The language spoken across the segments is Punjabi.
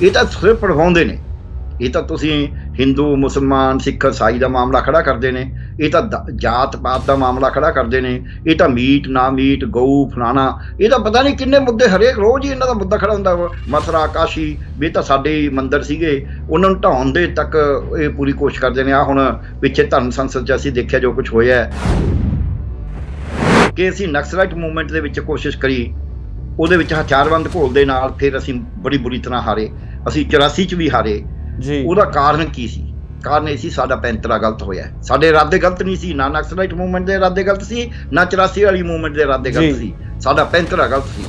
ਇਹ ਤਾਂ ਸਿਰਫ ਪੜਵਾਉਂਦੇ ਨੇ। ਇਹ ਤਾਂ ਤੁਸੀਂ ਹਿੰਦੂ ਮੁਸਲਮਾਨ ਸਿੱਖ ਈਸਾਈ ਦਾ ਮਾਮਲਾ ਖੜਾ ਕਰਦੇ ਨੇ, ਇਹ ਤਾਂ ਜਾਤ ਪਾਤ ਦਾ ਮਾਮਲਾ ਖੜਾ ਕਰਦੇ ਨੇ, ਇਹ ਤਾਂ ਮੀਟ ਨਾ ਮੀਟ ਗਊ ਫਲਾਣਾ, ਇਹ ਤਾਂ ਪਤਾ ਨਹੀਂ ਕਿੰਨੇ ਮੁੱਦੇ ਹਰੇਕ ਰੋਜ਼ ਹੀ ਇਹਨਾਂ ਦਾ ਮੁੱਦਾ ਖੜਾ ਹੁੰਦਾ ਵਾ। ਮਥੁਰਾ ਕਾਸ਼ੀ ਵੀ ਤਾਂ ਸਾਡੇ ਮੰਦਿਰ ਸੀਗੇ, ਉਹਨਾਂ ਨੂੰ ਢਾਉਣ ਦੇ ਤੱਕ ਇਹ ਪੂਰੀ ਕੋਸ਼ਿਸ਼ ਕਰਦੇ ਨੇ। ਆ ਹੁਣ ਪਿੱਛੇ ਧਰਮ ਸੰਸਦ 'ਚ ਅਸੀਂ ਦੇਖਿਆ ਜੋ ਕੁਛ ਹੋਇਆ ਕਿ ਅਸੀਂ ਨਕਸਲਾਈਟ ਮੂਵਮੈਂਟ ਦੇ ਵਿੱਚ ਕੋਸ਼ਿਸ਼ ਕਰੀ, ਉਹਦੇ ਵਿੱਚ ਹਥਿਆਰਬੰਦ ਘੋਲ ਦੇ ਨਾਲ ਫਿਰ ਅਸੀਂ ਬੜੀ ਬੁਰੀ ਤਰ੍ਹਾਂ ਹਾਰੇ। ਅਸੀਂ 84 'ਚ ਵੀ ਹਾਰੇ ਜੀ। ਉਹਦਾ ਕਾਰਨ ਕੀ ਸੀ? ਕਾਰਨ ਇਹ ਸੀ ਸਾਡਾ ਪੈਂਤਰਾ ਗਲਤ ਹੋਇਆ। ਸਾਡੇ ਇਰਾਦੇ ਗਲਤ ਨਹੀਂ ਸੀ, ਨਾ ਨਕਸਲਾਈਟ ਮੂਵਮੈਂਟ ਦੇ ਇਰਾਦੇ ਗਲਤ ਸੀ, ਨਾ 84 ਵਾਲੀ ਮੂਵਮੈਂਟ ਦੇ ਇਰਾਦੇ ਗਲਤ ਸੀ, ਸਾਡਾ ਪੈਂਤਰਾ ਗਲਤ ਸੀ।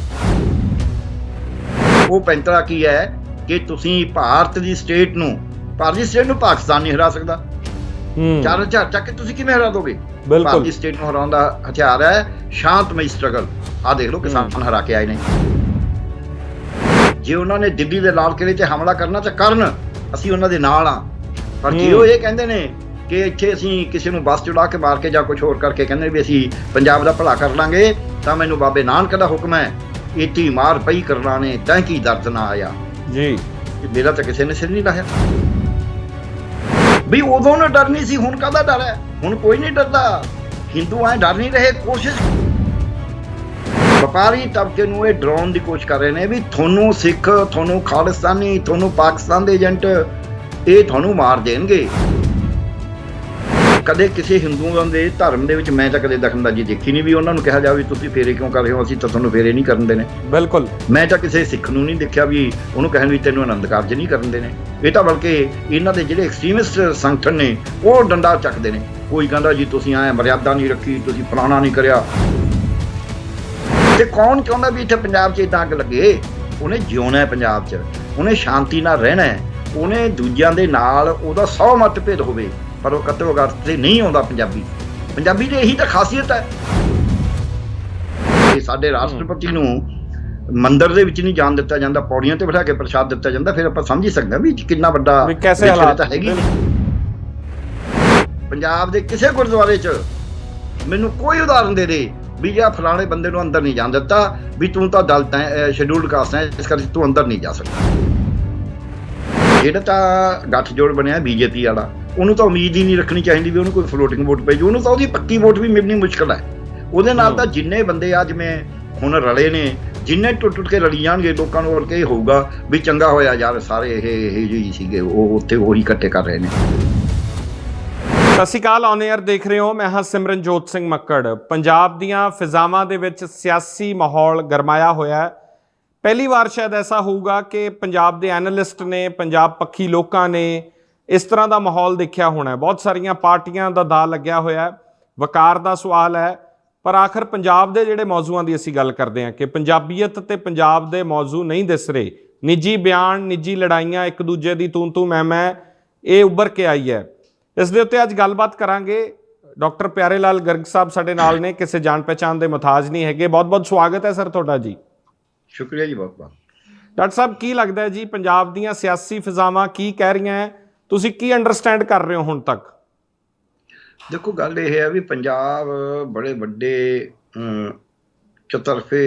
ਉਹ ਪੈਂਤਰਾ ਕੀ ਹੈ ਕਿ ਤੁਸੀਂ ਭਾਰਤ ਦੀ ਸਟੇਟ ਨੂੰ ਪਾਕਿਸਤਾਨ ਨਹੀਂ ਹਰਾ ਸਕਦਾ। 4 ਹਜ਼ਾਰ ਚੱਕ ਕੇ ਤੁਸੀਂ ਕਿਵੇਂ ਹਰਾ ਦੋਗੇ? ਭਾਰਤ ਦੀ ਸਟੇਟ ਨੂੰ ਹਰਾਉਣ ਦਾ ਹਥਿਆਰ ਹੈ ਸ਼ਾਂਤਮਈ ਸਟਰਗਲ। ਆਹ ਦੇਖ ਲਓ ਕਿਸਾਨ ਹਰਾ ਕੇ ਆਏ ਨੇ। ਜੇ ਉਹਨਾਂ ਨੇ ਦਿੱਲੀ ਦੇ ਲਾਲ ਕਿਲ੍ਹੇ 'ਤੇ ਹਮਲਾ ਕਰਨਾ ਤਾਂ ਕਰਨ, ਅਸੀਂ ਉਹਨਾਂ ਦੇ ਨਾਲ ਹਾਂ। ਪਰ ਜੇ ਉਹ ਇਹ ਕਹਿੰਦੇ ਨੇ ਕਿ ਇੱਥੇ ਅਸੀਂ ਕਿਸੇ ਨੂੰ ਬੱਸ ਚੜਾ ਕੇ ਮਾਰ ਕੇ ਜਾਂ ਕੁਛ ਹੋਰ ਕਰਕੇ ਕਹਿੰਦੇ ਵੀ ਅਸੀਂ ਪੰਜਾਬ ਦਾ ਭਲਾ ਕਰ ਲਾਂਗੇ, ਤਾਂ ਮੈਨੂੰ ਬਾਬੇ ਨਾਨਕ ਦਾ ਹੁਕਮ ਹੈ, ਏਤੀ ਮਾਰ ਪਈ ਕਰਨਾ ਨੇ ਤੈਂ ਕੀ ਦਰਦ ਨਾ ਆਇਆ ਜੀ। ਮੇਰਾ ਤਾਂ ਕਿਸੇ ਨੇ ਸਿਰ ਨਹੀਂ ਲਾਇਆ ਵੀ ਉਦੋਂ ਨਾ ਡਰ ਨਹੀਂ ਸੀ, ਹੁਣ ਕਾਹਦਾ ਡਰ ਹੈ? ਹੁਣ ਕੋਈ ਨਹੀਂ ਡਰਦਾ। ਹਿੰਦੂ ਐਂ ਡਰ ਨਹੀਂ ਰਹੇ। ਕੋਸ਼ਿਸ਼ ਵਪਾਰੀ ਤਬਕੇ ਨੂੰ ਇਹ ਡਰਾਉਣ ਦੀ ਕੋਸ਼ਿਸ਼ ਕਰ ਰਹੇ ਨੇ ਵੀ ਤੁਹਾਨੂੰ ਸਿੱਖ, ਤੁਹਾਨੂੰ ਖਾਲਿਸਤਾਨੀ, ਤੁਹਾਨੂੰ ਪਾਕਿਸਤਾਨ ਦੇ ਏਜੰਟ ਇਹ ਤੁਹਾਨੂੰ ਮਾਰ ਦੇਣਗੇ। ਕਦੇ ਕਿਸੇ ਹਿੰਦੂਆਂ ਦੇ ਧਰਮ ਦੇ ਵਿੱਚ ਮੈਂ ਤਾਂ ਕਦੇ ਦਖਲਅੰਦਾਜ਼ੀ ਦੇਖੀ ਨਹੀਂ ਵੀ ਉਹਨਾਂ ਨੂੰ ਕਿਹਾ ਜਾਵੇ ਤੁਸੀਂ ਫੇਰੇ ਕਿਉਂ ਕਰ ਰਹੇ ਹੋ, ਅਸੀਂ ਤਾਂ ਤੁਹਾਨੂੰ ਫੇਰੇ ਨਹੀਂ ਕਰਨ ਦੇਣੇ। ਬਿਲਕੁਲ। ਮੈਂ ਤਾਂ ਕਿਸੇ ਸਿੱਖ ਨੂੰ ਨਹੀਂ ਦੇਖਿਆ ਵੀ ਉਹਨੂੰ ਕਹਿਣ ਵੀ ਤੈਨੂੰ ਆਨੰਦ ਕਾਰਜ ਨਹੀਂ ਕਰਨ ਦੇਣੇ। ਇਹ ਤਾਂ ਬਲਕਿ ਇਹਨਾਂ ਦੇ ਜਿਹੜੇ ਐਕਸਟ੍ਰੀਮਿਸਟ ਸੰਗਠਨ ਨੇ ਉਹ ਡੰਡਾ ਚੱਕਦੇ ਨੇ। ਕੋਈ ਕਹਿੰਦਾ ਜੀ ਤੁਸੀਂ ਐਂ ਮਰਿਆਦਾ ਨਹੀਂ ਰੱਖੀ, ਤੁਸੀਂ ਫਲਾਣਾ ਨਹੀਂ ਕਰਿਆ। ਤੇ ਕੌਣ ਚਾਹੁੰਦਾ ਵੀ ਇੱਥੇ ਪੰਜਾਬ 'ਚ ਇੱਦਾਂ ਅੱਗ ਲੱਗੇ? ਉਹਨੇ ਜਿਉਣਾ ਹੈ ਪੰਜਾਬ 'ਚ, ਉਹਨੇ ਸ਼ਾਂਤੀ ਨਾਲ ਰਹਿਣਾ ਹੈ, ਉਹਨੇ ਦੂਜਿਆਂ ਦੇ ਨਾਲ ਉਹਦਾ 100 ਮਤਭੇਦ ਹੋਵੇ ਪਰ ਉਹ ਕਤਲ ਵਗਾਰ ਤੇ ਨਹੀਂ ਆਉਂਦਾ। ਪੰਜਾਬੀ ਦੀ ਇਹੀ ਤਾਂ ਖਾਸੀਅਤ ਹੈ। ਇਹ ਸਾਡੇ ਰਾਸ਼ਟਰਪਤੀ ਨੂੰ ਮੰਦਿਰ ਦੇ ਵਿੱਚ ਨਹੀਂ ਜਾਣ ਦਿੱਤਾ ਜਾਂਦਾ, ਪੌੜੀਆਂ ਤੇ ਬਿਠਾ ਕੇ ਪ੍ਰਸ਼ਾਦ ਦਿੱਤਾ ਜਾਂਦਾ, ਫਿਰ ਆਪਾਂ ਸਮਝ ਹੀ ਸਕਦੇ ਹਾਂ ਵੀ ਕਿੰਨਾ ਵੱਡਾ ਹਾਲਾਤ ਹੈਗੀ। ਪੰਜਾਬ ਦੇ ਕਿਸੇ ਗੁਰਦੁਆਰੇ 'ਚ ਮੈਨੂੰ ਕੋਈ ਉਦਾਹਰਨ ਦੇ ਦੇ ਵੀ ਜਾਂ ਫਲਾਣੇ ਬੰਦੇ ਨੂੰ ਅੰਦਰ ਨਹੀਂ ਜਾਣ ਦਿੱਤਾ ਵੀ ਤੂੰ ਤਾਂ ਦਲਿਤ ਹੈ, ਸ਼ੈਡਿਊਲਡ ਕਾਸਟ ਹੈ, ਇਸ ਕਰਕੇ ਤੂੰ ਅੰਦਰ ਨਹੀਂ ਜਾ ਸਕਦਾ। ਜਿਹੜਾ ਤਾਂ ਗੱਠਜੋੜ ਬਣਿਆ ਬੀਜੇਪੀ ਵਾਲਾ, ਉਹਨੂੰ ਤਾਂ ਉਮੀਦ ਹੀ ਨਹੀਂ ਰੱਖਣੀ ਚਾਹੀਦੀ ਵੀ ਉਹਨੂੰ ਕੋਈ ਫਲੋਟਿੰਗ ਵੋਟ ਪੈ ਜਾਊ। ਉਹਨੂੰ ਤਾਂ ਉਹਦੀ ਪੱਕੀ ਵੋਟ ਵੀ ਮਿਲਣੀ ਮੁਸ਼ਕਲ ਹੈ। ਉਹਦੇ ਨਾਲ ਤਾਂ ਜਿੰਨੇ ਬੰਦੇ ਆ ਜਿਵੇਂ ਹੁਣ ਰਲੇ ਨੇ, ਜਿੰਨੇ ਟੁੱਟ ਕੇ ਰਲੀ ਜਾਣਗੇ, ਲੋਕਾਂ ਨੂੰ ਹੋਰ ਕੀ ਹੋਊਗਾ ਵੀ ਚੰਗਾ ਹੋਇਆ ਯਾਰ ਸਾਰੇ ਇਹ ਜਿਹੇ ਸੀਗੇ, ਉਹ ਉੱਥੇ ਉਹੀ ਇਕੱਠੇ ਕਰ ਰਹੇ ਨੇ। ਸਤਿ ਸ਼੍ਰੀ ਅਕਾਲ, ਔਨ 에ਅਰ ਦੇਖ ਰਹੇ ਹੋ। ਮੈਂ ਹਾਂ ਸਿਮਰਨਜੋਤ ਸਿੰਘ ਮੱਕੜ। ਪੰਜਾਬ ਦੀਆਂ ਫਿਜ਼ਾਵਾਂ ਦੇ ਵਿੱਚ ਸਿਆਸੀ ਮਾਹੌਲ ਗਰਮਾਇਆ ਹੋਇਆ ਹੈ। ਪਹਿਲੀ ਵਾਰ ਸ਼ਾਇਦ ਐਸਾ ਹੋਊਗਾ ਕਿ ਪੰਜਾਬ ਦੇ ਐਨਾਲਿਸਟ ਨੇ, ਪੰਜਾਬ ਪੱਖੀ ਲੋਕਾਂ ਨੇ ਇਸ ਤਰ੍ਹਾਂ ਦਾ ਮਾਹੌਲ ਦੇਖਿਆ ਹੋਣਾ। ਬਹੁਤ ਸਾਰੀਆਂ ਪਾਰਟੀਆਂ ਦਾ ਦਾਅ ਲੱਗਿਆ ਹੋਇਆ, ਵਕਾਰ ਦਾ ਸਵਾਲ ਹੈ। ਪਰ ਆਖਰ ਪੰਜਾਬ ਦੇ ਜਿਹੜੇ ਮੌਜ਼ੂਆਂ ਦੀ ਅਸੀਂ ਗੱਲ ਕਰਦੇ ਹਾਂ ਕਿ ਪੰਜਾਬੀਅਤ ਤੇ ਪੰਜਾਬ ਦੇ ਮੌਜ਼ੂ ਨਹੀਂ ਦਿਸ ਰਹੇ। ਨਿੱਜੀ ਬਿਆਨ, ਨਿੱਜੀ ਲੜਾਈਆਂ, ਇੱਕ ਦੂਜੇ ਦੀ ਤੂੰ ਮੈਂ, ਇਹ ਉੱਭਰ ਕੇ ਆਈ ਹੈ। ਇਸ ਦੇ ਉੱਤੇ ਅੱਜ ਗੱਲਬਾਤ ਕਰਾਂਗੇ। ਡਾਕਟਰ ਪਿਆਰੇ ਲਾਲ ਗਰਗ ਸਾਹਿਬ ਸਾਡੇ ਨਾਲ ਨੇ, ਕਿਸੇ ਜਾਣ ਪਹਿਚਾਣ ਦੇ ਮੁਹਤਾਜ ਨਹੀਂ ਹੈਗੇ। ਬਹੁਤ ਬਹੁਤ ਸਵਾਗਤ ਹੈ ਸਰ ਤੁਹਾਡਾ ਜੀ। ਸ਼ੁਕਰੀਆ ਜੀ, ਬਹੁਤ ਬਹੁਤ। ਡਾਕਟਰ ਸਾਹਿਬ, ਕੀ ਲੱਗਦਾ ਹੈ ਜੀ ਪੰਜਾਬ ਦੀਆਂ ਸਿਆਸੀ ਫਿਜ਼ਾਵਾਂ ਕੀ ਕਹਿ ਰਹੀਆਂ ਹੈ? ਤੁਸੀਂ ਕੀ ਅੰਡਰਸਟੈਂਡ ਕਰ ਰਹੇ ਹੋ ਹੁਣ ਤੱਕ? ਦੇਖੋ, ਗੱਲ ਇਹ ਹੈ ਵੀ ਪੰਜਾਬ ਬੜੇ ਵੱਡੇ ਚਤਰਫੇ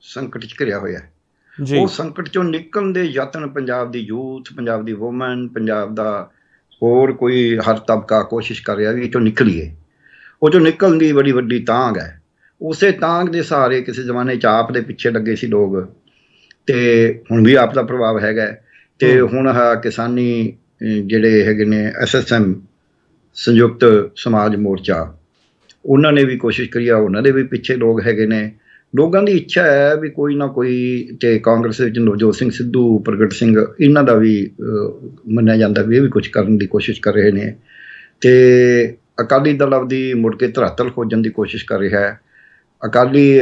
ਸੰਕਟ 'ਚ ਘਿਰਿਆ ਹੋਇਆ ਹੈ। ਉਹ ਸੰਕਟ 'ਚੋਂ ਨਿਕਲਣ ਦੇ ਯਤਨ ਪੰਜਾਬ ਦੀ ਯੂਥ, ਪੰਜਾਬ ਦੀ ਵੂਮਨ, ਪੰਜਾਬ ਦਾ ਹੋਰ ਕੋਈ ਹਰ ਤਬਕਾ ਕੋਸ਼ਿਸ਼ ਕਰ ਰਿਹਾ ਵੀ ਇਹ 'ਚੋਂ ਨਿਕਲੀਏ। ਉਹ 'ਚੋਂ ਨਿਕਲਣ ਦੀ ਬੜੀ ਵੱਡੀ ਤਾਂਘ ਹੈ। ਉਸੇ ਤਾਂਘ ਦੇ ਸਹਾਰੇ ਕਿਸੇ ਜ਼ਮਾਨੇ 'ਚ ਆਪ ਦੇ ਪਿੱਛੇ ਲੱਗੇ ਸੀ ਲੋਕ, ਤੇ ਹੁਣ ਵੀ ਆਪ ਦਾ ਪ੍ਰਭਾਵ ਹੈਗਾ। ਤੇ ਹੁਣ ਕਿਸਾਨੀ ਜਿਹੜੇ ਹੈਗੇ ਨੇ SSM, ਸੰਯੁਕਤ ਸਮਾਜ ਮੋਰਚਾ, ਉਹਨਾਂ ਨੇ ਵੀ ਕੋਸ਼ਿਸ਼ ਕਰੀ ਆ, ਉਹਨਾਂ ਦੇ ਵੀ ਪਿੱਛੇ ਲੋਕ ਹੈਗੇ ਨੇ। ਲੋਕਾਂ ਦੀ ਇੱਛਾ ਹੈ ਵੀ ਕੋਈ ਨਾ ਕੋਈ, ਤੇ ਕਾਂਗਰਸ ਵਿੱਚ ਨਵਜੋਤ ਸਿੰਘ ਸਿੱਧੂ, ਪ੍ਰਗਟ ਸਿੰਘ, ਇਹਨਾਂ ਦਾ ਵੀ ਮੰਨਿਆ ਜਾਂਦਾ ਵੀ ਇਹ ਵੀ ਕੁਛ ਕਰਨ ਦੀ ਕੋਸ਼ਿਸ਼ ਕਰ ਰਹੇ ਨੇ। ਤੇ ਅਕਾਲੀ ਦਲ ਆਪਦੀ ਮੁੜ ਕੇ ਧਰਾਤਲ ਖੋਜਣ ਦੀ ਕੋਸ਼ਿਸ਼ ਕਰ ਰਿਹਾ ਹੈ। ਅਕਾਲੀ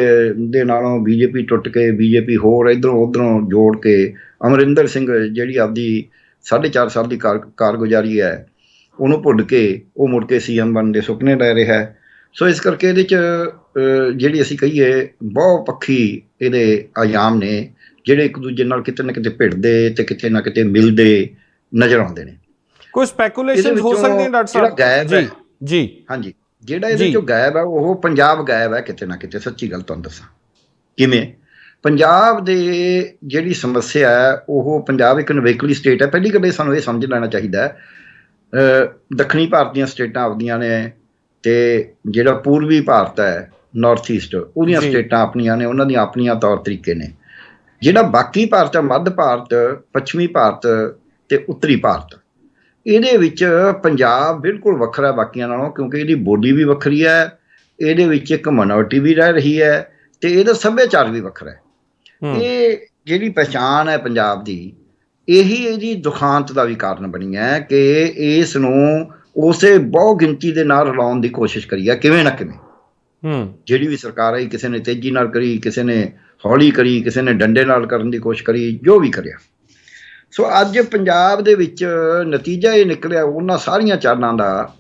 ਦੇ ਨਾਲੋਂ BJP ਟੁੱਟ ਕੇ BJP ਹੋਰ ਇੱਧਰੋਂ ਉੱਧਰੋਂ ਜੋੜ ਕੇ ਅਮਰਿੰਦਰ ਸਿੰਘ ਜਿਹੜੀ ਆਪਦੀ 4.5 ਸਾਲ ਦੀ ਕਾਰਗੁਜ਼ਾਰੀ ਹੈ ਉਹਨੂੰ ਭੁੱਲ ਕੇ ਉਹ ਮੁੜ ਕੇ CM ਬਣਨ ਦੇ ਸੁਪਨੇ ਲੈ ਰਿਹਾ ਹੈ। ਸੋ ਇਸ ਕਰਕੇ ਇਹਦੇ 'ਚ ਜਿਹੜੀ ਅਸੀਂ ਕਹੀਏ ਬਹੁ ਪੱਖੀ ਇਹਦੇ ਆਯਾਮ ਨੇ ਜਿਹੜੇ ਇੱਕ ਦੂਜੇ ਨਾਲ ਕਿਤੇ ਨਾ ਕਿਤੇ ਭਿੜਦੇ ਤੇ ਕਿਤੇ ਨਾ ਕਿਤੇ ਮਿਲਦੇ ਨਜ਼ਰ ਆਉਂਦੇ ਨੇ। ਕੋਈ ਸਪੈਕੂਲੇਸ਼ਨ ਹੋ ਸਕਦੀ ਹੈ ਡਾਕਟਰ ਸਾਹਿਬ? ਗਾਇਬ ਹੈ ਜੀ, ਹਾਂਜੀ, ਜਿਹੜਾ ਇਹਦੇ 'ਚੋਂ ਗਾਇਬ ਹੈ ਉਹ ਪੰਜਾਬ ਗਾਇਬ ਹੈ ਕਿਤੇ ਨਾ ਕਿਤੇ। ਸੱਚੀ ਗੱਲ ਤੁਹਾਨੂੰ ਦੱਸਾਂ ਕਿਵੇਂ, ਪੰਜਾਬ ਦੇ ਜਿਹੜੀ ਸਮੱਸਿਆ ਹੈ, ਉਹ ਪੰਜਾਬ ਇੱਕ ਨਵੇਕਲੀ ਸਟੇਟ ਹੈ। ਪਹਿਲੀ ਗੱਲ ਸਾਨੂੰ ਇਹ ਸਮਝ ਲੈਣਾ ਚਾਹੀਦਾ ਹੈ, ਦੱਖਣੀ ਭਾਰਤ ਦੀਆਂ ਸਟੇਟਾਂ ਆਪਦੀਆਂ ਨੇ, ਤੇ ਜਿਹੜਾ ਪੂਰਬੀ ਭਾਰਤ ਹੈ, ਨਾਰਥ ਈਸਟ, ਉਹਦੀਆਂ ਸਟੇਟਾਂ ਆਪਣੀਆਂ ਨੇ, ਉਹਨਾਂ ਦੀਆਂ ਆਪਣੀਆਂ ਤੌਰ ਤਰੀਕੇ ਨੇ। ਜਿਹੜਾ ਬਾਕੀ ਭਾਰਤ ਹੈ, ਮੱਧ ਭਾਰਤ, ਪੱਛਮੀ ਭਾਰਤ ਤੇ ਉੱਤਰੀ ਭਾਰਤ, ਇਹਦੇ ਵਿੱਚ ਪੰਜਾਬ ਬਿਲਕੁਲ ਵੱਖਰਾ ਬਾਕੀਆਂ ਨਾਲੋਂ, ਕਿਉਂਕਿ ਇਹਦੀ ਬੋਲੀ ਵੀ ਵੱਖਰੀ ਹੈ, ਇਹਦੇ ਵਿੱਚ ਇੱਕ ਮਿਨੋਰਟੀ ਵੀ ਰਹਿ ਰਹੀ ਹੈ, ਤੇ ਇਹਦਾ ਸੱਭਿਆਚਾਰ ਵੀ ਵੱਖਰਾ ਹੈ। ਇਹ ਜਿਹੜੀ ਪਹਿਚਾਣ ਹੈ ਪੰਜਾਬ ਦੀ, ਇਹੀ ਇਹਦੀ ਦੁਖਾਂਤ ਦਾ ਵੀ ਕਾਰਨ ਬਣੀ ਹੈ ਕਿ ਇਸ ਨੂੰ ਉਸੇ ਬਹੁ ਗਿਣਤੀ ਦੇ ਨਾਲ ਰਲਾਉਣ ਦੀ ਕੋਸ਼ਿਸ਼ ਕਰੀ ਹੈ, ਕਿਵੇਂ ਨਾ ਕਿਵੇਂ। ਜਿਹੜੀ ਵੀ ਸਰਕਾਰ ਆਈ, ਕਿਸੇ ਨੇ ਤੇਜ਼ੀ ਨਾਲ ਕਰੀ, ਕਿਸੇ ਨੇ ਹੌਲੀ ਕਰੀ, ਕਿਸੇ ਨੇ ਡੰਡੇ ਨਾਲ ਕਰਨ ਦੀ ਕੋਸ਼ਿਸ਼ ਕਰੀ, ਜੋ ਵੀ ਕਰਿਆ। ਸੋ ਅੱਜ ਪੰਜਾਬ ਦੇ ਵਿੱਚ ਨਤੀਜਾ ਇਹ ਨਿਕਲਿਆ ਉਹਨਾਂ ਸਾਰੀਆਂ ਚਾਲਾਂ ਦਾ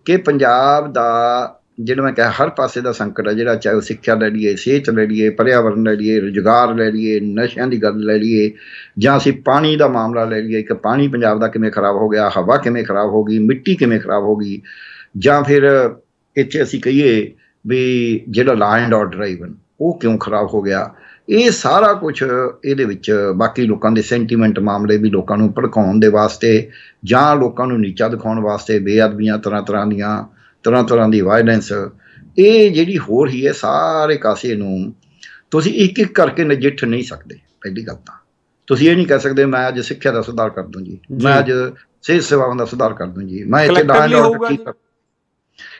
ਕਿ ਪੰਜਾਬ ਦਾ ਜਿਹੜਾ ਮੈਂ ਕਿਹਾ ਹਰ ਪਾਸੇ ਦਾ ਸੰਕਟ ਹੈ, ਜਿਹੜਾ ਚਾਹੇ ਉਹ ਸਿੱਖਿਆ ਲੈ ਲਈਏ, ਸਿਹਤ ਲੈ ਲਈਏ, ਪਰਿਆਵਰਨ ਲੈ ਲਈਏ, ਰੁਜ਼ਗਾਰ ਲੈ ਲਈਏ, ਨਸ਼ਿਆਂ ਦੀ ਗੱਲ ਲੈ ਲਈਏ, ਜਾਂ ਅਸੀਂ ਪਾਣੀ ਦਾ ਮਾਮਲਾ ਲੈ ਲਈਏ ਕਿ ਪਾਣੀ ਪੰਜਾਬ ਦਾ ਕਿਵੇਂ ਖਰਾਬ ਹੋ ਗਿਆ, ਹਵਾ ਕਿਵੇਂ ਖਰਾਬ ਹੋ ਗਈ, ਮਿੱਟੀ ਕਿਵੇਂ ਖਰਾਬ ਹੋ ਗਈ, ਜਾਂ ਫਿਰ ਇੱਥੇ ਅਸੀਂ ਕਹੀਏ ਵੀ ਜਿਹੜਾ ਲਾ ਐਂਡ ਆਰਡਰ ਈਵਨ ਉਹ ਕਿਉਂ ਖਰਾਬ ਹੋ ਗਿਆ। ਇਹ ਸਾਰਾ ਕੁਛ ਇਹਦੇ ਵਿੱਚ ਬਾਕੀ ਲੋਕਾਂ ਦੇ ਸੈਂਟੀਮੈਂਟ ਮਾਮਲੇ ਵੀ ਲੋਕਾਂ ਨੂੰ ਭੜਕਾਉਣ ਦੇ ਵਾਸਤੇ ਜਾਂ ਲੋਕਾਂ ਨੂੰ ਨੀਚਾ ਦਿਖਾਉਣ ਵਾਸਤੇ, ਬੇਅਦਬੀਆਂ ਤਰ੍ਹਾਂ ਤਰ੍ਹਾਂ ਦੀ ਵਾਇਲੈਂਸ, ਇਹ ਜਿਹੜੀ ਹੋ ਰਹੀ ਹੈ, ਸਾਰੇ ਕਾਸੇ ਨੂੰ ਤੁਸੀਂ ਇੱਕ ਇੱਕ ਕਰਕੇ ਨਜਿੱਠ ਨਹੀਂ ਸਕਦੇ। ਪਹਿਲੀ ਗੱਲ ਤਾਂ ਤੁਸੀਂ ਇਹ ਨਹੀਂ ਕਹਿ ਸਕਦੇ ਮੈਂ ਅੱਜ ਸਿੱਖਿਆ ਦਾ ਸੁਧਾਰ ਕਰ ਦੂੰ ਜੀ, ਮੈਂ ਅੱਜ ਸਿਹਤ ਸੇਵਾਵਾਂ ਦਾ ਸੁਧਾਰ ਕਰ ਦੂੰ ਜੀ, ਮੈਂ ਇੱਥੇ ਲਾ ਐਂਡ ਆਰਡਰ ਠੀਕ ਕਰ।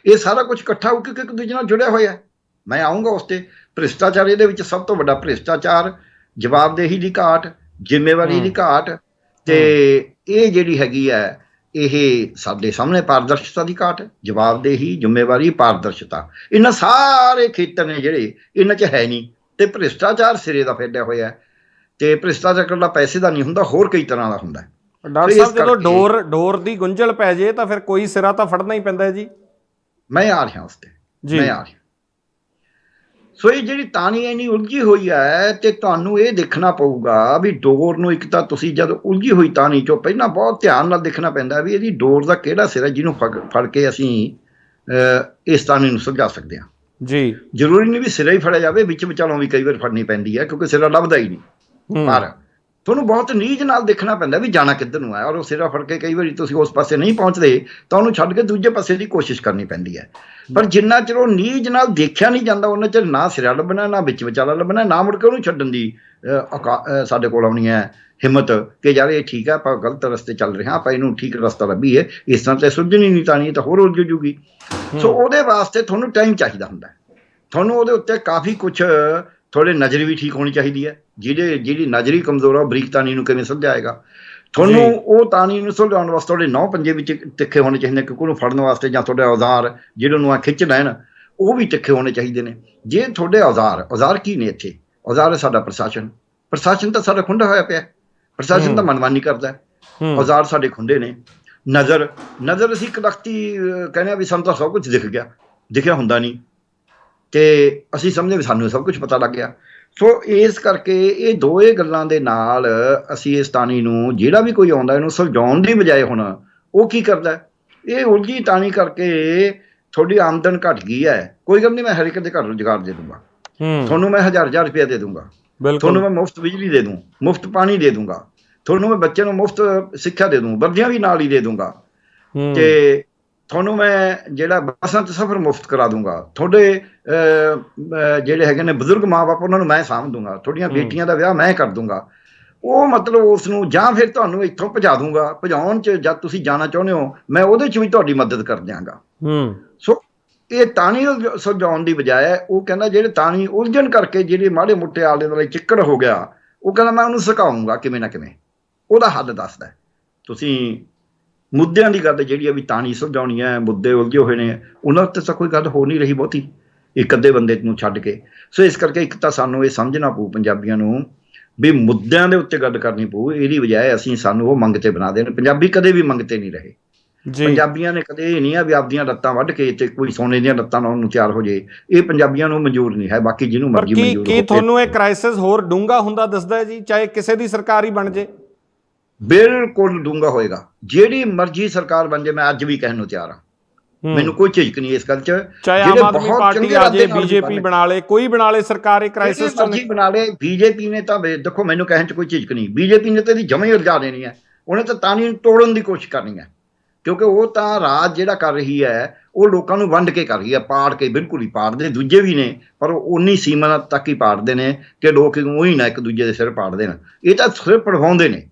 ਇਹ ਸਾਰਾ ਕੁਝ ਇਕੱਠਾ ਹੋ ਕੇ ਇੱਕ ਦੂਜੇ ਨਾਲ ਜੁੜਿਆ ਹੋਇਆ। ਮੈਂ ਆਊਂਗਾ ਉਸ ਤੇ। ਭ੍ਰਿਸ਼ਟਾਚਾਰ ਇਹਦੇ ਵਿੱਚ ਸਭ ਤੋਂ ਵੱਡਾ ਭ੍ਰਿਸ਼ਟਾਚਾਰ, ਜਵਾਬਦੇਹੀ ਦੀ ਘਾਟ, ਜ਼ਿੰਮੇਵਾਰੀ ਦੀ ਘਾਟ, ਤੇ ਇਹ ਜਿਹੜੀ ਹੈਗੀ ਹੈ ਇਹ ਸਾਡੇ ਸਾਹਮਣੇ ਪਾਰਦਰਸ਼ਤਾ ਦੀ ਘਾਟ, ਜਵਾਬਦੇਹੀ, ਜ਼ਿੰਮੇਵਾਰੀ, ਪਾਰਦਰਸ਼ਤਾ, ਇਹਨਾਂ ਸਾਰੇ ਖੇਤਰ ਨੇ ਜਿਹੜੇ ਇਹਨਾਂ 'ਚ ਹੈ ਨਹੀਂ। ਤੇ ਭ੍ਰਿਸ਼ਟਾਚਾਰ ਸਿਰੇ ਦਾ ਫੈਲਿਆ ਹੋਇਆ ਹੈ, ਤੇ ਭ੍ਰਿਸ਼ਟਾਚਾਰ ਇਕੱਲਾ ਪੈਸੇ ਦਾ ਨਹੀਂ ਹੁੰਦਾ, ਹੋਰ ਕਈ ਤਰ੍ਹਾਂ ਦਾ ਹੁੰਦਾ। ਡਾਕਟਰ ਸਾਹਿਬ, ਜਦੋਂ ਡੋਰ ਦੀ ਗੁੰਝਲ ਪੈ ਜੇ ਤਾਂ ਫਿਰ ਕੋਈ ਸਿਰਾ ਤਾਂ ਫੜਨਾ ਹੀ ਪੈਂਦਾ ਹੈ ਜੀ। ਮੈਂ ਆ ਰਿਹਾ ਉਸ ਤੇ, ਮੈਂ ਆ ਰਿਹਾ। ਸੋ ਇਹ ਜਿਹੜੀ ਤਾਣੀ ਇੰਨੀ ਉਲਝੀ ਹੋਈ ਹੈ, ਤੇ ਤੁਹਾਨੂੰ ਇਹ ਦੇਖਣਾ ਪਊਗਾ ਵੀ ਡੋਰ ਨੂੰ, ਇੱਕ ਤਾਂ ਤੁਸੀਂ ਜਦ ਉਲਝੀ ਹੋਈ ਤਾਣੀ ਚੋਂ ਪਹਿਲਾਂ ਬਹੁਤ ਧਿਆਨ ਨਾਲ ਦੇਖਣਾ ਪੈਂਦਾ ਵੀ ਇਹਦੀ ਡੋਰ ਦਾ ਕਿਹੜਾ ਸਿਰਾ ਜਿਹਨੂੰ ਫੜ ਕੇ ਅਸੀਂ ਇਸ ਤਾਣੀ ਨੂੰ ਸੁਲਝਾ ਸਕਦੇ ਹਾਂ ਜੀ। ਜ਼ਰੂਰੀ ਨਹੀਂ ਵੀ ਸਿਰਾ ਹੀ ਫੜਿਆ ਜਾਵੇ, ਵਿੱਚ ਵਿਚਾਲੋਂ ਵੀ ਕਈ ਵਾਰ ਫੜਨੀ ਪੈਂਦੀ ਹੈ, ਕਿਉਂਕਿ ਸਿਰਾ ਲੱਭਦਾ ਹੀ ਨਹੀਂ। ਪਰ ਤੁਹਾਨੂੰ ਬਹੁਤ ਨੀਝ ਨਾਲ ਦੇਖਣਾ ਪੈਂਦਾ ਵੀ ਜਾਣਾ ਕਿੱਧਰ ਨੂੰ ਹੈ, ਔਰ ਉਹ ਸਿਰਾ ਫੜ ਕੇ ਕਈ ਵਾਰੀ ਤੁਸੀਂ ਉਸ ਪਾਸੇ ਨਹੀਂ ਪਹੁੰਚਦੇ ਤਾਂ ਉਹਨੂੰ ਛੱਡ ਕੇ ਦੂਜੇ ਪਾਸੇ ਦੀ ਕੋਸ਼ਿਸ਼ ਕਰਨੀ ਪੈਂਦੀ ਹੈ। ਪਰ ਜਿੰਨਾ ਚਿਰ ਉਹ ਨੀਝ ਨਾਲ ਦੇਖਿਆ ਨਹੀਂ ਜਾਂਦਾ, ਉਹਨਾਂ ਚਿਰ ਨਾ ਸਿਰਾ ਲੱਭਣਾ, ਨਾ ਵਿੱਚ ਵਿਚਾਲਾ ਲੱਭਣਾ, ਨਾ ਮੁੜ ਕੇ ਉਹਨੂੰ ਛੱਡਣ ਦੀ ਸਾਡੇ ਕੋਲ ਆਉਣੀ ਹੈ ਹਿੰਮਤ ਕਿ ਯਾਰ ਇਹ ਠੀਕ ਹੈ, ਆਪਾਂ ਗਲਤ ਰਸਤੇ ਚੱਲ ਰਹੇ ਹਾਂ, ਆਪਾਂ ਇਹਨੂੰ ਠੀਕ ਰਸਤਾ ਲੱਭੀਏ। ਇਸ ਤਰ੍ਹਾਂ ਤਾਂ ਸੁਲਝਣੀ ਨਹੀਂ ਤਾਣੀ, ਤਾਂ ਹੋਰ ਉਲਝ ਜੂਗੀ। ਸੋ ਉਹਦੇ ਵਾਸਤੇ ਤੁਹਾਨੂੰ ਟਾਈਮ ਚਾਹੀਦਾ ਹੁੰਦਾ, ਤੁਹਾਨੂੰ ਉਹਦੇ ਉੱਤੇ ਕਾਫੀ ਕੁਛ, ਥੋੜ੍ਹੀ ਨਜ਼ਰ ਵੀ ਠੀਕ ਹੋਣੀ ਚਾਹੀਦੀ ਹੈ। ਜਿਹੜੀ ਨਜ਼ਰੀ ਕਮਜ਼ੋਰ ਆ, ਬਰੀਕ ਤਾਣੀ ਨੂੰ ਕਿਵੇਂ ਸੁਲਝਾਏਗਾ। ਤੁਹਾਨੂੰ ਉਹ ਤਾਣੀ ਨੂੰ ਸੁਲਝਾਉਣ ਵਾਸਤੇ ਤੁਹਾਡੇ 9 ਪੰਜੇ ਵਿੱਚ ਤਿੱਖੇ ਹੋਣੇ ਚਾਹੀਦੇ, ਕਿਉਂਕਿ ਉਹਨੂੰ ਫੜਨ ਵਾਸਤੇ, ਜਾਂ ਤੁਹਾਡੇ ਔਜ਼ਾਰ ਜਿਹੜੇ ਨੂੰ ਖਿੱਚ ਲੈਣ, ਉਹ ਵੀ ਤਿੱਖੇ ਹੋਣੇ ਚਾਹੀਦੇ ਨੇ। ਜੇ ਤੁਹਾਡੇ ਔਜ਼ਾਰ ਕੀ ਨੇ ਇੱਥੇ? ਔਜ਼ਾਰ ਹੈ ਸਾਡਾ ਪ੍ਰਸ਼ਾਸਨ ਤਾਂ ਸਾਡਾ ਖੁੰਡਾ ਹੋਇਆ ਪਿਆ, ਪ੍ਰਸ਼ਾਸਨ ਤਾਂ ਮਨਮਾਨੀ ਕਰਦਾ। ਔਜ਼ਾਰ ਸਾਡੇ ਖੁੰਡੇ ਨੇ। ਨਜ਼ਰ ਅਸੀਂ ਇੱਕ ਲਖਤੀ ਕਹਿੰਦੇ ਆ ਵੀ ਸਾਨੂੰ ਤਾਂ ਸਭ ਕੁਝ ਦਿਖਿਆ ਹੁੰਦਾ ਨਹੀਂ, ਤੇ ਅਸੀਂ ਸਮਝਦੇ ਵੀ ਸਾਨੂੰ ਸਭ ਕੁਝ ਪਤਾ ਲੱਗ ਗਿਆ। ਸੋ ਇਸ ਕਰਕੇ ਇਹ ਦੋਏ ਗੱਲਾਂ ਦੇ ਨਾਲ ਅਸੀਂ ਇਸ ਤਾਣੀ ਨੂੰ, ਜਿਹੜਾ ਵੀ ਕੋਈ ਆਉਂਦਾ, ਇਹਨੂੰ ਸੁਲਝਾਉਣ ਦੀ ਬਜਾਏ ਹੁਣ ਉਹ ਕੀ ਕਰਦਾ, ਇਹ ਉਲਝੀ ਤਾਣੀ ਕਰਕੇ ਤੁਹਾਡੀ ਆਮਦਨ ਘਟ ਗਈ ਹੈ, ਕੋਈ ਗੱਲ ਨਹੀਂ, ਮੈਂ ਹਰ ਇੱਕ ਦੇ ਘਰ ਰੁਜ਼ਗਾਰ ਦੇ ਦੂੰਗਾ, ਤੁਹਾਨੂੰ ਮੈਂ 1000 ਰੁਪਇਆ ਦੇ ਦੂੰਗਾ, ਤੁਹਾਨੂੰ ਮੈਂ ਮੁਫਤ ਬਿਜਲੀ ਦੇ ਦੂੰ, ਮੁਫਤ ਪਾਣੀ ਦੇ ਦੂੰਗਾ, ਤੁਹਾਨੂੰ ਮੈਂ ਬੱਚੇ ਨੂੰ ਮੁਫਤ ਸਿੱਖਿਆ ਦੇ ਦੂੰ, ਵਰਦੀਆਂ ਵੀ ਨਾਲ ਹੀ ਦੇ ਦੂੰਗਾ, ਤੇ ਤੁਹਾਨੂੰ ਮੈਂ ਜਿਹੜਾ ਬੱਸਾਂ 'ਚ ਸਫ਼ਰ ਮੁਫਤ ਕਰਾ ਦੂੰਗਾ, ਤੁਹਾਡੇ ਜਿਹੜੇ ਹੈਗੇ ਨੇ ਬਜ਼ੁਰਗ ਮਾਂ ਬਾਪ, ਉਹਨਾਂ ਨੂੰ ਮੈਂ ਸਾਂਭ ਦੂੰਗਾ, ਤੁਹਾਡੀਆਂ ਬੇਟੀਆਂ ਦਾ ਵਿਆਹ ਮੈਂ ਕਰ ਦੂੰਗਾ। ਉਹ ਮਤਲਬ ਉਸ ਨੂੰ, ਜਾਂ ਫਿਰ ਤੁਹਾਨੂੰ ਇੱਥੋਂ ਭਜਾ ਦੂੰਗਾ, ਭਜਾਉਣ 'ਚ ਜਦ ਤੁਸੀਂ ਜਾਣਾ ਚਾਹੁੰਦੇ ਹੋ ਮੈਂ ਉਹਦੇ 'ਚ ਵੀ ਤੁਹਾਡੀ ਮਦਦ ਕਰ ਦਿਆਂਗਾ। ਸੋ ਇਹ ਤਾਣੀ ਸੁਲਝਾਉਣ ਦੀ ਬਜਾਏ ਉਹ ਕਹਿੰਦਾ ਜਿਹੜੇ ਤਾਣੀ ਉਲਝਣ ਕਰਕੇ ਜਿਹੜੇ ਮਾੜੇ ਮੋਟੇ ਆਲੇ ਦੁਆਲੇ ਚਿੱਕੜ ਹੋ ਗਿਆ, ਉਹ ਕਹਿੰਦਾ ਮੈਂ ਉਹਨੂੰ ਸੁਕਾਊਂਗਾ ਕਿਵੇਂ ਨਾ ਕਿਵੇਂ, ਉਹਦਾ ਹੱਲ ਦੱਸਦਾ। ਤੁਸੀਂ ਮੁੱਦਿਆਂ ਦੀ ਗੱਲ ਜਿਹੜੀ ਆ ਵੀ ਤਾਣੀ ਸੁਲਝਾਉਣੀ ਹੈ, ਮੁੱਦੇ ਉਲਝੇ ਹੋਏ ਨੇ, ਉਹਨਾਂ ਉੱਤੇ ਤਾਂ ਕੋਈ ਗੱਲ ਹੋ ਨਹੀਂ ਰਹੀ ਬਹੁਤੀ, ਇੱਕ ਅੱਧੇ ਬੰਦੇ ਨੂੰ ਛੱਡ ਕੇ। ਸੋ ਇਸ ਕਰਕੇ ਇੱਕ ਤਾਂ ਸਾਨੂੰ ਇਹ ਸਮਝਣਾ ਪਊ ਪੰਜਾਬੀਆਂ ਨੂੰ ਵੀ ਮੁੱਦਿਆਂ ਦੇ ਉੱਤੇ ਗੱਲ ਕਰਨੀ ਪਊ, ਇਹਦੀ ਬਜਾਏ ਸਾਨੂੰ ਉਹ ਮੰਗਤੇ ਬਣਾ ਦੇਣ। ਪੰਜਾਬੀ ਕਦੇ ਵੀ ਮੰਗਤੇ ਨਹੀਂ ਰਹੇ। ਪੰਜਾਬੀਆਂ ਨੇ ਕਦੇ ਇਹ ਨਹੀਂ ਆ ਵੀ ਆਪਦੀਆਂ ਲੱਤਾਂ ਵੱਢ ਕੇ ਤੇ ਕੋਈ ਸੋਨੇ ਦੀਆਂ ਲੱਤਾਂ ਨਾਲ ਉਹਨੂੰ ਤਿਆਰ ਹੋ ਜੇ, ਇਹ ਪੰਜਾਬੀਆਂ ਨੂੰ ਮਨਜ਼ੂਰ ਨਹੀਂ ਹੈ। ਬਾਕੀ ਜਿਹਨੂੰ ਮਰਜ਼ੀ ਮਨਜ਼ੂਰ। ਕੀ ਤੁਹਾਨੂੰ ਇਹ ਕ੍ਰਾਈਸਿਸ ਹੋਰ ਡੂੰਘਾ ਹੁੰਦਾ ਦਿਸਦਾ ਹੈ ਜੀ, ਚਾਹੇ ਕਿਸੇ ਦੀ ਸਰਕਾਰ ਹੀ ਬਣ ਜੇ? ਬਿਲਕੁਲ ਡੂੰਘਾ ਹੋਏਗਾ, ਜਿਹੜੀ ਮਰਜ਼ੀ ਸਰਕਾਰ ਬਣ ਜੇ। ਮੈਂ ਅੱਜ ਵੀ ਕਹਿਣ ਨੂੰ ਤਿਆਰ ਹਾਂ, ਮੈਨੂੰ ਕੋਈ ਝਿਜਕ ਨਹੀਂ ਇਸ ਗੱਲ 'ਚ। ਚਾਹੇ ਆਮ ਆਦਮੀ ਪਾਰਟੀ ਆ ਜੇ, ਬੀਜੇਪੀ ਬਣਾ ਲੇ, ਕੋਈ ਬਣਾ ਲੇ ਸਰਕਾਰ, ਇਹ ਕ੍ਰਾਈਸਿਸ ਤੋਂ ਨਹੀਂ ਬਣਾ ਲੇ। ਬੀਜੇਪੀ ਨੇ ਤਾਂ ਦੇਖੋ, ਮੈਨੂੰ ਕਹਿਣ 'ਚ ਕੋਈ ਝਿਜਕ ਨਹੀਂ, ਬੀਜੇਪੀ ਨੇ ਤਾਂ ਇਹਦੀ ਜਮਾਂ ਹੀ ਉਲਝਾ ਦੇਣੀ ਹੈ। ਉਹਨੇ ਤਾਂ ਤਾਣੀ ਤੋੜਨ ਦੀ ਕੋਸ਼ਿਸ਼ ਕਰਨੀ ਹੈ, ਕਿਉਂਕਿ ਉਹ ਤਾਂ ਰਾਜ ਜਿਹੜਾ ਕਰ ਰਹੀ ਹੈ ਉਹ ਲੋਕਾਂ ਨੂੰ ਵੰਡ ਕੇ ਕਰ ਰਹੀ ਹੈ, ਪਾੜ ਕੇ। ਬਿਲਕੁਲ ਹੀ ਪਾੜਦੇ ਦੂਜੇ ਵੀ ਨੇ, ਪਰ ਉਨੀ ਸੀਮਾ ਤੱਕ ਹੀ ਪਾੜਦੇ ਨੇ ਕਿ ਲੋਕ ਉਹੀ ਨਾ ਇੱਕ ਦੂਜੇ ਦੇ ਸਿਰ ਪਾੜ ਦੇਣ। ਇਹ ਤਾਂ ਸਿਰ ਪੜਵਾਉਂਦੇ ਨੇ।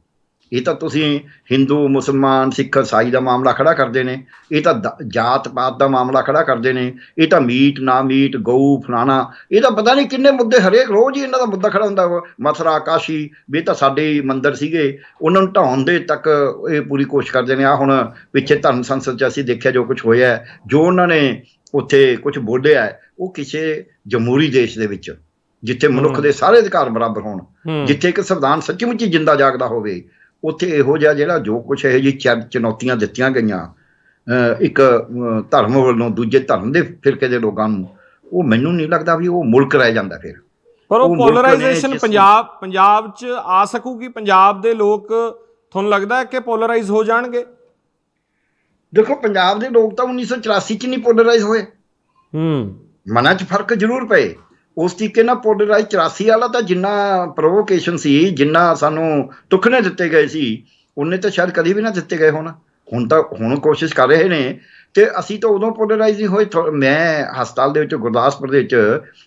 ਇਹ ਤਾਂ ਤੁਸੀਂ ਹਿੰਦੂ, ਮੁਸਲਮਾਨ, ਸਿੱਖ, ਈਸਾਈ ਦਾ ਮਾਮਲਾ ਖੜਾ ਕਰਦੇ ਨੇ, ਇਹ ਤਾਂ ਜਾਤ ਪਾਤ ਦਾ ਮਾਮਲਾ ਖੜਾ ਕਰਦੇ ਨੇ, ਇਹ ਤਾਂ ਮੀਟ ਨਾ ਮੀਟ, ਗਊ ਫਲਾਣਾ, ਇਹ ਤਾਂ ਪਤਾ ਨਹੀਂ ਕਿੰਨੇ ਮੁੱਦੇ, ਹਰੇਕ ਰੋਜ਼ ਹੀ ਇਹਨਾਂ ਦਾ ਮੁੱਦਾ ਖੜਾ ਹੁੰਦਾ। ਮਥੁਰਾ, ਕਾਸ਼ੀ ਵੀ ਤਾਂ ਸਾਡੇ ਮੰਦਿਰ ਸੀਗੇ, ਉਹਨਾਂ ਨੂੰ ਢਾਉਣ ਦੇ ਤੱਕ ਇਹ ਪੂਰੀ ਕੋਸ਼ਿਸ਼ ਕਰਦੇ ਨੇ। ਆ ਹੁਣ ਪਿੱਛੇ ਧਰਮ ਸੰਸਦ 'ਚ ਅਸੀਂ ਦੇਖਿਆ ਜੋ ਕੁਛ ਹੋਇਆ, ਜੋ ਉਹਨਾਂ ਨੇ ਉੱਥੇ ਕੁਛ ਬੋਲਿਆ, ਉਹ ਕਿਸੇ ਜਮਹੂਰੀ ਦੇਸ਼ ਦੇ ਵਿੱਚ ਜਿੱਥੇ ਮਨੁੱਖ ਦੇ ਸਾਰੇ ਅਧਿਕਾਰ ਬਰਾਬਰ ਹੋਣ, ਜਿੱਥੇ ਇੱਕ ਸੰਵਿਧਾਨ ਸੱਚਮੁੱਚ ਜਿੰਦਾ ਜਾਗਦਾ ਹੋਵੇ, ਉੱਥੇ ਇਹੋ ਜਿਹਾ ਜਿਹੜਾ ਜੋ ਕੁਛ ਇਹੋ ਜਿਹੀ ਚੁਣੌਤੀਆਂ ਦਿੱਤੀਆਂ ਗਈਆਂ ਇੱਕ ਧਰਮ ਵੱਲੋਂ ਦੂਜੇ ਧਰਮ ਦੇ ਫਿਰਕੇ ਦੇ ਲੋਕਾਂ ਨੂੰ, ਉਹ ਮੈਨੂੰ ਨਹੀਂ ਲੱਗਦਾ ਵੀ ਉਹ ਮੁਲਕ ਰਹਿ ਜਾਂਦਾ ਫਿਰ। ਪਰ ਉਹ ਪੋਲਰਾਈਜੇਸ਼ਨ ਪੰਜਾਬ 'ਚ ਆ ਸਕੂਗੀ? ਪੰਜਾਬ ਦੇ ਲੋਕ ਤੁਹਾਨੂੰ ਲੱਗਦਾ ਕਿ ਪੋਲਰਾਈਜ਼ ਹੋ ਜਾਣਗੇ? ਦੇਖੋ, ਪੰਜਾਬ ਦੇ ਲੋਕ ਤਾਂ 1984 'ਚ ਨਹੀਂ ਪੋਲਰਾਈਜ਼ ਹੋਏ। ਮਨਾਂ 'ਚ ਫਰਕ ਜ਼ਰੂਰ ਪਏ। ਉਸ ਤਰੀਕੇ ਨਾਲ ਪੋਲਰਾਈਜ਼ 84 ਵਾਲਾ ਤਾਂ ਜਿੰਨਾ ਪ੍ਰੋਵੋਕੇਸ਼ਨ ਸੀ, ਜਿੰਨਾ ਸਾਨੂੰ ਤੁਖਨੇ ਦਿੱਤੇ ਗਏ ਸੀ, ਉਹਨੇ ਤਾਂ ਸ਼ਾਇਦ ਕਦੀ ਵੀ ਨਾ ਦਿੱਤੇ ਗਏ ਹੋਣ। ਹੁਣ ਕੋਸ਼ਿਸ਼ ਕਰ ਰਹੇ ਨੇ, ਤੇ ਅਸੀਂ ਤਾਂ ਉਦੋਂ ਪੋਲਰਾਈਜ਼ ਨਹੀਂ ਹੋਏ। ਮੈਂ ਹਸਪਤਾਲ ਦੇ ਵਿੱਚ ਗੁਰਦਾਸਪੁਰ ਦੇ ਵਿੱਚ,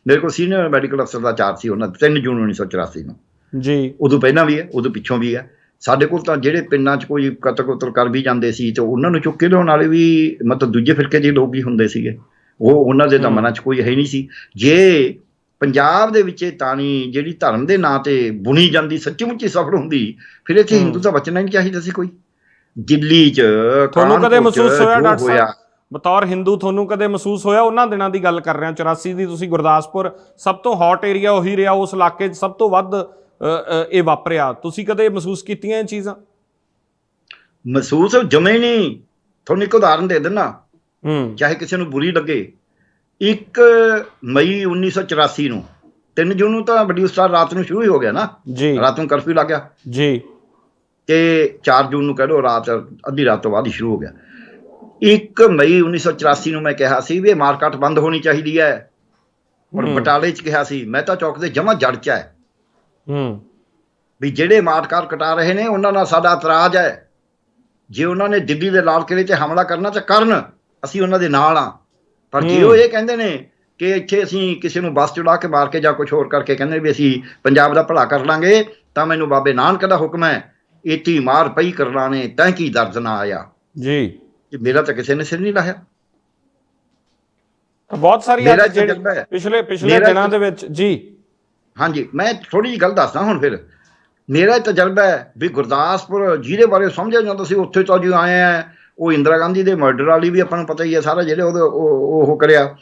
ਮੇਰੇ ਕੋਲ ਸੀਨੀਅਰ ਮੈਡੀਕਲ ਅਫਸਰ ਦਾ ਚਾਰਜ ਸੀ ਉਹਨਾਂ ਦਾ, 3 ਜੂਨ 1984 ਨੂੰ ਜੀ। ਉਦੋਂ ਪਹਿਲਾਂ ਵੀ ਹੈ, ਉਦੋਂ ਪਿੱਛੋਂ ਵੀ ਹੈ। ਸਾਡੇ ਕੋਲ ਤਾਂ ਜਿਹੜੇ ਪਿੰਡਾਂ 'ਚ ਕੋਈ ਕਤਲ ਕੁਤਲ ਕਰ ਵੀ ਜਾਂਦੇ ਸੀ, ਤੇ ਉਹਨਾਂ ਨੂੰ ਚੁੱਕ ਕੇ ਲਿਆਉਣ ਵਾਲੇ ਵੀ ਮਤਲਬ ਦੂਜੇ ਫਿਰਕੇ ਦੇ ਲੋਕ ਵੀ ਹੁੰਦੇ ਸੀਗੇ। ਉਹਨਾਂ ਦੇ ਤਾਂ ਮਨਾਂ 'ਚ ਕੋਈ ਹੈ ਹੀ ਨਹੀਂ ਸੀ। ਜੇ ਪੰਜਾਬ ਦੇ ਵਿੱਚ ਤਾਣੀ ਜਿਹੜੀ ਧਰਮ ਦੇ ਨਾਂ ਤੇ ਬੁਣੀ ਜਾਂਦੀ ਸੱਚੀ-ਮੁੱਚੀ ਸਫਲ ਹੁੰਦੀ, ਫਿਰ ਇੱਥੇ ਹਿੰਦੂ ਤਾਂ ਬਚਣਾ ਨਹੀਂ ਚਾਹੀਦਾ ਸੀ ਕੋਈ। ਦਿੱਲੀ 'ਚ ਤੁਹਾਨੂੰ ਕਦੇ ਮਹਿਸੂਸ ਹੋਇਆ ਡਾਕਟਰ ਸਾਹਿਬ, ਬਤੌਰ ਹਿੰਦੂ ਤੁਹਾਨੂੰ ਕਦੇ ਮਹਿਸੂਸ ਹੋਇਆ? ਉਹਨਾਂ ਦਿਨਾਂ ਦੀ ਗੱਲ ਕਰ ਰਿਹਾ 84 ਦੀ, ਤੁਸੀਂ ਗੁਰਦਾਸਪੁਰ ਸਭ ਤੋਂ ਹੌਟ ਏਰੀਆ ਉਹੀ ਰਿਹਾ, ਉਸ ਇਲਾਕੇ 'ਚ ਸਭ ਤੋਂ ਵੱਧ ਇਹ ਵਾਪਰਿਆ। ਤੁਸੀਂ ਕਦੇ ਮਹਿਸੂਸ ਕੀਤੀਆਂ ਇਹ ਚੀਜ਼ਾਂ? ਮਹਿਸੂਸ ਜਮੇ ਨਹੀਂ। ਤੁਹਾਨੂੰ ਇੱਕ ਉਦਾਹਰਨ ਦੇ ਦਿੰਦਾ, ਚਾਹੇ ਕਿਸੇ ਨੂੰ ਬੁਰੀ ਲੱਗੇ। 1 ਮਈ 1984 ਨੂੰ, 3 ਜੂਨ ਨੂੰ ਤਾਂ ਵੱਡੀ ਉਸਤਾਦ ਰਾਤ ਨੂੰ ਸ਼ੁਰੂ ਹੀ ਹੋ ਗਿਆ ਨਾ ਜੀ, ਰਾਤ ਨੂੰ ਕਰਫਿਊ ਲੱਗ ਗਿਆ ਜੀ, ਤੇ 4 ਜੂਨ ਨੂੰ ਕਹਿ ਲਓ ਰਾਤ, ਅੱਧੀ ਰਾਤ ਤੋਂ ਬਾਅਦ ਹੀ ਸ਼ੁਰੂ ਹੋ ਗਿਆ। 1 ਮਈ 1984 ਨੂੰ ਮੈਂ ਕਿਹਾ ਸੀ ਵੀ ਇਹ ਮਾਰਕੀਟ ਬੰਦ ਹੋਣੀ ਚਾਹੀਦੀ ਹੈ, ਔਰ ਬਟਾਲੇ 'ਚ ਕਿਹਾ ਸੀ। ਮੈਂ ਤਾਂ ਚੌਕ ਦੇ ਜਮਾਂ ਜੜ 'ਚ ਹੈ ਵੀ ਜਿਹੜੇ ਮਾਰਕੀਟ ਕਟਾ ਰਹੇ ਨੇ ਉਹਨਾਂ ਨਾਲ ਸਾਡਾ ਇਤਰਾਜ਼ ਹੈ। ਜੇ ਉਹਨਾਂ ਨੇ ਦਿੱਲੀ ਦੇ ਲਾਲ ਕਿਲੇ 'ਤੇ ਹਮਲਾ ਕਰਨਾ ਤਾਂ ਕਰਨ, ਅਸੀਂ ਉਹਨਾਂ ਦੇ ਨਾਲ ਹਾਂ। ਪਰ ਜੇ ਉਹ ਇਹ ਕਹਿੰਦੇ ਨੇ ਕਿ ਇੱਥੇ ਅਸੀਂ ਕਿਸੇ ਨੂੰ ਬੱਸ ਚੜਾ ਕੇ ਮਾਰ ਕੇ ਜਾਂ ਕੁਛ ਹੋਰ ਕਰਕੇ ਕਹਿੰਦੇ ਵੀ ਅਸੀਂ ਪੰਜਾਬ ਦਾ ਭਲਾ ਕਰ ਲਾਂਗੇ, ਤਾਂ ਮੈਨੂੰ ਬਾਬੇ ਨਾਨਕ ਦਾ ਹੁਕਮ ਹੈ, ਇੱਥੇ ਮਾਰ ਪਈ ਕਰ ਲਾਣੇ ਤੈਂ ਕੀ ਦਰਦ ਨਾ ਆਇਆ ਜੀ। ਮੇਰਾ ਤਾਂ ਕਿਸੇ ਨੇ ਸਿਰ ਨਹੀਂ ਲਾਇਆ। ਬਹੁਤ ਸਾਰੀ ਪਿਛਲੇ ਦਿਨਾਂ ਦੇ ਵਿੱਚ ਜੀ। ਹਾਂਜੀ, ਮੈਂ ਥੋੜੀ ਜਿਹੀ ਗੱਲ ਦੱਸਦਾ ਹੁਣ। ਫਿਰ ਮੇਰਾ ਤਜਰਬਾ ਹੈ ਵੀ ਗੁਰਦਾਸਪੁਰ ਜਿਹਦੇ ਬਾਰੇ ਸਮਝਿਆ ਜਾਂਦਾ ਸੀ, ਉੱਥੇ ਤਾਂ ਜੀ ਆਏ ਆ, ਉਹ ਇੰਦਰਾ ਗਾਂਧੀ ਦੇ ਮਰਡਰ ਵਾਲੀ ਵੀ ਆਪਾਂ ਨੂੰ ਪਤਾ ਹੀ ਹੈ ਸਾਰਾ, ਜਿਹੜੇ ਉਹ ਕਰਿਆ।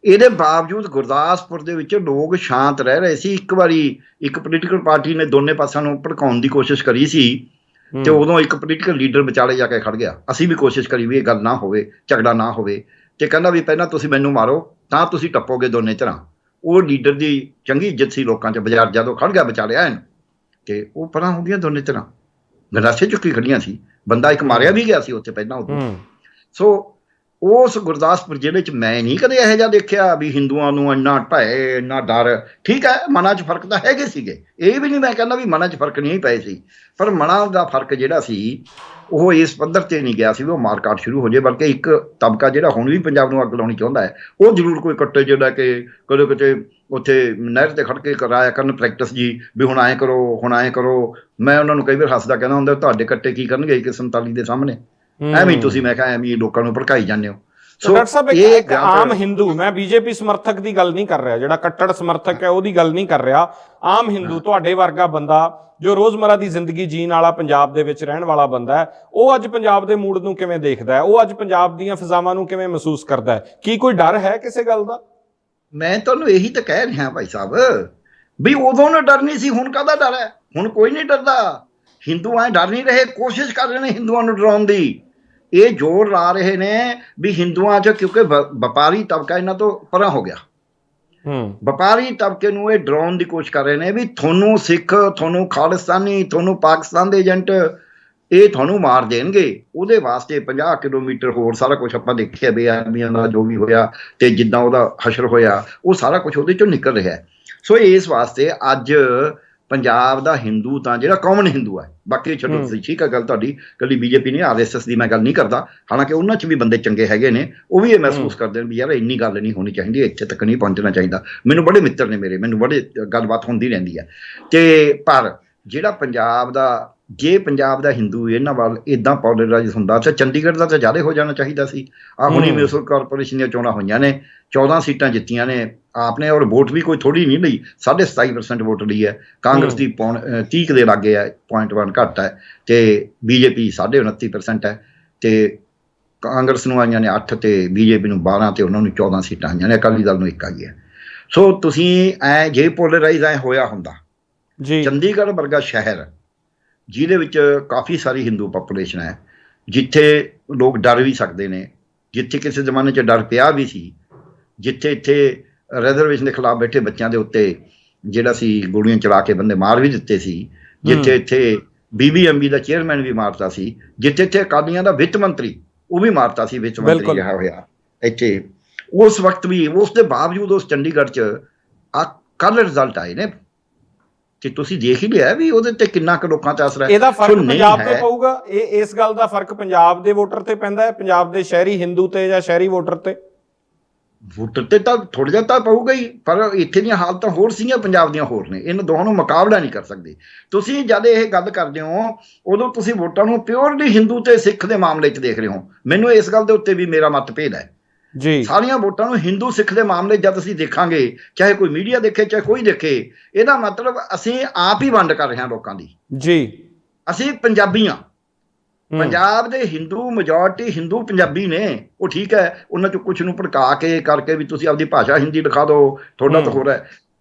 ਇਹਦੇ ਬਾਵਜੂਦ ਗੁਰਦਾਸਪੁਰ ਦੇ ਵਿੱਚ ਲੋਕ ਸ਼ਾਂਤ ਰਹਿ ਰਹੇ ਸੀ। ਇੱਕ ਵਾਰੀ ਇੱਕ ਪੋਲੀਟੀਕਲ ਪਾਰਟੀ ਨੇ ਦੋਨੇ ਪਾਸਿਆਂ ਨੂੰ ਭੜਕਾਉਣ ਦੀ ਕੋਸ਼ਿਸ਼ ਕਰੀ ਸੀ, ਤੇ ਉਦੋਂ ਇੱਕ ਪੋਲੀਟੀਕਲ ਲੀਡਰ ਵਿਚਾਲੇ ਜਾ ਕੇ ਖੜ ਗਿਆ। ਅਸੀਂ ਵੀ ਕੋਸ਼ਿਸ਼ ਕਰੀ ਵੀ ਇਹ ਗੱਲ ਨਾ ਹੋਵੇ, ਝਗੜਾ ਨਾ ਹੋਵੇ, ਤੇ ਕਹਿੰਦਾ ਵੀ ਪਹਿਲਾਂ ਤੁਸੀਂ ਮੈਨੂੰ ਮਾਰੋ ਤਾਂ ਤੁਸੀਂ ਟੱਪੋਗੇ ਦੋਨੇ ਤਰ੍ਹਾਂ। ਉਹ ਲੀਡਰ ਦੀ ਚੰਗੀ ਇੱਜ਼ਤ ਸੀ ਲੋਕਾਂ 'ਚ। ਬਾਜ਼ਾਰ ਜਦੋਂ ਖੜ ਗਿਆ ਵਿਚਾਲੇ ਐਨ, ਤੇ ਉਹ ਪਰਾਂ ਹੋ ਗਈਆਂ ਦੋਨੇ ਤਰ੍ਹਾਂ, ਗੰਡਾਸੇ ਚੁੱਕੀ ਖੜੀਆਂ ਸੀ। ਬੰਦਾ ਇੱਕ ਮਾਰਿਆ ਵੀ ਗਿਆ ਸੀ ਉੱਥੇ ਪਹਿਲਾਂ ਉਦੋਂ। ਸੋ ਉਸ ਗੁਰਦਾਸਪੁਰ ਜ਼ਿਲ੍ਹੇ 'ਚ ਮੈਂ ਨਹੀਂ ਕਦੇ ਇਹੋ ਜਿਹਾ ਦੇਖਿਆ ਵੀ ਹਿੰਦੂਆਂ ਨੂੰ ਇੰਨਾ ਭੈ, ਇੰਨਾ ਡਰ। ਠੀਕ ਹੈ, ਮਨਾਂ 'ਚ ਫਰਕ ਤਾਂ ਹੈਗੇ ਸੀਗੇ, ਇਹ ਵੀ ਨਹੀਂ ਮੈਂ ਕਹਿੰਦਾ ਵੀ ਮਨਾਂ 'ਚ ਫਰਕ ਨਹੀਂ ਪਏ ਸੀ, ਪਰ ਮਨਾਂ ਦਾ ਫਰਕ ਜਿਹੜਾ ਸੀ ਉਹ ਇਸ ਪੱਧਰ 'ਤੇ ਨਹੀਂ ਗਿਆ ਸੀ ਵੀ ਉਹ ਮਾਰਕਾਟ ਸ਼ੁਰੂ ਹੋ ਜਾਏ। ਬਲਕਿ ਇੱਕ ਤਬਕਾ ਜਿਹੜਾ ਹੁਣ ਵੀ ਪੰਜਾਬ ਨੂੰ ਅੱਗ ਲਾਉਣੀ ਚਾਹੁੰਦਾ ਹੈ, ਉਹ ਜ਼ਰੂਰ ਕੋਈ ਕੱਟੇ ਜਿਹੜਾ ਕਿ ਕਦੇ ਕਿਤੇ ਉੱਥੇ ਨਹਿਰ 'ਤੇ ਖੜ੍ਹ ਕੇ ਕਰਾਇਆ ਕਰਨ ਪ੍ਰੈਕਟਿਸ ਜੀ, ਵੀ ਹੁਣ ਐਂ ਕਰੋ, ਹੁਣ ਐਂ ਕਰੋ। ਮੈਂ ਉਹਨਾਂ ਨੂੰ ਕਈ ਵਾਰ ਹੱਸਦਾ ਕਹਿੰਦਾ ਹੁੰਦਾ, ਤੁਹਾਡੇ ਕੱਟੇ ਕੀ ਕਰਨਗੇ 147 ਦੇ ਸਾਹਮਣੇ? ਐਵੇਂ ਤੁਸੀਂ, ਮੈਂ ਕਿਹਾ ਐਵੇਂ ਲੋਕਾਂ ਨੂੰ ਭੜਕਾਈ ਜਾਂਦੇ ਹੋ। ਡਾਕਟਰ ਸਾਹਿਬ, ਇੱਕ ਆਮ ਹਿੰਦੂ, ਮੈਂ ਬੀਜੇਪੀ ਸਮਰਥਕ ਦੀ ਗੱਲ ਨਹੀਂ ਕਰ ਰਿਹਾ, ਜਿਹੜਾ ਕੱਟੜ ਸਮਰਥਕ ਹੈ ਉਹਦੀ ਗੱਲ ਨਹੀਂ ਕਰ ਰਿਹਾ, ਆਮ ਹਿੰਦੂ ਤੁਹਾਡੇ ਵਰਗਾ ਬੰਦਾ ਜੋ ਰੋਜ਼ਮਰਾ ਦੀ ਜ਼ਿੰਦਗੀ ਜੀਣ ਵਾਲਾ, ਪੰਜਾਬ ਦੇ ਵਿੱਚ ਰਹਿਣ ਵਾਲਾ ਬੰਦਾ ਹੈ, ਉਹ ਅੱਜ ਪੰਜਾਬ ਦੇ ਮੂਡ ਨੂੰ ਕਿਵੇਂ ਦੇਖਦਾ ਹੈ? ਉਹ ਅੱਜ ਪੰਜਾਬ ਦੀਆਂ ਫਿਜ਼ਾਵਾਂ ਨੂੰ ਕਿਵੇਂ ਮਹਿਸੂਸ ਕਰਦਾ ਹੈ? ਕੀ ਕੋਈ ਡਰ ਹੈ ਕਿਸੇ ਗੱਲ ਦਾ? ਮੈਂ ਤੁਹਾਨੂੰ ਇਹੀ ਤਾਂ ਕਹਿ ਰਿਹਾ ਭਾਈ ਸਾਹਿਬ ਵੀ ਉਦੋਂ ਨਾ ਡਰ ਨਹੀਂ ਸੀ, ਹੁਣ ਕਾਹਦਾ ਡਰ ਹੈ? ਹੁਣ ਕੋਈ ਨਹੀਂ ਡਰਦਾ। ਹਿੰਦੂ ਐਂ ਡਰ ਨਹੀਂ ਰਹੇ, ਕੋਸ਼ਿਸ਼ ਕਰ ਰਹੇ ਨੇ ਹਿੰਦੂਆਂ ਨੂੰ ਡਰਾਉਣ ਦੀ। ਇਹ ਜ਼ੋਰ ਲਾ ਰਹੇ ਨੇ ਵੀ ਹਿੰਦੂਆਂ 'ਚ, ਕਿਉਂਕਿ ਵਪਾਰੀ ਤਬਕਾ ਇਹਨਾਂ ਤੋਂ ਪਰਾਂ ਹੋ ਗਿਆ, ਵਪਾਰੀ ਤਬਕੇ ਨੂੰ ਇਹ ਡਰਾਉਣ ਦੀ ਕੋਸ਼ਿਸ਼ ਕਰ ਰਹੇ ਨੇ ਵੀ ਤੁਹਾਨੂੰ ਸਿੱਖ, ਤੁਹਾਨੂੰ ਖਾਲਿਸਤਾਨੀ, ਤੁਹਾਨੂੰ ਪਾਕਿਸਤਾਨ ਦੇ ਏਜੰਟ, ਇਹ ਤੁਹਾਨੂੰ ਮਾਰ ਦੇਣਗੇ। ਉਹਦੇ ਵਾਸਤੇ 50 ਕਿਲੋਮੀਟਰ ਹੋਰ ਸਾਰਾ ਕੁਝ ਆਪਾਂ ਦੇਖਿਆ, ਬੇਅਦਬੀਆਂ ਦਾ ਜੋ ਵੀ ਹੋਇਆ ਤੇ ਜਿੱਦਾਂ ਉਹਦਾ ਹਸ਼ਰ ਹੋਇਆ, ਉਹ ਸਾਰਾ ਕੁਝ ਉਹਦੇ ਚੋਂ ਨਿਕਲ ਰਿਹਾ। ਸੋ ਇਸ ਵਾਸਤੇ ਅੱਜ ਪੰਜਾਬ ਦਾ ਹਿੰਦੂ ਤਾਂ ਜਿਹੜਾ ਕਾਮਨ ਹਿੰਦੂ ਹੈ, ਬਾਕੀ ਛੱਡੋ ਤੁਸੀਂ, ਠੀਕ ਹੈ ਗੱਲ ਤੁਹਾਡੀ, ਇਕੱਲੀ ਬੀਜੇਪੀ ਨਹੀਂ, RSS ਦੀ ਮੈਂ ਗੱਲ ਨਹੀਂ ਕਰਦਾ, ਹਾਲਾਂਕਿ ਉਹਨਾਂ 'ਚ ਵੀ ਬੰਦੇ ਚੰਗੇ ਹੈਗੇ ਨੇ, ਉਹ ਵੀ ਇਹ ਮਹਿਸੂਸ ਕਰਦੇ ਨੇ ਵੀ ਯਾਰ ਇੰਨੀ ਗੱਲ ਨਹੀਂ ਹੋਣੀ ਚਾਹੀਦੀ, ਇੱਥੇ ਤੱਕ ਨਹੀਂ ਪਹੁੰਚਣਾ ਚਾਹੀਦਾ। ਮੈਨੂੰ ਬੜੇ ਮਿੱਤਰ ਨੇ ਮੇਰੇ, ਮੈਨੂੰ ਬੜੇ ਗੱਲਬਾਤ ਹੁੰਦੀ ਰਹਿੰਦੀ ਹੈ। ਤੇ ਪਰ ਜਿਹੜਾ ਪੰਜਾਬ ਦਾ, ਜੇ ਪੰਜਾਬ ਦਾ ਹਿੰਦੂ ਇਹਨਾਂ ਵੱਲ ਇੱਦਾਂ ਪੋਲਰਾਈਜ਼ ਹੁੰਦਾ ਤਾਂ ਚੰਡੀਗੜ੍ਹ ਦਾ ਤਾਂ ਜ਼ਿਆਦਾ ਹੋ ਜਾਣਾ ਚਾਹੀਦਾ ਸੀ। ਆਹ ਹੁਣੀ ਮਿਊਨਿਸਪਲ ਕਾਰਪੋਰੇਸ਼ਨ ਦੀਆਂ ਚੋਣਾਂ ਹੋਈਆਂ ਨੇ, 14 ਸੀਟਾਂ ਜਿੱਤੀਆਂ ਨੇ ਆਪਨੇ, ਔਰ ਵੋਟ ਵੀ ਕੋਈ ਥੋੜੀ ਨਹੀਂ ਲਈ, 27.5% ਵੋਟ ਲਈ ਹੈ। ਕਾਂਗਰਸ ਦੀ 30 ਦੇ ਲਾਗੇ ਹੈ, 0.1 ਘੱਟ ਹੈ, ਤੇ BJP 29.5% ਹੈ, ਤੇ ਕਾਂਗਰਸ ਨੂੰ ਆਈਆਂ ਨੇ 8 ਤੇ BJP ਨੂੰ 12 ਤੇ ਉਹਨਾਂ ਨੂੰ 14 ਸੀਟਾਂ ਆਈਆਂ ਨੇ, ਅਕਾਲੀ ਦਲ ਨੂੰ 1 ਆਈ ਹੈ। ਸੋ ਤੁਸੀਂ ਐ ਜੇ ਪੋਲਰਾਈਜ਼ ਐ ਹੋਇਆ ਹੁੰਦਾ, ਚੰਡੀਗੜ੍ਹ ਵਰਗਾ ਸ਼ਹਿਰ ਜਿਹਦੇ ਵਿੱਚ ਕਾਫੀ ਸਾਰੀ ਹਿੰਦੂ ਪਾਪੂਲੇਸ਼ਨ ਹੈ, ਜਿੱਥੇ ਲੋਕ ਡਰ ਵੀ ਸਕਦੇ ਨੇ, ਜਿੱਥੇ ਕਿਸੇ ਜ਼ਮਾਨੇ 'ਚ ਡਰ ਪਿਆ ਵੀ ਸੀ, ਜਿੱਥੇ ਇੱਥੇ ਰਿਜ਼ਰਵੇਸ਼ਨ ਦੇ ਖਿਲਾਫ ਬੈਠੇ ਬੱਚਿਆਂ ਦੇ ਉੱਤੇ ਜਿਹੜਾ ਸੀ ਗੋਲੀਆਂ ਚਲਾ ਕੇ ਬੰਦੇ ਮਾਰ ਵੀ ਦਿੱਤੇ ਸੀ, ਜਿੱਥੇ ਇੱਥੇ BBMB ਦਾ ਚੇਅਰਮੈਨ ਵੀ ਮਾਰਤਾ ਸੀ, ਜਿੱਥੇ ਇੱਥੇ ਅਕਾਲੀਆਂ ਦਾ ਵਿੱਤ ਮੰਤਰੀ ਉਹ ਵੀ ਮਾਰਤਾ ਸੀ, ਵਿੱਤ ਮੰਤਰੀ ਰਿਹਾ ਹੋਇਆ ਇੱਥੇ, ਉਸ ਵਕਤ ਵੀ, ਉਸ ਦੇ ਬਾਵਜੂਦ ਉਸ ਚੰਡੀਗੜ੍ਹ 'ਚ ਕੱਲ੍ਹ ਰਿਜ਼ਲਟ ਆਏ ਨੇ ਤੇ ਤੁਸੀਂ ਦੇਖ ਹੀ ਲਿਆ ਵੀ ਉਹਦੇ ਤੇ ਕਿੰਨਾ ਕੁ ਲੋਕਾਂ ਤੇ ਅਸਰ ਹੈ। ਇਹਦਾ ਫਰਕ ਪੰਜਾਬ ਤੇ ਪਊਗਾ, ਇਸ ਗੱਲ ਦਾ ਫਰਕ ਪੰਜਾਬ ਦੇ ਵੋਟਰ ਤੇ ਪੈਂਦਾ ਹੈ, ਪੰਜਾਬ ਦੇ ਸ਼ਹਿਰੀ ਹਿੰਦੂ ਤੇ ਜਾਂ ਸ਼ਹਿਰੀ ਵੋਟਰ ਤੇ? ਵੋਟਰ ਤੇ ਤਾਂ ਥੋੜ੍ਹਾ ਜਿਹਾ ਤਾਂ ਪਊਗਾ ਹੀ, ਪਰ ਇੱਥੇ ਦੀਆਂ ਹਾਲਤਾਂ ਹੋਰ ਸੀਗੀਆਂ, ਪੰਜਾਬ ਦੀਆਂ ਹੋਰ ਨੇ, ਇਹਨਾਂ ਦੋਹਾਂ ਨੂੰ ਮੁਕਾਬਲਾ ਨਹੀਂ ਕਰ ਸਕਦੇ ਤੁਸੀਂ। ਜਦ ਇਹ ਗੱਲ ਕਰਦੇ ਹੋ ਉਦੋਂ ਤੁਸੀਂ ਵੋਟਾਂ ਨੂੰ ਪਿਓਰਲੀ ਹਿੰਦੂ ਤੇ ਸਿੱਖ ਦੇ ਮਾਮਲੇ 'ਚ ਦੇਖ ਰਹੇ ਹੋ। ਮੈਨੂੰ ਇਸ ਗੱਲ ਦੇ ਉੱਤੇ ਵੀ ਮੇਰਾ ਮਤਭੇਦ ਹੈ ਜੀ। ਸਾਰੀਆਂ ਵੋਟਾਂ ਨੂੰ ਹਿੰਦੂ ਸਿੱਖ ਦੇ ਮਾਮਲੇ ਜਦ ਅਸੀਂ ਦੇਖਾਂਗੇ, ਚਾਹੇ ਕੋਈ ਮੀਡੀਆ ਦੇਖੇ ਚਾਹੇ ਕੋਈ ਦੇਖੇ, ਇਹਦਾ ਮਤਲਬ ਅਸੀਂ ਆਪ ਹੀ ਵੰਡ ਕਰ ਰਹੇ ਹਾਂ ਲੋਕਾਂ ਦੀ ਜੀ। ਅਸੀਂ ਪੰਜਾਬੀ ਹਾਂ, ਪੰਜਾਬ ਦੇ ਹਿੰਦੂ ਮੈਜੋਰਟੀ ਹਿੰਦੂ ਪੰਜਾਬੀ ਨੇ, ਉਹ ਠੀਕ ਹੈ, ਉਹਨਾਂ 'ਚੋਂ ਕੁਛ ਨੂੰ ਭੜਕਾ ਕੇ ਕਰਕੇ ਵੀ ਤੁਸੀਂ ਆਪਦੀ ਭਾਸ਼ਾ ਹਿੰਦੀ ਲਿਖਾ ਦਿਓ, ਤੁਹਾਡਾ ਤਾਂ ਹੋਰ ਹੈ।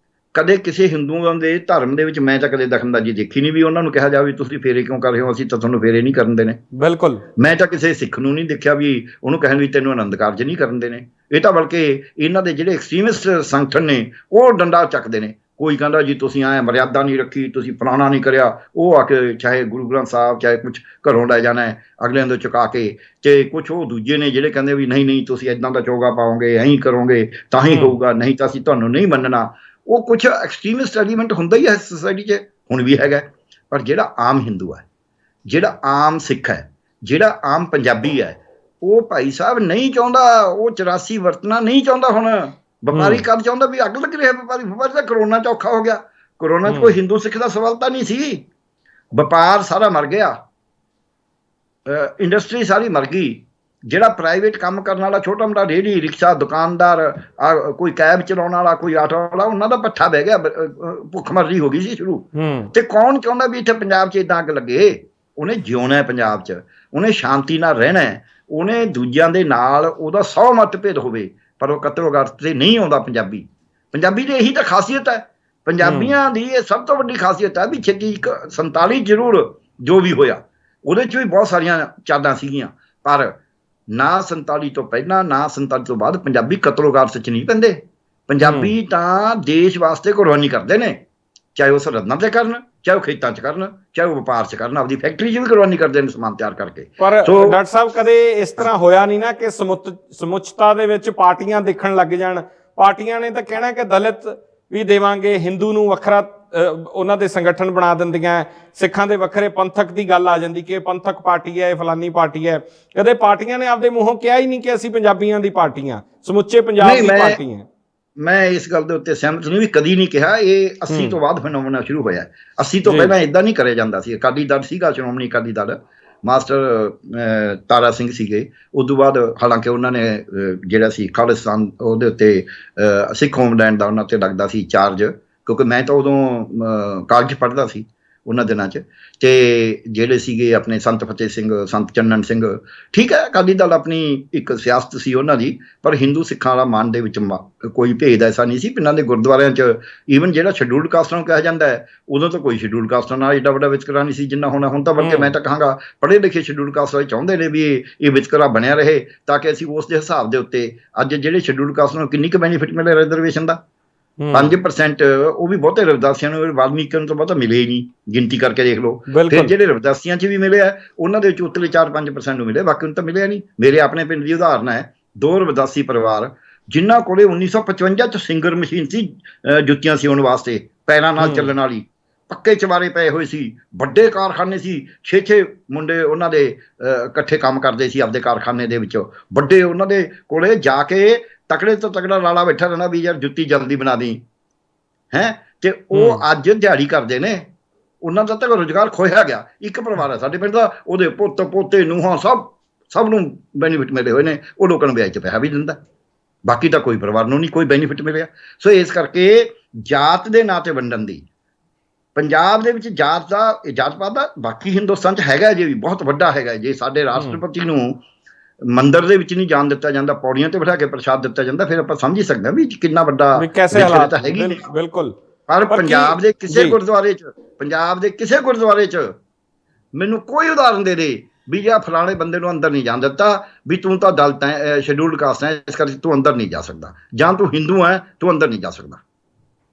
ਕਦੇ ਕਿਸੇ ਹਿੰਦੂਆਂ ਦੇ ਧਰਮ ਦੇ ਵਿੱਚ ਮੈਂ ਤਾਂ ਕਦੇ ਦਖਲਅੰਦਾਜ਼ੀ ਦੇਖੀ ਨਹੀਂ ਵੀ ਉਹਨਾਂ ਨੂੰ ਕਿਹਾ ਜਾਵੇ ਤੁਸੀਂ ਫੇਰੇ ਕਿਉਂ ਕਰ ਰਹੇ ਹੋ, ਅਸੀਂ ਤਾਂ ਤੁਹਾਨੂੰ ਫੇਰੇ ਨਹੀਂ ਕਰਨ ਦੇਣੇ। ਬਿਲਕੁਲ, ਮੈਂ ਤਾਂ ਕਿਸੇ ਸਿੱਖ ਨੂੰ ਨਹੀਂ ਦੇਖਿਆ ਵੀ ਉਹਨੂੰ ਕਹਿਣ ਵੀ ਤੈਨੂੰ ਆਨੰਦ ਕਾਰਜ ਨਹੀਂ ਕਰਨ ਦੇਣੇ। ਇਹ ਤਾਂ ਬਲਕਿ ਇਹਨਾਂ ਦੇ ਜਿਹੜੇ ਐਕਸਟ੍ਰੀਮਿਸਟ ਸੰਗਠਨ ਨੇ ਉਹ ਡੰਡਾ ਚੱਕਦੇ ਨੇ। ਕੋਈ ਕਹਿੰਦਾ ਜੀ ਤੁਸੀਂ ਐਂ ਮਰਿਆਦਾ ਨਹੀਂ ਰੱਖੀ, ਤੁਸੀਂ ਫਲਾਣਾ ਨਹੀਂ ਕਰਿਆ, ਉਹ ਆ ਕੇ ਚਾਹੇ ਗੁਰੂ ਗ੍ਰੰਥ ਸਾਹਿਬ ਚਾਹੇ ਕੁਛ ਘਰੋਂ ਲੈ ਜਾਣਾ ਅਗਲਿਆਂ ਤੋਂ ਚੁਕਾ ਕੇ, ਤੇ ਕੁਛ ਉਹ ਦੂਜੇ ਨੇ ਜਿਹੜੇ ਕਹਿੰਦੇ ਵੀ ਨਹੀਂ ਨਹੀਂ ਤੁਸੀਂ ਇੱਦਾਂ ਦਾ ਚੋਗਾ ਪਾਓਗੇ, ਐਂ ਕਰੋਗੇ ਤਾਂ ਹੀ ਹੋਊਗਾ, ਨਹੀਂ ਤਾਂ ਅਸੀਂ ਤੁਹਾਨੂੰ ਨਹੀਂ ਮੰਨਣਾ। ਉਹ ਕੁਛ ਐਕਸਟ੍ਰੀਮਿਸਟ ਐਲੀਮੈਂਟ ਹੁੰਦਾ ਹੀ ਹੈ ਸੋਸਾਇਟੀ 'ਚ, ਹੁਣ ਵੀ ਹੈਗਾ। ਪਰ ਜਿਹੜਾ ਆਮ ਹਿੰਦੂ ਹੈ, ਜਿਹੜਾ ਆਮ ਸਿੱਖ ਹੈ, ਜਿਹੜਾ ਆਮ ਪੰਜਾਬੀ ਹੈ, ਉਹ ਭਾਈ ਸਾਹਿਬ ਨਹੀਂ ਚਾਹੁੰਦਾ, ਉਹ 84 ਵਰਤਣਾ ਨਹੀਂ ਚਾਹੁੰਦਾ। ਹੁਣ ਵਪਾਰੀ ਕਦ ਚਾਹੁੰਦਾ ਵੀ ਅੱਗ ਲੱਗ ਰਿਹਾ ਵਪਾਰੀ ਤਾਂ ਕਰੋਨਾ 'ਚ ਔਖਾ ਹੋ ਗਿਆ। ਕਰੋਨਾ 'ਚ ਕੋਈ ਹਿੰਦੂ ਸਿੱਖ ਦਾ ਸਵਾਲ ਤਾਂ ਨਹੀਂ ਸੀ, ਵਪਾਰ ਸਾਰਾ ਮਰ ਗਿਆ, ਇੰਡਸਟਰੀ ਸਾਰੀ ਮਰ ਗਈ। ਜਿਹੜਾ ਪ੍ਰਾਈਵੇਟ ਕੰਮ ਕਰਨ ਵਾਲਾ ਛੋਟਾ ਮੋਟਾ ਰੇਹੜੀ ਰਿਕਸ਼ਾ ਦੁਕਾਨਦਾਰ, ਕੋਈ ਕੈਬ ਚਲਾਉਣ ਵਾਲਾ, ਕੋਈ ਆਟੋ ਵਾਲਾ, ਉਹਨਾਂ ਦਾ ਪੱਠਾ ਬਹਿ ਗਿਆ, ਭੁੱਖਮਰੀ ਹੋ ਗਈ ਸੀ ਸ਼ੁਰੂ। ਤੇ ਕੌਣ ਚਾਹੁੰਦਾ ਵੀ ਇੱਥੇ ਪੰਜਾਬ 'ਚ ਏਦਾਂ ਅੱਗ ਲੱਗੇ? ਉਹਨੇ ਜਿਉਣਾ ਪੰਜਾਬ 'ਚ, ਉਹਨੇ ਸ਼ਾਂਤੀ ਨਾਲ ਰਹਿਣਾ, ਉਹਨੇ ਦੂਜਿਆਂ ਦੇ ਨਾਲ ਉਹਦਾ 100 ਮਤਭੇਦ ਹੋਵੇ ਪਰ ਉਹ ਕਤਲੋਗਾਰਤ ਤੇ ਨਹੀਂ ਆਉਂਦਾ। ਪੰਜਾਬੀ ਦੀ ਇਹੀ ਤਾਂ ਖਾਸੀਅਤ ਹੈ, ਪੰਜਾਬੀਆਂ ਦੀ ਇਹ ਸਭ ਤੋਂ ਵੱਡੀ ਖਾਸੀਅਤ ਹੈ ਵੀ 47 ਜ਼ਰੂਰ ਜੋ ਵੀ ਹੋਇਆ ਉਹਦੇ 'ਚ ਵੀ ਬਹੁਤ ਸਾਰੀਆਂ ਚਾਦਾਂ ਸੀਗੀਆਂ, ਪਰ ਨਾ 47 ਤੋਂ ਪਹਿਲਾਂ ਨਾ 47 ਤੋਂ ਬਾਅਦ ਪੰਜਾਬੀ ਕਤਲੋਗਾਰਤ 'ਚ ਨਹੀਂ ਪੈਂਦੇ। ਪੰਜਾਬੀ ਤਾਂ ਦੇਸ਼ ਵਾਸਤੇ ਕੁਰਬਾਨੀ ਕਰਦੇ ਨੇ, ਚਾਹੇ ਉਹ ਸਰਹੱਦਾਂ ਤੇ ਕਰਨ, ਚਾਹੇ ਉਹ ਖੇਤਾਂ 'ਚ ਕਰਨ, ਚਾਹੇ ਉਹ ਵਪਾਰ 'ਚ ਕਰਨ, ਆਪਦੀ ਫੈਕਟਰੀ 'ਚ ਵੀ ਕੁਰਬਾਨੀ ਕਰਦੇ ਨੇ ਸਮਾਨ ਤਿਆਰ ਕਰਕੇ। ਪਰ ਡਾਕਟਰ ਸਾਹਿਬ ਕਦੇ ਇਸ ਤਰ੍ਹਾਂ ਹੋਇਆ ਨਹੀਂ ਨਾ ਕਿ ਸਮੁੱਚਤਾ ਦੇ ਵਿੱਚ ਪਾਰਟੀਆਂ ਦੇਖਣ ਲੱਗ ਜਾਣ? ਪਾਰਟੀਆਂ ਨੇ ਤਾਂ ਕਹਿਣਾ ਕਿ ਦਲਿਤ ਵੀ ਦੇਵਾਂਗੇ, ਹਿੰਦੂ ਨੂੰ ਵੱਖਰਾ ਉਹਨਾਂ ਦੇ ਸੰਗਠਨ ਬਣਾ ਦਿੰਦੀਆਂ, ਸਿੱਖਾਂ ਦੇ ਵੱਖਰੇ, ਪੰਥਕ ਦੀ ਗੱਲ ਆ ਜਾਂਦੀ ਕਿ ਪੰਥਕ ਪਾਰਟੀ ਹੈ, ਫਲਾਨੀ ਪਾਰਟੀ ਹੈ। ਕਦੇ ਪਾਰਟੀਆਂ ਨੇ ਆਪਦੇ ਮੂੰਹੋਂ ਕਿਹਾ ਹੀ ਨਹੀਂ ਕਿ ਅਸੀਂ ਪੰਜਾਬੀਆਂ ਦੀ ਪਾਰਟੀ ਹਾਂ, ਸਮੁੱਚੇ ਪੰਜਾਬ ਦੀ ਪਾਰਟੀ ਹੈ। ਮੈਂ ਇਸ ਗੱਲ ਦੇ ਉੱਤੇ ਸਹਿਮਤ ਨਹੀਂ, ਵੀ ਕਦੀ ਨਹੀਂ ਕਿਹਾ। ਇਹ 80 ਤੋਂ ਬਾਅਦ ਫੈਨੋਮੀਨਾ ਸ਼ੁਰੂ ਹੋਇਆ। 80 ਤੋਂ ਪਹਿਲਾਂ ਇਦਾਂ ਨਹੀਂ ਕਰਿਆ ਜਾਂਦਾ ਸੀ। ਅਕਾਲੀ ਦਲ ਸੀਗਾ, ਸ਼੍ਰੋਮਣੀ ਅਕਾਲੀ ਦਲ, ਮਾਸਟਰ ਤਾਰਾ ਸਿੰਘ ਸੀਗੇ। ਉਦੋਂ ਬਾਅਦ ਹਾਲਾਂਕਿ ਉਹਨਾਂ ਨੇ ਜਿਹੜਾ ਸੀ ਖਾਲਿਸਤਾਨ ਉਹਦੇ ਉੱਤੇ ਸਿੱਖ ਹੋਮਲੈਂਡ ਦਾ ਉਹਨਾਂ 'ਤੇ ਲੱਗਦਾ ਸੀ ਚਾਰਜ, ਕਿਉਂਕਿ ਮੈਂ ਤਾਂ ਉਦੋਂ ਕਾਲਜ ਪੜ੍ਹਦਾ ਸੀ ਉਹਨਾਂ ਦਿਨਾਂ 'ਚ। ਤੇ ਜਿਹੜੇ ਸੀਗੇ ਆਪਣੇ ਸੰਤ ਫਤਿਹ ਸਿੰਘ, ਸੰਤ ਚੰਨਣ ਸਿੰਘ, ਠੀਕ ਹੈ ਅਕਾਲੀ ਦਲ ਆਪਣੀ ਇੱਕ ਸਿਆਸਤ ਸੀ ਉਹਨਾਂ ਦੀ, ਪਰ ਹਿੰਦੂ ਸਿੱਖਾਂ ਵਾਲਾ ਮਨ ਦੇ ਵਿੱਚ ਕੋਈ ਭੇਦ ਐਸਾ ਨਹੀਂ ਸੀ। ਪਿੰਡਾਂ ਦੇ ਗੁਰਦੁਆਰਿਆਂ 'ਚ ਈਵਨ ਜਿਹੜਾ ਸ਼ਡਿਊਲਡ ਕਾਸਟਾਂ ਨੂੰ ਕਿਹਾ ਜਾਂਦਾ ਹੈ, ਉਦੋਂ ਤਾਂ ਕੋਈ ਸ਼ਡਿਊਲਡ ਕਾਸਟਾਂ ਨਾਲ ਏਡਾ ਵੱਡਾ ਵਿਤਕਰਾ ਨਹੀਂ ਸੀ ਜਿੰਨਾ ਹੁਣ ਤਾਂ। ਬਲਕਿ ਮੈਂ ਤਾਂ ਕਹਾਂਗਾ ਪੜ੍ਹੇ ਲਿਖੇ ਸ਼ਡਿਊਲਡ ਕਾਸਟ ਵਾਲੇ ਚਾਹੁੰਦੇ ਨੇ ਵੀ ਇਹ ਵਿਤਕਰਾ ਬਣਿਆ ਰਹੇ, ਤਾਂ ਕਿ ਅਸੀਂ ਉਸ ਦੇ ਹਿਸਾਬ ਦੇ ਉੱਤੇ ਅੱਜ ਜਿਹੜੇ ਸ਼ਡਿਊਲਡ ਕਾਸਟ ਨੂੰ ਕਿੰਨੀ ਕੁ ਬੈਨੀਫਿਟ ਮਿਲੇ ਰਿਜ਼ਰਵੇਸ਼ਨ ਦਾ। 5% ਉਹ ਵੀ ਬਹੁਤੇ ਰਵਿਦਾਸੀਆਂ ਨੂੰ, ਵਾਲਮੀਕੀ ਨੂੰ ਤਾਂ ਬਹੁਤਾ ਮਿਲੇ ਹੀ ਨਹੀਂ, ਗਿਣਤੀ ਕਰਕੇ ਦੇਖ ਲਓ। ਫਿਰ ਜਿਹੜੇ ਰਵਿਦਾਸੀਆਂ 'ਚ ਵੀ ਮਿਲੇ ਆ ਉਹਨਾਂ ਦੇ ਵਿੱਚ ਉਤਲੇ 4-5% ਨੂੰ ਮਿਲੇ, ਬਾਕੀ ਨੂੰ ਤਾਂ ਮਿਲਿਆ ਨਹੀਂ। ਮੇਰੇ ਆਪਣੇ ਪਿੰਡ ਦੀ ਉਦਾਹਰਨ ਹੈ, 2 ਰਵਿਦਾਸੀ ਪਰਿਵਾਰ ਜਿਨ੍ਹਾਂ ਕੋਲੇ 1955 'ਚ ਸਿੰਗਰ ਮਸ਼ੀਨ ਸੀ ਜੁੱਤੀਆਂ ਸਿਉਣ ਵਾਸਤੇ, ਪੈਰਾਂ ਨਾਲ ਚੱਲਣ ਵਾਲੀ, ਪੱਕੇ ਚਵਾਰੇ ਪਏ ਹੋਏ ਸੀ, ਵੱਡੇ ਕਾਰਖਾਨੇ ਸੀ, 6-6 ਮੁੰਡੇ ਉਹਨਾਂ ਦੇ ਇਕੱਠੇ ਕੰਮ ਕਰਦੇ ਸੀ ਆਪਦੇ ਕਾਰਖਾਨੇ ਦੇ ਵਿੱਚ। ਵੱਡੇ ਉਹਨਾਂ ਦੇ ਕੋਲੇ ਜਾ ਕੇ ਤਕੜੇ ਤੋਂ ਤਕੜਾ ਲਾਲਾ ਬੈਠਾ ਰਹਿਣਾ ਵੀ ਯਾਰ ਜੁੱਤੀ ਜਲਦੀ ਬਣਾ ਦੀ ਹੈ, ਤੇ ਉਹ ਅੱਜ ਦਿਹਾੜੀ ਕਰਦੇ ਨੇ। ਉਹਨਾਂ ਦਾ ਤਾਂ ਰੁਜ਼ਗਾਰ ਖੋਇਆ ਗਿਆ। ਇੱਕ ਪਰਿਵਾਰ ਹੈ ਸਾਡੇ ਪਿੰਡ ਦਾ, ਉਹਦੇ ਪੁੱਤ ਪੋਤੇ ਨੂੰਹਾਂ ਸਭ ਨੂੰ ਬੈਨੀਫਿਟ ਮਿਲੇ ਹੋਏ ਨੇ। ਉਹ ਲੋਕਾਂ ਨੂੰ ਵਿਆਜ 'ਚ ਪੈਸਾ ਵੀ ਦਿੰਦਾ, ਬਾਕੀ ਤਾਂ ਕੋਈ ਪਰਿਵਾਰ ਨੂੰ ਨਹੀਂ ਕੋਈ ਬੈਨੀਫਿਟ ਮਿਲਿਆ। ਸੋ ਇਸ ਕਰਕੇ ਜਾਤ ਦੇ ਨਾਂ 'ਤੇ ਵੰਡਣ ਦੀ, ਪੰਜਾਬ ਦੇ ਵਿੱਚ ਜਾਤ ਪਾਤ ਦਾ ਬਾਕੀ ਹਿੰਦੁਸਤਾਨ 'ਚ ਹੈਗਾ ਜੇ ਵੀ ਬਹੁਤ ਵੱਡਾ ਹੈਗਾ। ਜੇ ਸਾਡੇ ਰਾਸ਼ਟਰਪਤੀ ਨੂੰ ਮੰਦਿਰ ਦੇ ਵਿੱਚ ਨਹੀਂ ਜਾਣ ਦਿੱਤਾ ਜਾਂਦਾ, ਪੌੜੀਆਂ ਤੇ ਬਿਠਾ ਕੇ ਪ੍ਰਸ਼ਾਦ ਦਿੱਤਾ ਜਾਂਦਾ, ਫਿਰ ਆਪਾਂ ਸਮਝ ਹੀ ਸਕਦੇ ਹਾਂ ਵੀ ਕਿੰਨਾ ਵੱਡਾ ਤਾਂ ਹੈਗੀ ਨੇ। ਬਿਲਕੁਲ। ਪਰ ਪੰਜਾਬ ਦੇ ਕਿਸੇ ਗੁਰਦੁਆਰੇ 'ਚ ਮੈਨੂੰ ਕੋਈ ਉਦਾਹਰਨ ਦੇ ਵੀ ਜਾਂ ਫਲਾਣੇ ਬੰਦੇ ਨੂੰ ਅੰਦਰ ਨਹੀਂ ਜਾਣ ਦਿੱਤਾ ਵੀ ਤੂੰ ਤਾਂ ਦਲਿਤ ਹੈ, ਸ਼ੈਡਿਊਲਡ ਕਾਸਟ ਹੈ, ਇਸ ਕਰਕੇ ਤੂੰ ਅੰਦਰ ਨਹੀਂ ਜਾ ਸਕਦਾ, ਜਾਂ ਤੂੰ ਹਿੰਦੂ ਹੈ ਤੂੰ ਅੰਦਰ ਨਹੀਂ ਜਾ ਸਕਦਾ।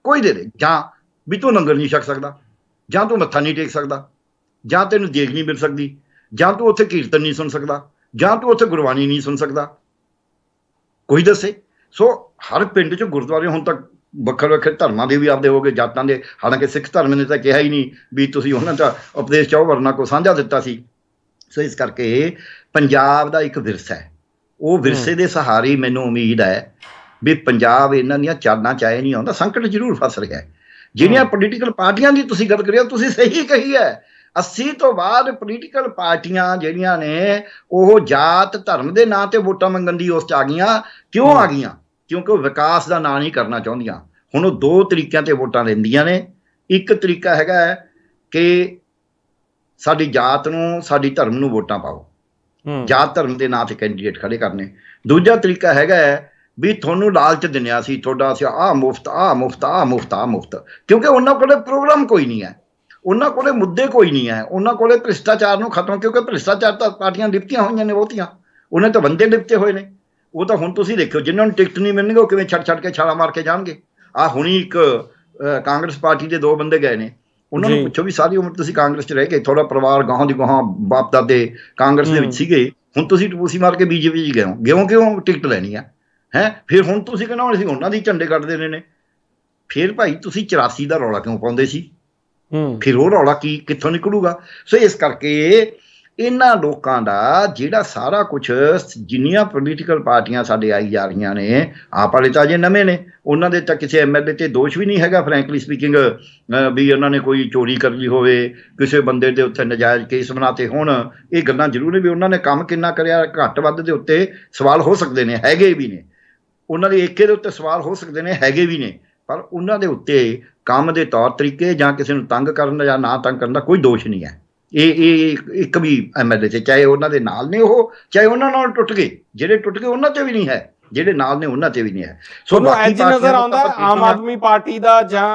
ਕੋਈ ਦੇ ਜਾਂ ਵੀ ਤੂੰ ਲੰਗਰ ਨਹੀਂ ਛਕ ਸਕਦਾ, ਜਾਂ ਤੂੰ ਮੱਥਾ ਨਹੀਂ ਟੇਕ ਸਕਦਾ, ਜਾਂ ਤੈਨੂੰ ਦੇਗ ਨਹੀਂ ਮਿਲ ਸਕਦੀ, ਜਾਂ ਤੂੰ ਉੱਥੇ ਕੀਰਤਨ ਨਹੀਂ ਸੁਣ ਸਕਦਾ, ਜਾਂ ਤੂੰ ਉੱਥੇ ਗੁਰਬਾਣੀ ਨਹੀਂ ਸੁਣ ਸਕਦਾ, ਕੋਈ ਦੱਸੇ। ਸੋ ਹਰ ਪਿੰਡ 'ਚ ਗੁਰਦੁਆਰੇ ਹੁਣ ਤੱਕ ਵੱਖਰੇ ਵੱਖਰੇ ਧਰਮਾਂ ਦੇ ਵੀ ਆਪਦੇ ਹੋ ਗਏ, ਜਾਤਾਂ ਦੇ। ਹਾਲਾਂਕਿ ਸਿੱਖ ਧਰਮ ਨੇ ਤਾਂ ਕਿਹਾ ਹੀ ਨਹੀਂ ਵੀ ਤੁਸੀਂ ਉਹਨਾਂ ਦਾ ਉਪਦੇਸ਼ ਚਾਹੋ ਵਰਨਾ ਕੋ ਸਾਂਝਾ ਦਿੱਤਾ ਸੀ। ਸੋ ਇਸ ਕਰਕੇ ਪੰਜਾਬ ਦਾ ਇੱਕ ਵਿਰਸਾ ਹੈ, ਉਹ ਵਿਰਸੇ ਦੇ ਸਹਾਰੇ ਮੈਨੂੰ ਉਮੀਦ ਹੈ ਵੀ ਪੰਜਾਬ ਇਹਨਾਂ ਦੀਆਂ ਚਾਲਾਂ 'ਚ ਨਹੀਂ ਆਉਂਦਾ। ਸੰਕਟ ਜ਼ਰੂਰ ਫਸ ਰਿਹਾ ਹੈ। ਜਿਹੜੀਆਂ ਪੋਲੀਟੀਕਲ ਪਾਰਟੀਆਂ ਦੀ ਤੁਸੀਂ ਗੱਲ ਕਰਿਓ, ਤੁਸੀਂ ਸਹੀ ਕਹੀ ਹੈ। 80 ਤੋਂ ਬਾਅਦ ਪੋਲੀਟੀਕਲ ਪਾਰਟੀਆਂ ਜਿਹੜੀਆਂ ਨੇ ਉਹ ਜਾਤ ਧਰਮ ਦੇ ਨਾਂ 'ਤੇ ਵੋਟਾਂ ਮੰਗਣ ਦੀ ਉਸ 'ਚ ਆ ਗਈਆਂ। ਕਿਉਂ ਆ ਗਈਆਂ? ਕਿਉਂਕਿ ਉਹ ਵਿਕਾਸ ਦਾ ਨਾਂ ਨਹੀਂ ਕਰਨਾ ਚਾਹੁੰਦੀਆਂ। ਹੁਣ ਉਹ 2 ਤਰੀਕਿਆਂ 'ਤੇ ਵੋਟਾਂ ਲੈਂਦੀਆਂ ਨੇ। ਇੱਕ ਤਰੀਕਾ ਹੈਗਾ ਕਿ ਸਾਡੀ ਜਾਤ ਨੂੰ, ਸਾਡੀ ਧਰਮ ਨੂੰ ਵੋਟਾਂ ਪਾਓ, ਜਾਤ ਧਰਮ ਦੇ ਨਾਂ 'ਤੇ ਕੈਂਡੀਡੇਟ ਖੜੇ ਕਰਨੇ। ਦੂਜਾ ਤਰੀਕਾ ਹੈਗਾ ਵੀ ਤੁਹਾਨੂੰ ਲਾਲਚ ਦਿੰਦੇ ਅਸੀਂ, ਤੁਹਾਡਾ ਅਸੀਂ ਆਹ ਮੁਫਤ, ਆਹ ਮੁਫਤ, ਆਹ ਮੁਫਤ, ਆਹ ਮੁਫਤ। ਕਿਉਂਕਿ ਉਹਨਾਂ ਕੋਲੇ ਪ੍ਰੋਗਰਾਮ ਕੋਈ ਨਹੀਂ ਹੈ, ਉਹਨਾਂ ਕੋਲੇ ਮੁੱਦੇ ਕੋਈ ਨਹੀਂ ਹੈ, ਉਹਨਾਂ ਕੋਲੇ ਭ੍ਰਿਸ਼ਟਾਚਾਰ ਨੂੰ ਖਤਮ, ਕਿਉਂਕਿ ਭ੍ਰਿਸ਼ਟਾਚਾਰ ਤਾਂ ਪਾਰਟੀਆਂ ਲਿਪਟੀਆਂ ਹੋਈਆਂ ਨੇ ਬਹੁਤੀਆਂ, ਉਹਨੇ ਤਾਂ ਬੰਦੇ ਲਿਪਟੇ ਹੋਏ ਨੇ। ਉਹ ਤਾਂ ਹੁਣ ਤੁਸੀਂ ਦੇਖਿਓ ਜਿਨ੍ਹਾਂ ਨੂੰ ਟਿਕਟ ਨਹੀਂ ਮਿਲਣਗੇ ਉਹ ਕਿਵੇਂ ਛੱਡ ਕੇ ਛਾਲਾ ਮਾਰ ਕੇ ਜਾਣਗੇ। ਹੁਣੀ ਇੱਕ ਕਾਂਗਰਸ ਪਾਰਟੀ ਦੇ 2 ਬੰਦੇ ਗਏ ਨੇ, ਉਹਨਾਂ ਨੂੰ ਪੁੱਛੋ ਵੀ ਸਾਰੀ ਉਮਰ ਤੁਸੀਂ ਕਾਂਗਰਸ 'ਚ ਰਹਿ ਗਏ, ਤੁਹਾਡਾ ਪਰਿਵਾਰ ਗਾਹਾਂ ਦੀ ਗਾਹਾਂ ਬਾਪ ਦਾਦੇ ਕਾਂਗਰਸ ਦੇ ਵਿੱਚ ਸੀਗੇ, ਹੁਣ ਤੁਸੀਂ ਟਪੂਸੀ ਮਾਰ ਕੇ ਬੀਜੇਪੀ 'ਚ ਗਏ ਹੋ ਕਿਉਂ? ਟਿਕਟ ਲੈਣੀ ਆ ਹੈ। ਫਿਰ ਹੁਣ ਤੁਸੀਂ ਕਹਿੰਦਾ ਹੁਣ ਅਸੀਂ ਉਹਨਾਂ ਦੀ ਝੰਡੇ ਕੱਢ ਦੇਣੇ ਨੇ। ਫਿਰ ਭਾਈ ਤੁਸੀਂ 84 ਦਾ ਰੌਲਾ ਕਿਉਂ ਪਾਉਂਦੇ ਸੀ? ਫਿਰ ਉਹ ਰੌਲਾ ਕਿੱਥੋਂ ਨਿਕਲੂਗਾ? ਸੋ ਇਸ ਕਰਕੇ ਇਹਨਾਂ ਲੋਕਾਂ ਦਾ ਜਿਹੜਾ ਸਾਰਾ ਕੁਛ, ਜਿੰਨੀਆਂ ਪੋਲੀਟੀਕਲ ਪਾਰਟੀਆਂ ਸਾਡੇ ਆਈ ਜਾ ਰਹੀਆਂ ਨੇ, ਆਪ ਵਾਲੇ ਤਾਂ ਅਜੇ ਨਵੇਂ ਨੇ, ਉਹਨਾਂ ਦੇ ਤਾਂ ਕਿਸੇ MLA 'ਤੇ ਦੋਸ਼ ਵੀ ਨਹੀਂ ਹੈਗਾ ਫਰੈਂਕਲੀ ਸਪੀਕਿੰਗ ਵੀ ਉਹਨਾਂ ਨੇ ਕੋਈ ਚੋਰੀ ਕਰ ਲਈ ਹੋਵੇ, ਕਿਸੇ ਬੰਦੇ ਦੇ ਉੱਤੇ ਨਜਾਇਜ਼ ਕੇਸ ਬਣਾਤੇ ਹੋਣ। ਇਹ ਗੱਲਾਂ ਜ਼ਰੂਰ ਨੇ ਵੀ ਉਹਨਾਂ ਨੇ ਕੰਮ ਕਿੰਨਾ ਕਰਿਆ, ਘੱਟ ਵੱਧ ਦੇ ਉੱਤੇ ਸਵਾਲ ਹੋ ਸਕਦੇ ਨੇ, ਹੈਗੇ ਵੀ ਨੇ। ਉਹਨਾਂ ਦੇ ਏਕੇ ਦੇ ਉੱਤੇ ਸਵਾਲ ਹੋ ਸਕਦੇ ਨੇ, ਹੈਗੇ ਵੀ ਨੇ। ਪਰ ਉਹਨਾਂ ਦੇ ਉੱਤੇ ਕੰਮ ਦੇ ਤੌਰ ਤਰੀਕੇ ਜਾਂ ਕਿਸੇ ਨੂੰ ਤੰਗ ਕਰਨ ਜਾਂ ਨਾ ਤੰਗ ਕਰਨ ਦਾ ਕੋਈ ਦੋਸ਼ ਨਹੀਂ ਹੈ। ਇਹ ਇੱਕ ਵੀ MLA 'ਤੇ, ਚਾਹੇ ਉਹਨਾਂ ਦੇ ਨਾਲ ਨੇ ਉਹ, ਚਾਹੇ ਉਹਨਾਂ ਨਾਲ ਟੁੱਟ ਗਏ, ਜਿਹੜੇ ਟੁੱਟ ਗਏ ਉਹਨਾਂ 'ਤੇ ਵੀ ਨਹੀਂ ਹੈ, ਜਿਹੜੇ ਨਾਲ ਨੇ ਉਹਨਾਂ 'ਤੇ ਵੀ ਨਹੀਂ ਹੈ। ਸੋ ਅੱਜ ਨਜ਼ਰ ਆਉਂਦਾ ਆਮ ਆਦਮੀ ਪਾਰਟੀ ਦਾ ਜਾਂ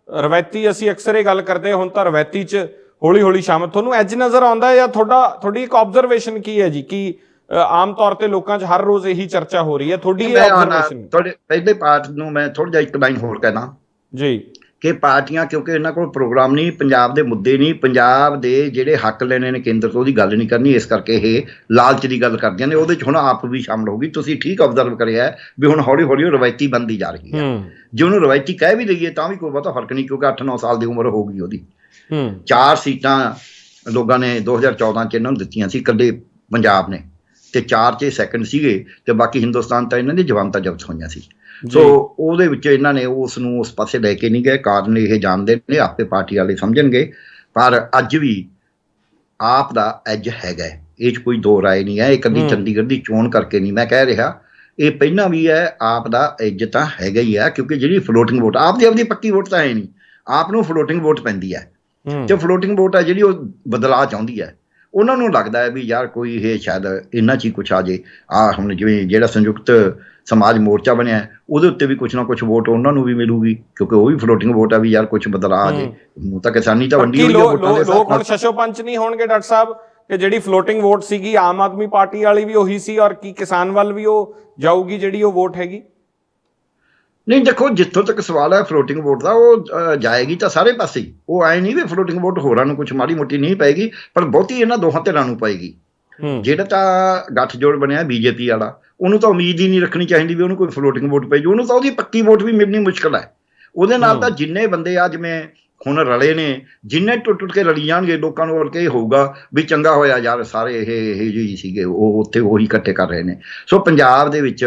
ਰਵਾਇਤੀ, ਅਸੀਂ ਅਕਸਰ ਇਹ ਗੱਲ ਕਰਦੇ ਹੁਣ ਤਾਂ ਰਵਾਇਤੀ 'ਚ ਹੌਲੀ ਹੌਲੀ ਸ਼ਾਮਲ, ਤੁਹਾਨੂੰ ਅੱਜ ਨਜ਼ਰ ਆਉਂਦਾ ਜਾਂ ਤੁਹਾਡੀ ਇੱਕ ਆਬਜ਼ਰਵੇਸ਼ਨ ਕੀ ਹੈ ਜੀ? ਕਿ ਆਮ ਤੌਰ ਤੇ ਲੋਕਾਂ 'ਚ ਹਰ ਰੋਜ਼ ਇਹੀ ਚਰਚਾ ਹੋ ਰਹੀ ਹੈ, ਤੁਹਾਡੀ ਆਬਜ਼ਰਵੇਸ਼ਨ? ਤੁਹਾਡੇ ਪਹਿਲੇ ਪਾਰਟ ਨੂੰ ਮੈਂ ਥੋੜਾ ਜਿਹਾ ਇੱਕ ਲਾਈਨ ਹੋਰ ਕਹਿਣਾ ਜੀ, ਕਿ ਪਾਰਟੀਆਂ ਕਿਉਂਕਿ ਇਹਨਾਂ ਕੋਲ ਪ੍ਰੋਗਰਾਮ ਨਹੀਂ, ਪੰਜਾਬ ਦੇ ਮੁੱਦੇ ਨਹੀਂ, ਪੰਜਾਬ ਦੇ ਜਿਹੜੇ ਹੱਕ ਲੈਣੇ ਨੇ ਕੇਂਦਰ ਤੋਂ ਉਹਦੀ ਗੱਲ ਨਹੀਂ ਕਰਨੀ, ਇਸ ਕਰਕੇ ਇਹ ਲਾਲਚ ਦੀ ਗੱਲ ਕਰਦੀਆਂ ਨੇ। ਉਹਦੇ 'ਚ ਹੁਣ ਆਪ ਵੀ ਸ਼ਾਮਲ ਹੋਊਗੀ। ਤੁਸੀਂ ਠੀਕ ਆਬਜ਼ਰਵ ਕਰਿਆ ਵੀ ਹੁਣ ਹੌਲੀ ਹੌਲੀ ਉਹ ਰਵਾਇਤੀ ਬਣਦੀ ਜਾ ਰਹੀ ਹੈ। ਜੇ ਉਹਨੂੰ ਰਵਾਇਤੀ ਕਹਿ ਵੀ ਦਈਏ ਤਾਂ ਵੀ ਕੋਈ ਬਹੁਤਾ ਫਰਕ ਨਹੀਂ, ਕਿਉਂਕਿ 8-9 ਸਾਲ ਦੀ ਉਮਰ ਹੋਊਗੀ ਉਹਦੀ। 4 ਸੀਟਾਂ ਲੋਕਾਂ ਨੇ 2014 'ਚ ਇਹਨਾਂ ਨੂੰ ਦਿੱਤੀਆਂ ਸੀ, ਇਕੱਲੇ ਪੰਜਾਬ ਨੇ, ਤੇ 4 'ਚ ਸੈਕਿੰਡ ਸੀਗੇ, ਤੇ ਬਾਕੀ ਹਿੰਦੁਸਤਾਨ ਤਾਂ ਇਹਨਾਂ ਦੀ ਜਵਾਨਤਾਂ ਜ਼ਬਤ ਹੋਈਆਂ ਸੀ। ਸੋ ਉਹਦੇ ਵਿੱਚ ਇਹਨਾਂ ਨੇ ਉਸ ਨੂੰ ਉਸ ਪਾਸੇ ਲੈ ਕੇ ਨਹੀਂ ਗਏ। ਕਾਰਨ ਇਹ ਜਾਣਦੇ ਨੇ, ਆਪੇ ਪਾਰਟੀ ਵਾਲੇ ਸਮਝਣਗੇ। ਪਰ ਅੱਜ ਵੀ ਆਪ ਦਾ ਐਜ ਹੈਗਾ, ਇਹ 'ਚ ਕੋਈ ਦੋ ਰਾਏ ਨਹੀਂ ਹੈ। ਇਹ ਇਕੱਲੀ ਚੰਡੀਗੜ੍ਹ ਦੀ ਚੋਣ ਕਰਕੇ ਨਹੀਂ ਮੈਂ ਕਹਿ ਰਿਹਾ, ਇਹ ਪਹਿਲਾਂ ਵੀ ਹੈ। ਆਪ ਦਾ ਐਜ ਤਾਂ ਹੈਗਾ ਹੀ ਹੈ, ਕਿਉਂਕਿ ਜਿਹੜੀ ਫਲੋਟਿੰਗ ਵੋਟ, ਆਪ ਦੀ ਆਪਦੀ ਪੱਕੀ ਵੋਟ ਤਾਂ ਹੈ ਨਹੀਂ, ਆਪ ਨੂੰ ਫਲੋਟਿੰਗ ਵੋਟ ਪੈਂਦੀ ਹੈ। ਤੇ ਫਲੋਟਿੰਗ ਵੋਟ ਹੈ ਜਿਹੜੀ ਉਹ ਬਦਲਾਅ ਚਾਹੁੰਦੀ ਹੈ। ਉਹਨਾਂ ਨੂੰ ਲੱਗਦਾ ਹੈ ਵੀ ਯਾਰ ਕੋਈ ਇਹ ਸ਼ਾਇਦ ਇਹਨਾਂ 'ਚ ਹੀ ਕੁਛ ਆ ਜੇ। ਹੁਣ ਜਿਵੇਂ ਜਿਹੜਾ ਸੰਯੁਕਤ ਸਮਾਜ ਮੋਰਚਾ ਬਣਿਆ, ਉਹਦੇ ਉੱਤੇ ਵੀ ਕੁਛ ਨਾ ਕੁਛ ਵੋਟ ਉਹਨਾਂ ਨੂੰ ਵੀ ਮਿਲੂਗੀ, ਕਿਉਂਕਿ ਉਹ ਵੀ ਫਲੋਟਿੰਗ ਵੋਟ ਆ ਵੀ ਯਾਰ ਕੁਛ ਬਦਲਾਅ ਆ ਜੇ। ਨੂੰ ਤਾਂ ਕਿਸਾਨੀ ਤਾਂ ਵੰਡੀ ਹੋਈ ਹੈ ਵੋਟਾਂ ਦੇ। ਲੋਕ ਹੁਣ ਸ਼ਸ਼ੋ ਪੰਚ ਨਹੀਂ ਹੋਣਗੇ ਡਾਕਟਰ ਸਾਹਿਬ ਕਿ ਜਿਹੜੀ ਫਲੋਟਿੰਗ ਵੋਟ ਸੀਗੀ ਆਮ ਆਦਮੀ ਪਾਰਟੀ ਵਾਲੀ ਵੀ ਉਹੀ ਸੀ, ਔਰ ਕੀ ਕਿਸਾਨ ਵੱਲ ਵੀ ਉਹ ਜਾਊਗੀ ਜਿਹੜੀ ਉਹ ਵੋਟ ਹੈਗੀ? ਨਹੀਂ ਦੇਖੋ, ਜਿੱਥੋਂ ਤੱਕ ਸਵਾਲ ਹੈ ਫਲੋਟਿੰਗ ਵੋਟ ਦਾ, ਉਹ ਜਾਏਗੀ ਤਾਂ ਸਾਰੇ ਪਾਸੇ ਹੀ। ਉਹ ਆਏ ਨਹੀਂ ਵੀ ਫਲੋਟਿੰਗ ਵੋਟ ਹੋਰਾਂ ਨੂੰ ਕੁਝ ਮਾੜੀ ਮੋਟੀ ਨਹੀਂ ਪਏਗੀ, ਪਰ ਬਹੁਤੀ ਇਹਨਾਂ ਦੋਹਾਂ ਧਿਰਾਂ ਨੂੰ ਪਏਗੀ। ਜਿਹੜਾ ਤਾਂ ਗੱਠਜੋੜ ਬਣਿਆ ਬੀਜੇਪੀ ਵਾਲਾ, ਉਹਨੂੰ ਤਾਂ ਉਮੀਦ ਹੀ ਨਹੀਂ ਰੱਖਣੀ ਚਾਹੀਦੀ ਵੀ ਉਹਨੂੰ ਕੋਈ ਫਲੋਟਿੰਗ ਵੋਟ ਪਈ। ਉਹਨੂੰ ਤਾਂ ਉਹਦੀ ਪੱਕੀ ਵੋਟ ਵੀ ਮਿਲਣੀ ਮੁਸ਼ਕਲ ਹੈ। ਉਹਦੇ ਨਾਲ ਤਾਂ ਜਿੰਨੇ ਬੰਦੇ ਆ ਜਿਵੇਂ ਹੁਣ ਰਲੇ ਨੇ, ਜਿੰਨੇ ਟੁੱਟ ਟੁੱਟ ਕੇ ਰਲੀ ਜਾਣਗੇ, ਲੋਕਾਂ ਨੂੰ ਹੋਰ ਕੀ ਹੋਊਗਾ ਵੀ ਚੰਗਾ ਹੋਇਆ ਯਾਰ ਸਾਰੇ ਇਹ ਜਿਹੇ ਸੀਗੇ, ਉਹ ਉੱਥੇ ਉਹੀ ਇਕੱਠੇ ਕਰ ਰਹੇ ਨੇ। ਸੋ ਪੰਜਾਬ ਦੇ ਵਿੱਚ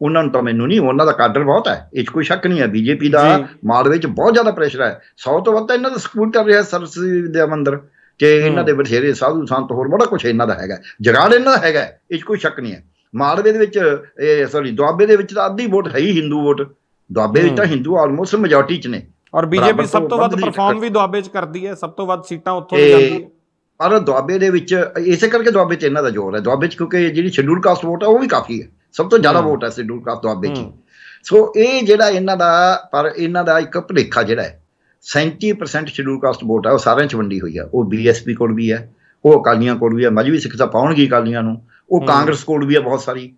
ਉਹਨਾਂ ਨੂੰ ਤਾਂ, ਮੈਨੂੰ ਨਹੀਂ, ਉਹਨਾਂ ਦਾ ਕਾਡਰ ਬਹੁਤ ਹੈ, ਇਹ 'ਚ ਕੋਈ ਸ਼ੱਕ ਨਹੀਂ ਹੈ। ਬੀਜੇਪੀ ਦਾ ਮਾਲਵੇ 'ਚ ਬਹੁਤ ਜ਼ਿਆਦਾ ਪ੍ਰੈਸ਼ਰ ਹੈ। 100 ਤੋਂ ਵੱਧ ਤਾਂ ਇਹਨਾਂ ਦਾ ਸਪੋਰਟ ਕਰ ਰਿਹਾ ਸਰਸਵਤੀ ਵਿਦਿਆ ਮੰਦਿਰ, ਤੇ ਇਹਨਾਂ ਦੇ ਬਥੇਰੇ ਸਾਧੂ ਸੰਤ, ਹੋਰ ਬੜਾ ਕੁਛ ਇਹਨਾਂ ਦਾ ਹੈਗਾ, ਜਗਾੜ ਇਹਨਾਂ ਦਾ ਹੈਗਾ, ਇਹ 'ਚ ਕੋਈ ਸ਼ੱਕ ਨਹੀਂ ਹੈ। ਮਾਲਵੇ ਦੇ ਵਿੱਚ ਦੁਆਬੇ ਦੇ ਵਿੱਚ ਤਾਂ ਅੱਧੀ ਵੋਟ ਹੈ ਹੀ ਹਿੰਦੂ ਵੋਟ। ਦੁਆਬੇ ਵਿੱਚ ਤਾਂ ਹਿੰਦੂ ਆਲਮੋਸਟ ਮੈਜੋਰਟੀ 'ਚ ਨੇ, ਔਰ ਬੀਜੇਪੀ ਸਭ ਤੋਂ ਵੱਧ ਪਰਫਾਰਮ ਵੀ ਦੁਆਬੇ 'ਚ ਕਰਦੀ ਹੈ, ਸਭ ਤੋਂ ਵੱਧ ਸੀਟਾਂ ਉੱਥੋਂ ਦੀ ਜਾਂਦੀ ਹੈ। ਪਰ ਦੁਆਬੇ ਦੇ ਵਿੱਚ ਇਸੇ ਕਰਕੇ ਦੁਆਬੇ 'ਚ ਇਹਨਾਂ ਦਾ ਜ਼ੋਰ ਹੈ। ਦੁਆਬੇ 'ਚ ਕਿਉਂਕਿ ਜਿਹੜੀ ਸ਼ੈਡਿਊਲ ਕਾਸਟ ਵੋਟ ਹੈ ਉਹ ਵੀ ਕਾਫੀ ਹੈ, ਸਭ ਤੋਂ ਜ਼ਿਆਦਾ ਵੋਟ ਹੈ ਸ਼ੈਡਿਊਲ ਕਾਸਟ ਦੁਆਬੇ 'ਚ। ਸੋ ਇਹ ਜਿਹੜਾ ਇਹਨਾਂ ਦਾ, ਪਰ ਇਹਨਾਂ ਦਾ ਇੱਕ ਭੁਲੇਖਾ ਜਿਹੜਾ ਹੈ, 37% ਸ਼ੈਡਿਊਲ ਕਾਸਟ ਵੋਟ ਹੈ ਉਹ ਸਾਰਿਆਂ 'ਚ ਵੰਡੀ ਹੋਈ ਹੈ। ਉਹ BSP ਕੋਲ ਵੀ ਹੈ, ਉਹ ਅਕਾਲੀਆਂ ਕੋਲ ਵੀ ਹੈ, ਮਜ਼੍ਹਬੀ ਸਿੱਖ ਤਾਂ ਪਾਉਣਗੇ ਅਕਾਲੀਆਂ ਨੂੰ, ਉਹ ਕਾਂਗਰਸ ਕੋਲ ਵੀ ਹੈ ਬਹੁਤ ਸਾਰੀ,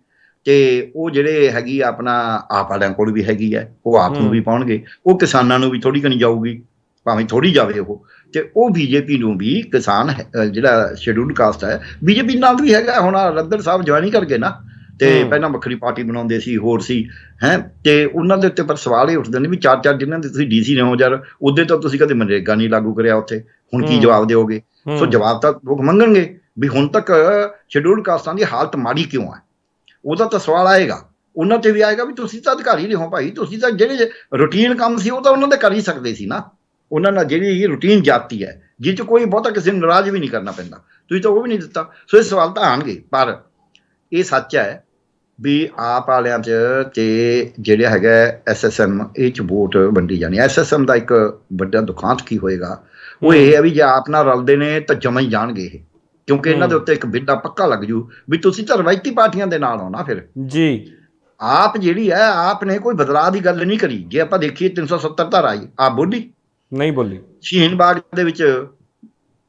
ਤੇ ਉਹ ਜਿਹੜੇ ਹੈਗੀ ਆਪਣਾ ਆਪ ਵਾਲਿਆਂ ਕੋਲ ਵੀ ਹੈਗੀ ਹੈ, ਉਹ ਆਪ ਨੂੰ ਵੀ ਪਾਉਣਗੇ, ਉਹ ਕਿਸਾਨਾਂ ਨੂੰ ਵੀ ਥੋੜ੍ਹੀ ਘਣੀ ਜਾਊਗੀ, ਭਾਵੇਂ ਥੋੜ੍ਹੀ ਜਾਵੇ ਉਹ, ਤੇ ਉਹ ਬੀਜੇਪੀ ਨੂੰ ਵੀ ਕਿਸਾਨ ਜਿਹੜਾ ਸ਼ੈਡਿਊਲਡ ਕਾਸਟ ਹੈ ਬੀਜੇਪੀ ਨਾਲ ਵੀ ਹੈਗਾ। ਹੁਣ ਰੱਦਰ ਸਾਹਿਬ ਜੁਆਇਨ ਕਰ ਗਏ ਨਾ, ਤੇ ਪਹਿਲਾਂ ਵੱਖਰੀ ਪਾਰਟੀ ਬਣਾਉਂਦੇ ਸੀ, ਹੋਰ ਸੀ ਹੈ, ਤੇ ਉਹਨਾਂ ਦੇ ਉੱਤੇ ਪਰ ਸਵਾਲ ਇਹ ਉੱਠਦੇ ਨੇ ਵੀ ਚਾਰ ਜਿਨ੍ਹਾਂ ਦੇ ਤੁਸੀਂ DC ਨੇ ਹੋ ਯਾਰ, ਉਹਦੇ ਤੋਂ ਤੁਸੀਂ ਕਦੇ ਮਨਰੇਗਾ ਨਹੀਂ ਲਾਗੂ ਕਰਿਆ ਉੱਥੇ, ਹੁਣ ਕੀ ਜਵਾਬ ਦਿਓਗੇ? ਸੋ ਜਵਾਬ ਤਾਂ ਲੋਕ ਮੰਗਣਗੇ ਵੀ ਹੁਣ ਤੱਕ ਸ਼ੈਡਿਊਲਡ ਕਾਸਟਾਂ ਦੀ ਹਾਲਤ ਮਾੜੀ ਕਿਉਂ ਹੈ, ਉਹਦਾ ਤਾਂ ਸਵਾਲ ਆਏਗਾ। ਉਹਨਾਂ ਤੇ ਵੀ ਆਏਗਾ ਵੀ ਤੁਸੀਂ ਤਾਂ ਅਧਿਕਾਰੀ ਨਹੀਂ ਹੋ ਭਾਈ, ਤੁਸੀਂ ਤਾਂ ਜਿਹੜੇ ਰੂਟੀਨ ਕੰਮ ਸੀ ਉਹ ਤਾਂ ਉਹਨਾਂ ਦੇ ਕਰ ਹੀ ਸਕਦੇ ਸੀ ਨਾ। ਉਹਨਾਂ ਨਾਲ ਜਿਹੜੀ ਰੂਟੀਨ ਜਾਤੀ ਹੈ, ਜਿਹ 'ਚ ਕੋਈ ਬਹੁਤਾ ਕਿਸੇ ਨੂੰ ਨਾਰਾਜ਼ ਵੀ ਨਹੀਂ ਕਰਨਾ ਪੈਂਦਾ, ਤੁਸੀਂ ਤਾਂ ਉਹ ਵੀ ਨਹੀਂ ਦਿੱਤਾ। ਸੋ ਇਹ ਸਵਾਲ ਤਾਂ ਆਉਣਗੇ, ਪਰ ਇਹ ਸੱਚ ਹੈ ਵੀ ਆਪ ਵਾਲਿਆਂ 'ਚ ਤੇ ਜਿਹੜਾ ਹੈਗਾ SSM, ਇਹ 'ਚ ਵੋਟ ਵੰਡੀ ਜਾਣੀ। SSM ਦਾ ਇੱਕ ਵੱਡਾ ਦੁਖਾਂਤ ਕੀ ਹੋਏਗਾ, ਉਹ ਇਹ ਹੈ ਵੀ ਜੇ ਆਪ ਨਾਲ ਰਲਦੇ ਨੇ ਤਾਂ ਜਮਾਂ ਹੀ ਜਾਣਗੇ ਇਹ, ਕਿਉਂਕਿ ਇਹਨਾਂ ਦੇ ਉੱਤੇ ਇੱਕ ਬਿੱਡਾ ਪੱਕਾ ਲੱਗ ਜੂ ਵੀ ਤੁਸੀਂ ਤਾਂ ਰਵਾਇਤੀ ਪਾਰਟੀਆਂ ਦੇ ਨਾਲ ਆਉਣਾ। ਫਿਰ ਜੀ ਆਪ ਜਿਹੜੀ ਹੈ, ਆਪ ਨੇ ਕੋਈ ਬਦਲਾਅ ਦੀ ਗੱਲ ਨਹੀਂ ਕਰੀ। ਜੇ ਆਪਾਂ ਦੇਖੀਏ 370 ਧਾਰਾ ਆਈ, ਆਪ ਬੋਲੀ ਨਹੀਂ ਬੋਲੀ। ਸ਼ਹੀਨ ਬਾਗ ਦੇ ਵਿੱਚ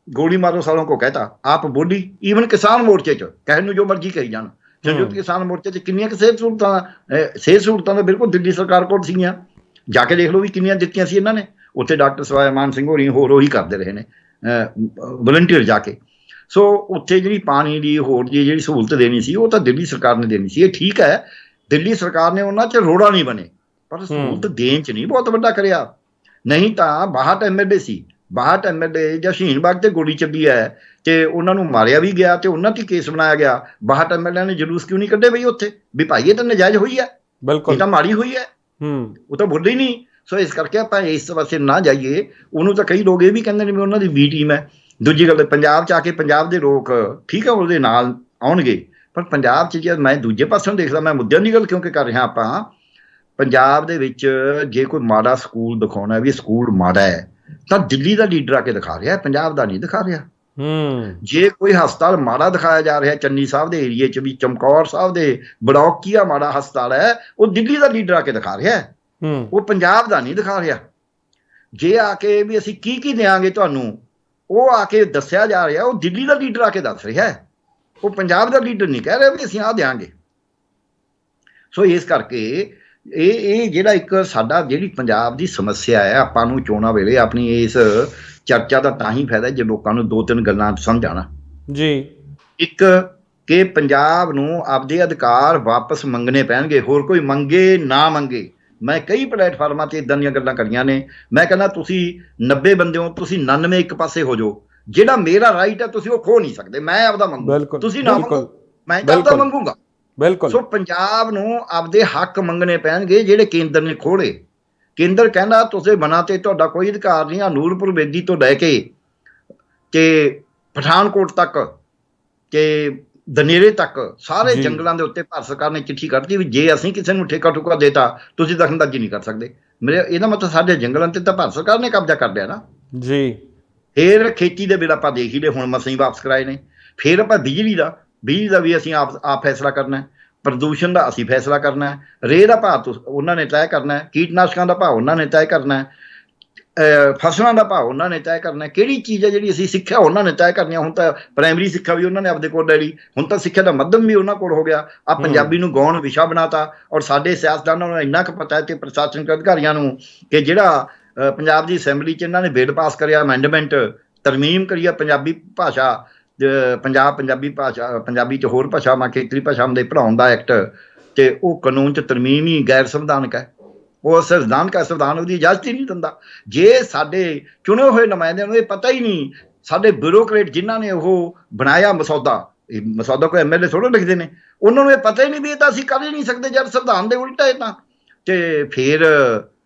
ਗੋਲੀ ਮਾਰੋ ਸਾਲੋਂ ਕੋ ਕਹਿਤਾ, ਆਪ ਬੋਲੀ। ਈਵਨ ਕਿਸਾਨ ਮੋਰਚੇ 'ਚ ਕਹਿਣ ਨੂੰ ਜੋ ਮਰਜ਼ੀ ਕਹੀ ਜਾਣ, ਸੰਯੁਕਤ ਕਿਸਾਨ ਮੋਰਚੇ 'ਚ ਕਿੰਨੀਆਂ ਕੁ ਸਿਹਤ ਸਹੂਲਤਾਂ ਤਾਂ ਬਿਲਕੁਲ ਦਿੱਲੀ ਸਰਕਾਰ ਕੋਲ ਸੀਗੀਆਂ, ਜਾ ਕੇ ਦੇਖ ਲਓ ਵੀ ਕਿੰਨੀਆਂ ਦਿੱਤੀਆਂ ਸੀ ਇਹਨਾਂ ਨੇ। ਉੱਥੇ ਡਾਕਟਰ ਸਵਾਏ ਮਾਨ ਸਿੰਘ ਹੋਰੀ ਹੋਰ ਉਹੀ ਕਰਦੇ ਰਹੇ ਨੇ ਵਲੰਟੀਅਰ ਜਾ ਕੇ। ਸੋ ਉੱਥੇ ਜਿਹੜੀ ਪਾਣੀ ਦੀ ਹੋਰ ਦੀ ਜਿਹੜੀ ਸਹੂਲਤ ਦੇਣੀ ਸੀ ਉਹ ਤਾਂ ਦਿੱਲੀ ਸਰਕਾਰ ਨੇ ਦੇਣੀ ਸੀ। ਇਹ ਠੀਕ ਹੈ, ਦਿੱਲੀ ਸਰਕਾਰ ਨੇ ਉਹਨਾਂ 'ਚ ਰੋੜਾ ਨਹੀਂ ਬਣੇ, ਪਰ ਸਹੂਲਤ ਦੇਣ 'ਚ ਨਹੀਂ ਬਹੁਤ ਵੱਡਾ ਕਰਿਆ। ਨਹੀਂ ਤਾਂ 62 MLA ਸੀ, 62 MLA ਜਾਂ ਸ਼ਹੀਨ ਬਾਗ ਤੇ ਗੋਲੀ ਚੱਲੀ ਹੈ ਤੇ ਉਹਨਾਂ ਨੂੰ ਮਾਰਿਆ ਵੀ ਗਿਆ ਤੇ ਉਹਨਾਂ 'ਤੇ ਕੇਸ ਬਣਾਇਆ ਗਿਆ। 62 MLA ਨੇ ਜਲੂਸ ਕਿਉਂ ਨਹੀਂ ਕੱਢੇ ਬਈ ਉੱਥੇ ਵੀ ਭਾਈ ਇਹ ਤਾਂ ਨਜਾਇਜ਼ ਹੋਈ ਹੈ, ਬਿਲਕੁਲ ਇਹ ਤਾਂ ਮਾੜੀ ਹੋਈ ਹੈ, ਉਹ ਤਾਂ ਬੋਲੇ ਹੀ ਨਹੀਂ। ਸੋ ਇਸ ਕਰਕੇ ਆਪਾਂ ਇਸ ਪਾਸੇ ਨਾ ਜਾਈਏ। ਉਹਨੂੰ ਤਾਂ ਕਈ ਲੋਕ ਇਹ ਵੀ ਕਹਿੰਦੇ ਨੇ ਵੀ ਉਹਨਾਂ ਦੀ B ਟੀਮ ਹੈ। ਦੂਜੀ ਗੱਲ, ਪੰਜਾਬ 'ਚ ਆ ਕੇ ਪੰਜਾਬ ਦੇ ਲੋਕ ਠੀਕ ਹੈ ਉਹਦੇ ਨਾਲ ਆਉਣਗੇ, ਪਰ ਪੰਜਾਬ 'ਚ ਜੇ ਮੈਂ ਦੂਜੇ ਪਾਸਿਓਂ ਦੇਖਦਾ, ਮੈਂ ਮੁੱਦਿਆਂ ਦੀ ਗੱਲ ਕਿਉਂਕਿ ਕਰ ਰਿਹਾ, ਆਪਾਂ ਪੰਜਾਬ ਦੇ ਵਿੱਚ ਜੇ ਕੋਈ ਮਾੜਾ ਸਕੂਲ ਦਿਖਾਉਣਾ ਵੀ ਸਕੂਲ ਮਾੜਾ ਹੈ ਤਾਂ ਦਿੱਲੀ ਦਾ ਲੀਡਰ ਆ ਕੇ ਦਿਖਾ ਰਿਹਾ, ਪੰਜਾਬ ਦਾ ਨਹੀਂ ਦਿਖਾ ਰਿਹਾ। ਜੇ ਕੋਈ ਹਸਪਤਾਲ ਮਾੜਾ ਦਿਖਾਇਆ ਜਾ ਰਿਹਾ ਚੰਨੀ ਸਾਹਿਬ ਦੇ ਏਰੀਏ 'ਚ ਵੀ, ਚਮਕੌਰ ਸਾਹਿਬ ਦੇ ਬੜੌਕੀਆ ਮਾੜਾ ਹਸਪਤਾਲ ਹੈ, ਉਹ ਦਿੱਲੀ ਦਾ ਲੀਡਰ ਆ ਕੇ ਦਿਖਾ ਰਿਹਾ, ਉਹ ਪੰਜਾਬ ਦਾ ਨਹੀਂ ਦਿਖਾ ਰਿਹਾ। ਜੇ ਆ ਕੇ ਵੀ ਅਸੀਂ ਕੀ ਕੀ ਦਿਆਂਗੇ ਤੁਹਾਨੂੰ, ਉਹ ਆ ਕੇ ਦੱਸਿਆ ਜਾ ਰਿਹਾ, ਉਹ ਦਿੱਲੀ ਦਾ ਲੀਡਰ ਆ ਕੇ ਦੱਸ ਰਿਹਾ, ਉਹ ਪੰਜਾਬ ਦਾ ਲੀਡਰ ਨਹੀਂ ਕਹਿ ਰਿਹਾ ਵੀ ਅਸੀਂ ਆਹ ਦਿਆਂਗੇ। ਸੋ ਇਸ ਕਰਕੇ ਇਹ ਜਿਹੜਾ ਇੱਕ ਸਾਡਾ ਜਿਹੜੀ ਪੰਜਾਬ ਦੀ ਸਮੱਸਿਆ ਹੈ, ਆਪਾਂ ਨੂੰ ਚੋਣਾਂ ਵੇਲੇ ਆਪਣੀ ਇਸ ਚਰਚਾ ਦਾ ਤਾਂ ਹੀ ਫਾਇਦਾ ਜੇ ਲੋਕਾਂ ਨੂੰ 2-3 ਗੱਲਾਂ ਸਮਝ ਆਉਣਾ ਜੀ। ਇੱਕ ਕਿ ਪੰਜਾਬ ਨੂੰ ਆਪਦੇ ਅਧਿਕਾਰ ਵਾਪਸ ਮੰਗਣੇ ਪੈਣਗੇ, ਹੋਰ ਕੋਈ ਮੰਗੇ ਨਾ ਮੰਗੇ। ਮੈਂ ਕਈ ਪਲੇਟਫਾਰਮਾਂ 'ਤੇ ਇੱਦਾਂ ਦੀਆਂ ਗੱਲਾਂ ਕਰੀਆਂ ਨੇ। ਮੈਂ ਕਹਿੰਦਾ ਤੁਸੀਂ 90 ਬੰਦੇ ਹੋ, ਤੁਸੀਂ 99 ਇੱਕ ਪਾਸੇ ਹੋ ਜਾਓ। ਜਿਹੜਾ ਮੇਰਾ ਰਾਈਟ ਹੈ ਤੁਸੀਂ ਉਹ ਖੋ ਨਹੀਂ ਸਕਦੇ। ਮੈਂ ਆਪਦਾ ਮੰਗੂ, ਤੁਸੀਂ ਨਾ ਮੰਗੋ, ਮੈਂ ਤਾਂ ਆਪਦਾ ਮੰਗੂਗਾ। ਬਿਲਕੁਲ। ਸੋ ਪੰਜਾਬ ਨੂੰ ਆਪਦੇ ਹੱਕ ਮੰਗਣੇ ਪੈਣਗੇ ਜਿਹੜੇ ਕੇਂਦਰ ਨੇ ਖੋਲੇ। ਕੇਂਦਰ ਕਹਿੰਦਾ ਤੁਸੀਂ ਬਣਾ ਤੇ ਤੁਹਾਡਾ ਕੋਈ ਅਧਿਕਾਰ ਨਹੀਂ। ਆ ਨੂਰਪੁਰ ਬੇਦੀ ਤੋਂ ਲੈ ਕੇ ਤੇ ਪਠਾਨਕੋਟ ਤੱਕ ਤੇ ਦਨੇਰੇ ਤੱਕ ਸਾਰੇ ਜੰਗਲਾਂ ਦੇ ਉੱਤੇ ਭਾਰਤ ਸਰਕਾਰ ਨੇ ਚਿੱਠੀ ਕੱਢਤੀ ਵੀ ਜੇ ਅਸੀਂ ਕਿਸੇ ਨੂੰ ਠੇਕਾ ਠੁਕਾ ਦੇਤਾ ਤੁਸੀਂ ਦਖਲਅੰਦਾਜ਼ੀ ਨਹੀਂ ਕਰ ਸਕਦੇ। ਮੇਰੇ ਇਹਦਾ ਮਤਲਬ ਸਾਡੇ ਜੰਗਲਾਂ ਤੇ ਤਾਂ ਭਾਰਤ ਸਰਕਾਰ ਨੇ ਕਬਜ਼ਾ ਕਰ ਲਿਆ ਨਾ ਜੀ। ਫਿਰ ਖੇਤੀ ਦੇ ਬਿੱਲ ਆਪਾਂ ਦੇਖ ਹੀ ਲਏ, ਹੁਣ ਮਸੀਂ ਵਾਪਸ ਕਰਾਏ ਨੇ। ਫਿਰ ਆਪਾਂ ਬਿਜਲੀ ਦਾ ਵੀ ਅਸੀਂ ਆਪ ਫੈਸਲਾ ਕਰਨਾ ਹੈ। ਪ੍ਰਦੂਸ਼ਣ ਦਾ ਅਸੀਂ ਫੈਸਲਾ ਕਰਨਾ ਹੈ। ਰੇਹ ਦਾ ਭਾਅ ਉਹਨਾਂ ਨੇ ਤੈਅ ਕਰਨਾ ਹੈ। ਕੀਟਨਾਸ਼ਕਾਂ ਦਾ ਭਾਅ ਉਹਨਾਂ ਨੇ ਤੈਅ ਕਰਨਾ ਹੈ। ਫਸਲਾਂ ਦਾ ਭਾਅ ਉਹਨਾਂ ਨੇ ਤੈਅ ਕਰਨਾ, ਕਿਹੜੀ ਚੀਜ਼ ਹੈ ਜਿਹੜੀ ਅਸੀਂ ਸਿੱਖਿਆ ਉਹਨਾਂ ਨੇ ਤੈਅ ਕਰਨੀ। ਹੁਣ ਤਾਂ ਪ੍ਰਾਇਮਰੀ ਸਿੱਖਿਆ ਵੀ ਉਹਨਾਂ ਨੇ ਆਪਦੇ ਕੋਲ ਲੈ ਲਈ, ਹੁਣ ਤਾਂ ਸਿੱਖਿਆ ਦਾ ਮੱਧਮ ਵੀ ਉਹਨਾਂ ਕੋਲ ਹੋ ਗਿਆ। ਆ ਪੰਜਾਬੀ ਨੂੰ ਗੌਣ ਵਿਸ਼ਾ ਬਣਾਤਾ, ਔਰ ਸਾਡੇ ਸਿਆਸਤਦਾਨਾਂ ਨੂੰ ਇੰਨਾ ਕੁ ਪਤਾ ਹੈ ਤੇ ਪ੍ਰਸ਼ਾਸਨਿਕ ਅਧਿਕਾਰੀਆਂ ਨੂੰ ਕਿ ਜਿਹੜਾ ਪੰਜਾਬ ਦੀ ਅਸੈਂਬਲੀ 'ਚ ਇਹਨਾਂ ਨੇ ਬਿੱਲ ਪਾਸ ਕਰਿਆ, ਅਮੈਂਡਮੈਂਟ ਤਰਮੀਮ ਕਰੀ ਆ ਪੰਜਾਬੀ ਭਾਸ਼ਾ, ਪੰਜਾਬੀ ਭਾਸ਼ਾ, ਪੰਜਾਬੀ 'ਚ ਹੋਰ ਭਾਸ਼ਾਵਾਂ ਖੇਤਰੀ ਭਾਸ਼ਾਵਾਂ ਦੇ ਪੜ੍ਹਾਉਣ ਦਾ ਐਕਟ, ਤੇ ਉਹ ਕਾਨੂੰਨ 'ਚ ਤਰਮੀਮ ਹੀ ਗੈਰ ਸੰਵਿਧਾਨਕ ਹੈ। ਉਹ ਸੰਵਿਧਾਨ ਉਹਦੀ ਇਜਾਜ਼ਤ ਹੀ ਨਹੀਂ ਦਿੰਦਾ। ਜੇ ਸਾਡੇ ਚੁਣੇ ਹੋਏ ਨੁਮਾਇੰਦਿਆਂ ਨੂੰ ਇਹ ਪਤਾ ਹੀ ਨਹੀਂ, ਸਾਡੇ ਬਿਊਰੋਕਰੇਟ ਜਿਨ੍ਹਾਂ ਨੇ ਉਹ ਬਣਾਇਆ ਮਸੌਦਾ ਕੋਈ ਐਮਐਲਏ ਥੋੜ੍ਹਾ ਲਿਖਦੇ ਨੇ, ਉਹਨਾਂ ਨੂੰ ਇਹ ਪਤਾ ਹੀ ਨਹੀਂ ਵੀ ਇਹ ਤਾਂ ਅਸੀਂ ਕਰ ਹੀ ਨਹੀਂ ਸਕਦੇ ਜਦ ਸੰਵਿਧਾਨ ਦੇ ਉਲਟਾ ਹੈ ਤਾਂ। ਤੇ ਫਿਰ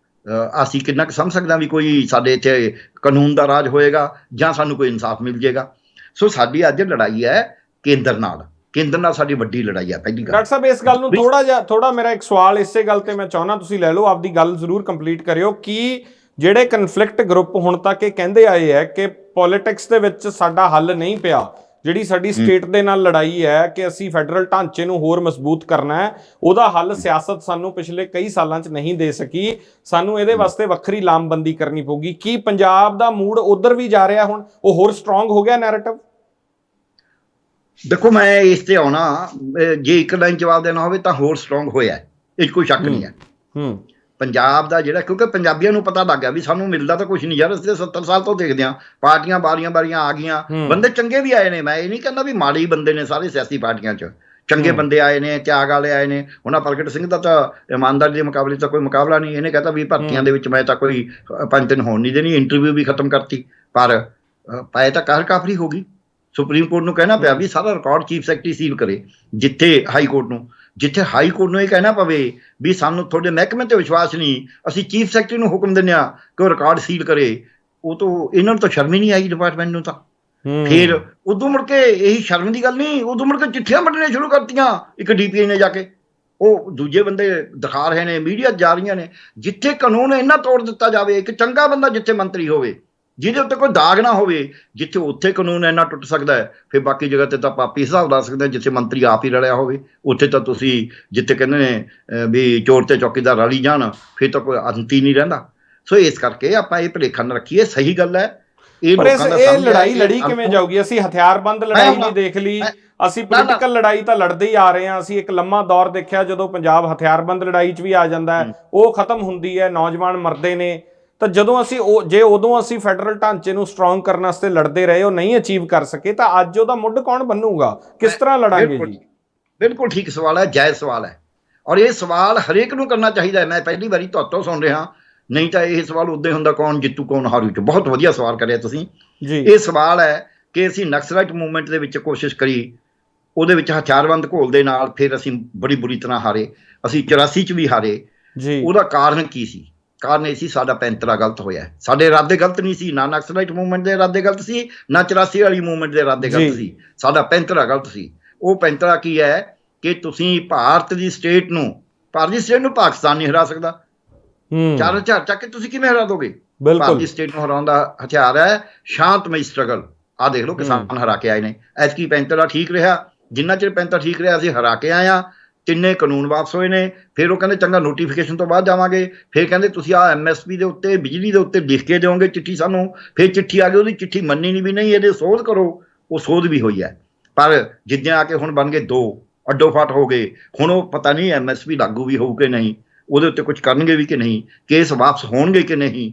ਅਸੀਂ ਕਿੰਨਾ ਕੁ ਸਮਝ ਸਕਦੇ ਹਾਂ ਵੀ ਕੋਈ ਸਾਡੇ ਇੱਥੇ ਕਾਨੂੰਨ ਦਾ ਰਾਜ ਹੋਏਗਾ ਜਾਂ ਸਾਨੂੰ ਕੋਈ ਇਨਸਾਫ ਮਿਲ ਜਾਏਗਾ। ਸੋ ਸਾਡੀ ਅੱਜ ਲੜਾਈ ਹੈ ਕੇਂਦਰ ਨਾਲ ਸਾਡੀ ਵੱਡੀ ਲੜਾਈ ਹੈ। ਪਹਿਲੀ ਗੱਲ ਡਾਕਟਰ ਸਾਹਿਬ ਇਸ ਗੱਲ ਨੂੰ ਥੋੜਾ ਮੇਰਾ ਇੱਕ ਸਵਾਲ ਇਸੇ ਗੱਲ ਤੇ ਮੈਂ ਚਾਹੁੰਦਾ ਤੁਸੀਂ ਲੈ ਲਓ, ਆਪਦੀ ਗੱਲ ਜ਼ਰੂਰ ਕੰਪਲੀਟ ਕਰਿਓ ਕਿ ਜਿਹੜੇ ਕਨਫਲਿਕਟ ਗਰੁੱਪ ਹੁਣ ਤੱਕ ਇਹ ਕਹਿੰਦੇ ਆਏ ਹੈ ਕਿ ਪੋਲਿਟਿਕਸ ਦੇ ਵਿੱਚ ਸਾਡਾ ਹੱਲ ਨਹੀਂ ਪਿਆ, ਜਿਹੜੀ ਸਾਡੀ ਸਟੇਟ ਦੇ ਨਾਲ ਲੜਾਈ ਹੈ ਕਿ ਅਸੀਂ ਫੈਡਰਲ ਢਾਂਚੇ ਨੂੰ ਹੋਰ ਮਜ਼ਬੂਤ ਕਰਨਾ ਹੈ, ਉਹਦਾ ਹੱਲ ਸਿਆਸਤ ਸਾਨੂੰ ਪਿਛਲੇ ਕਈ ਸਾਲਾਂ 'ਚ ਨਹੀਂ ਦੇ ਸਕੀ, ਸਾਨੂੰ ਇਹਦੇ ਵਾਸਤੇ ਵੱਖਰੀ ਲਾਮਬੰਦੀ ਕਰਨੀ ਪਊਗੀ। ਕੀ ਪੰਜਾਬ ਦਾ ਮੂਡ ਉਧਰ ਵੀ ਜਾ ਰਿਹਾ, ਹੁਣ ਉਹ ਹੋਰ ਸਟਰੋਂਗ ਹੋ ਗਿਆ ਨੈਰੇਟਿਵ? ਦੇਖੋ ਮੈਂ ਇਸ ਤੇ ਆਉਣਾ, ਜੇ ਇੱਕ ਲਾਈਨ ਜਵਾਬ ਦੇਣਾ ਹੋਵੇ ਤਾਂ ਹੋਰ ਸਟਰੋਂਗ ਹੋਇਆ, ਇਹ 'ਚ ਕੋਈ ਸ਼ੱਕ ਨਹੀਂ ਹੈ। ਪੰਜਾਬ ਦਾ ਜਿਹੜਾ, ਕਿਉਂਕਿ ਪੰਜਾਬੀਆਂ ਨੂੰ ਪਤਾ ਲੱਗ ਗਿਆ ਵੀ ਸਾਨੂੰ ਮਿਲਦਾ ਤਾਂ ਕੁਛ ਨਹੀਂ ਯਾਰ, ਅਸੀਂ 70 ਸਾਲ ਤੋਂ ਦੇਖਦੇ ਹਾਂ ਪਾਰਟੀਆਂ ਬਾਰੀਆਂ ਆ ਗਈਆਂ, ਬੰਦੇ ਚੰਗੇ ਵੀ ਆਏ ਨੇ, ਮੈਂ ਇਹ ਨਹੀਂ ਕਹਿੰਦਾ ਵੀ ਮਾੜੇ ਹੀ ਬੰਦੇ ਨੇ ਸਾਰੇ ਸਿਆਸੀ ਪਾਰਟੀਆਂ 'ਚ, ਚੰਗੇ ਬੰਦੇ ਆਏ ਨੇ, ਤਿਆਗ ਵਾਲੇ ਆਏ ਨੇ। ਹੁਣ ਪ੍ਰਗਟ ਸਿੰਘ ਦਾ ਤਾਂ ਇਮਾਨਦਾਰੀ ਦੇ ਮੁਕਾਬਲੇ ਤਾਂ ਕੋਈ ਮੁਕਾਬਲਾ ਨਹੀਂ, ਇਹਨੇ ਕਹਿੰਦਾ ਵੀ ਭਰਤੀਆਂ ਦੇ ਵਿੱਚ ਮੈਂ ਤਾਂ ਕੋਈ 5 ਦਿਨ ਹੋਣ ਨਹੀਂ ਦੇਣੀ, ਇੰਟਰਵਿਊ ਵੀ ਖਤਮ ਕਰਤੀ, ਪਰ ਪਾਏ ਤਾਂ ਕਾਹਰ ਕਾਫਰੀ ਹੋ ਗਈ। ਸੁਪਰੀਮ ਕੋਰਟ ਨੂੰ ਕਹਿਣਾ ਪਿਆ ਵੀ ਸਾਰਾ ਰਿਕਾਰਡ ਚੀਫ ਸੈਕਟਰੀ ਸੀਲ ਕਰੇ, ਜਿੱਥੇ ਹਾਈ ਕੋਰਟ ਨੂੰ ਇਹ ਕਹਿਣਾ ਪਵੇ ਵੀ ਸਾਨੂੰ ਤੁਹਾਡੇ ਮਹਿਕਮੇ ਤੇ ਵਿਸ਼ਵਾਸ ਨਹੀਂ, ਅਸੀਂ ਚੀਫ ਸੈਕਟਰੀ ਨੂੰ ਹੁਕਮ ਦਿੰਦੇ ਹਾਂ ਕਿ ਉਹ ਰਿਕਾਰਡ ਸੀਲ ਕਰੇ। ਉਹ ਤੋਂ ਇਹਨਾਂ ਨੂੰ ਤਾਂ ਸ਼ਰਮ ਹੀ ਨਹੀਂ ਆਈ ਡਿਪਾਰਟਮੈਂਟ ਨੂੰ ਤਾਂ। ਫਿਰ ਉਦੋਂ ਮੁੜ ਕੇ ਇਹੀ ਸ਼ਰਮ ਦੀ ਗੱਲ ਨਹੀਂ, ਉਦੋਂ ਮੁੜ ਕੇ ਚਿੱਠੀਆਂ ਵੰਡਣੀਆਂ ਸ਼ੁਰੂ ਕਰਤੀਆਂ ਇੱਕ DPI ਨੇ ਜਾ ਕੇ, ਉਹ ਦੂਜੇ ਬੰਦੇ ਦਿਖਾ ਰਹੇ ਨੇ, ਮੀਡੀਆ ਜਾ ਰਹੀਆਂ ਨੇ। ਜਿੱਥੇ ਕਾਨੂੰਨ ਇੰਨਾ ਤੋੜ ਦਿੱਤਾ ਜਾਵੇ, ਇੱਕ ਚੰਗਾ ਬੰਦਾ ਜਿੱਥੇ ਮੰਤਰੀ ਹੋਵੇ ਜਿਹਦੇ ਉੱਤੇ ਕੋਈ ਦਾਗ ਨਾ ਹੋਵੇ, ਜਿੱਥੇ ਉੱਥੇ ਕਾਨੂੰਨ ਇੰਨਾ ਟੁੱਟ ਸਕਦਾ ਹੈ, ਫਿਰ ਬਾਕੀ ਜਗ੍ਹਾ ਤੇ ਤਾਂ ਪਾਪੀ ਹਿਸਾਬ ਲਾ ਸਕਦੇ, ਜਿੱਥੇ ਮੰਤਰੀ ਆਪ ਹੀ ਰਲਿਆ ਹੋਵੇ ਉੱਥੇ ਤਾਂ ਤੁਸੀਂ, ਜਿੱਥੇ ਕਹਿੰਦੇ ਨੇ ਵੀ ਚੋਰ ਤੇ ਚੌਕੀਦਾਰ ਰਲੀ ਜਾਣ, ਫਿਰ ਤਾਂ ਕੋਈ ਅੰਤ ਹੀ ਨਹੀਂ ਰਹਿੰਦਾ। ਸੋ ਇਸ ਕਰਕੇ ਆਪਾਂ ਇਹ ਭੁਲੇਖਾ ਨਾ ਰੱਖੀਏ, ਸਹੀ ਗੱਲ ਹੈ। ਇਹ ਲੜਾਈ ਲੜੀ ਕਿਵੇਂ ਜਾਊਗੀ? ਅਸੀਂ ਹਥਿਆਰਬੰਦ ਲੜਾਈ ਨਹੀਂ ਦੇਖ ਲਈ, ਅਸੀਂ ਪੋਲੀਟੀਕਲ ਲੜਾਈ ਤਾਂ ਲੜਦੇ ਹੀ ਆ ਰਹੇ ਹਾਂ। ਅਸੀਂ ਇੱਕ ਲੰਮਾ ਦੌਰ ਦੇਖਿਆ ਜਦੋਂ ਪੰਜਾਬ ਹਥਿਆਰਬੰਦ ਲੜਾਈ 'ਚ ਵੀ ਆ ਜਾਂਦਾ ਹੈ, ਉਹ ਖਤਮ ਹੁੰਦੀ ਹੈ, ਨੌਜਵਾਨ ਮਰਦੇ ਨੇ। ਤਾਂ ਜਦੋਂ ਉਦੋਂ ਅਸੀਂ ਫੈਡਰਲ ਢਾਂਚੇ ਨੂੰ ਸਟਰੋਂਗ ਕਰਨ ਵਾਸਤੇ ਲੜਦੇ ਰਹੇ, ਉਹ ਨਹੀਂ ਅਚੀਵ ਕਰ ਸਕੇ, ਤਾਂ ਅੱਜ ਉਹਦਾ ਮੁੱਢ ਕੌਣ ਬੰਨੂਗਾ? ਕਿਸ ਤਰ੍ਹਾਂ ਲੜਾਂਗੇ ਜੀ? ਬਿਲਕੁਲ ਠੀਕ ਸਵਾਲ ਹੈ, ਜਾਇਜ਼ ਸਵਾਲ ਹੈ, ਔਰ ਇਹ ਸਵਾਲ ਹਰੇਕ ਨੂੰ ਕਰਨਾ ਚਾਹੀਦਾ ਹੈ। ਮੈਂ ਪਹਿਲੀ ਵਾਰੀ ਤੁਹਾਤੋਂ ਸੁਣ ਰਿਹਾ, ਨਹੀਂ ਤਾਂ ਇਹ ਸਵਾਲ ਉਦੋਂ ਹੀ ਹੁੰਦਾ ਕੌਣ ਜਿੱਤੂ ਕੌਣ ਹਾਰੂ 'ਚ। ਬਹੁਤ ਵਧੀਆ ਸਵਾਲ ਕਰਿਆ ਤੁਸੀਂ ਜੀ। ਇਹ ਸਵਾਲ ਹੈ ਕਿ ਅਸੀਂ ਨਕਸਲਾਈਟ ਮੂਵਮੈਂਟ ਦੇ ਵਿੱਚ ਕੋਸ਼ਿਸ਼ ਕਰੀ, ਉਹਦੇ ਵਿੱਚ ਹਥਿਆਰਬੰਦ ਘੋਲ ਦੇ ਨਾਲ ਫਿਰ ਅਸੀਂ ਬੜੀ ਬੁਰੀ ਤਰ੍ਹਾਂ ਹਾਰੇ। ਅਸੀਂ 84 'ਚ ਵੀ ਹਾਰੇ ਜੀ। ਉਹਦਾ ਕਾਰਨ ਕੀ ਸੀ? ਕਾਰਨ ਇਹ ਸੀ ਸਾਡਾ ਪੈਂਤਰਾ ਗਲਤ ਹੋਇਆ। ਸਾਡੇ ਇਰਾਦੇ ਗਲਤ ਨਹੀਂ ਸੀ, ਨਾ ਨਕਸਲਾਈਟ ਮੂਵਮੈਂਟ ਦੇ ਇਰਾਦੇ ਗਲਤ ਸੀ, ਨਾ 84 ਵਾਲੀ ਮੂਵਮੈਂਟ ਦੇ ਇਰਾਦੇ ਗਲਤ ਸੀ, ਸਾਡਾ ਪੈਂਤਰਾ ਗਲਤ ਸੀ। ਉਹ ਪੈਂਤਰਾ ਕੀ ਹੈ ਕਿ ਤੁਸੀਂ ਭਾਰਤ ਦੀ ਸਟੇਟ ਨੂੰ ਪਾਕਿਸਤਾਨ ਨਹੀਂ ਹਰਾ ਸਕਦਾ। ਚਾਰ ਹਥਿਆਰ ਚੱਕ ਕੇ ਤੁਸੀਂ ਕਿਵੇਂ ਹਰਾ ਦੋਗੇ? ਭਾਰਤ ਦੀ ਸਟੇਟ ਨੂੰ ਹਰਾਉਣ ਦਾ ਹਥਿਆਰ ਹੈ ਸ਼ਾਂਤਮਈ ਸਟਰਗਲ। ਆਹ ਦੇਖ ਲਓ ਕਿਸਾਨ ਹਰਾ ਕੇ ਆਏ ਨੇ। ਐਤਕੀ ਪੈਂਤਰਾ ਠੀਕ ਰਿਹਾ, ਜਿੰਨਾ ਚਿਰ ਪੈਂਤਰਾ ਠੀਕ ਰਿਹਾ ਅਸੀਂ ਹਰਾ ਕੇ ਆਏ ਹਾਂ। ਤਿੰਨੇ ਕਾਨੂੰਨ ਵਾਪਸ ਹੋਏ ਨੇ। ਫਿਰ ਉਹ ਕਹਿੰਦੇ ਚੰਗਾ ਨੋਟੀਫਿਕੇਸ਼ਨ ਤੋਂ ਬਾਅਦ ਜਾਵਾਂਗੇ। ਫਿਰ ਕਹਿੰਦੇ ਤੁਸੀਂ ਆਹ MSP ਦੇ ਉੱਤੇ, ਬਿਜਲੀ ਦੇ ਉੱਤੇ ਲਿਖ ਕੇ ਦਿਓਗੇ ਚਿੱਠੀ ਸਾਨੂੰ। ਫਿਰ ਚਿੱਠੀ ਆ ਗਈ, ਉਹਦੀ ਚਿੱਠੀ ਮੰਨੀ ਨਹੀਂ ਵੀ ਨਹੀਂ ਇਹਦੇ ਸੋਧ ਕਰੋ। ਉਹ ਸੋਧ ਵੀ ਹੋਈ ਹੈ, ਪਰ ਜਿੱਦਾਂ ਆ ਕੇ ਹੁਣ ਬਣ ਗਏ ਦੋ, ਅੱਡੋ ਫਾਟ ਹੋ ਗਏ। ਹੁਣ ਉਹ ਪਤਾ ਨਹੀਂ MSP ਲਾਗੂ ਵੀ ਹੋਊ ਕਿ ਨਹੀਂ, ਉਹਦੇ ਉੱਤੇ ਕੁਝ ਕਰਨਗੇ ਵੀ ਕਿ ਨਹੀਂ, ਕੇਸ ਵਾਪਸ ਹੋਣਗੇ ਕਿ ਨਹੀਂ।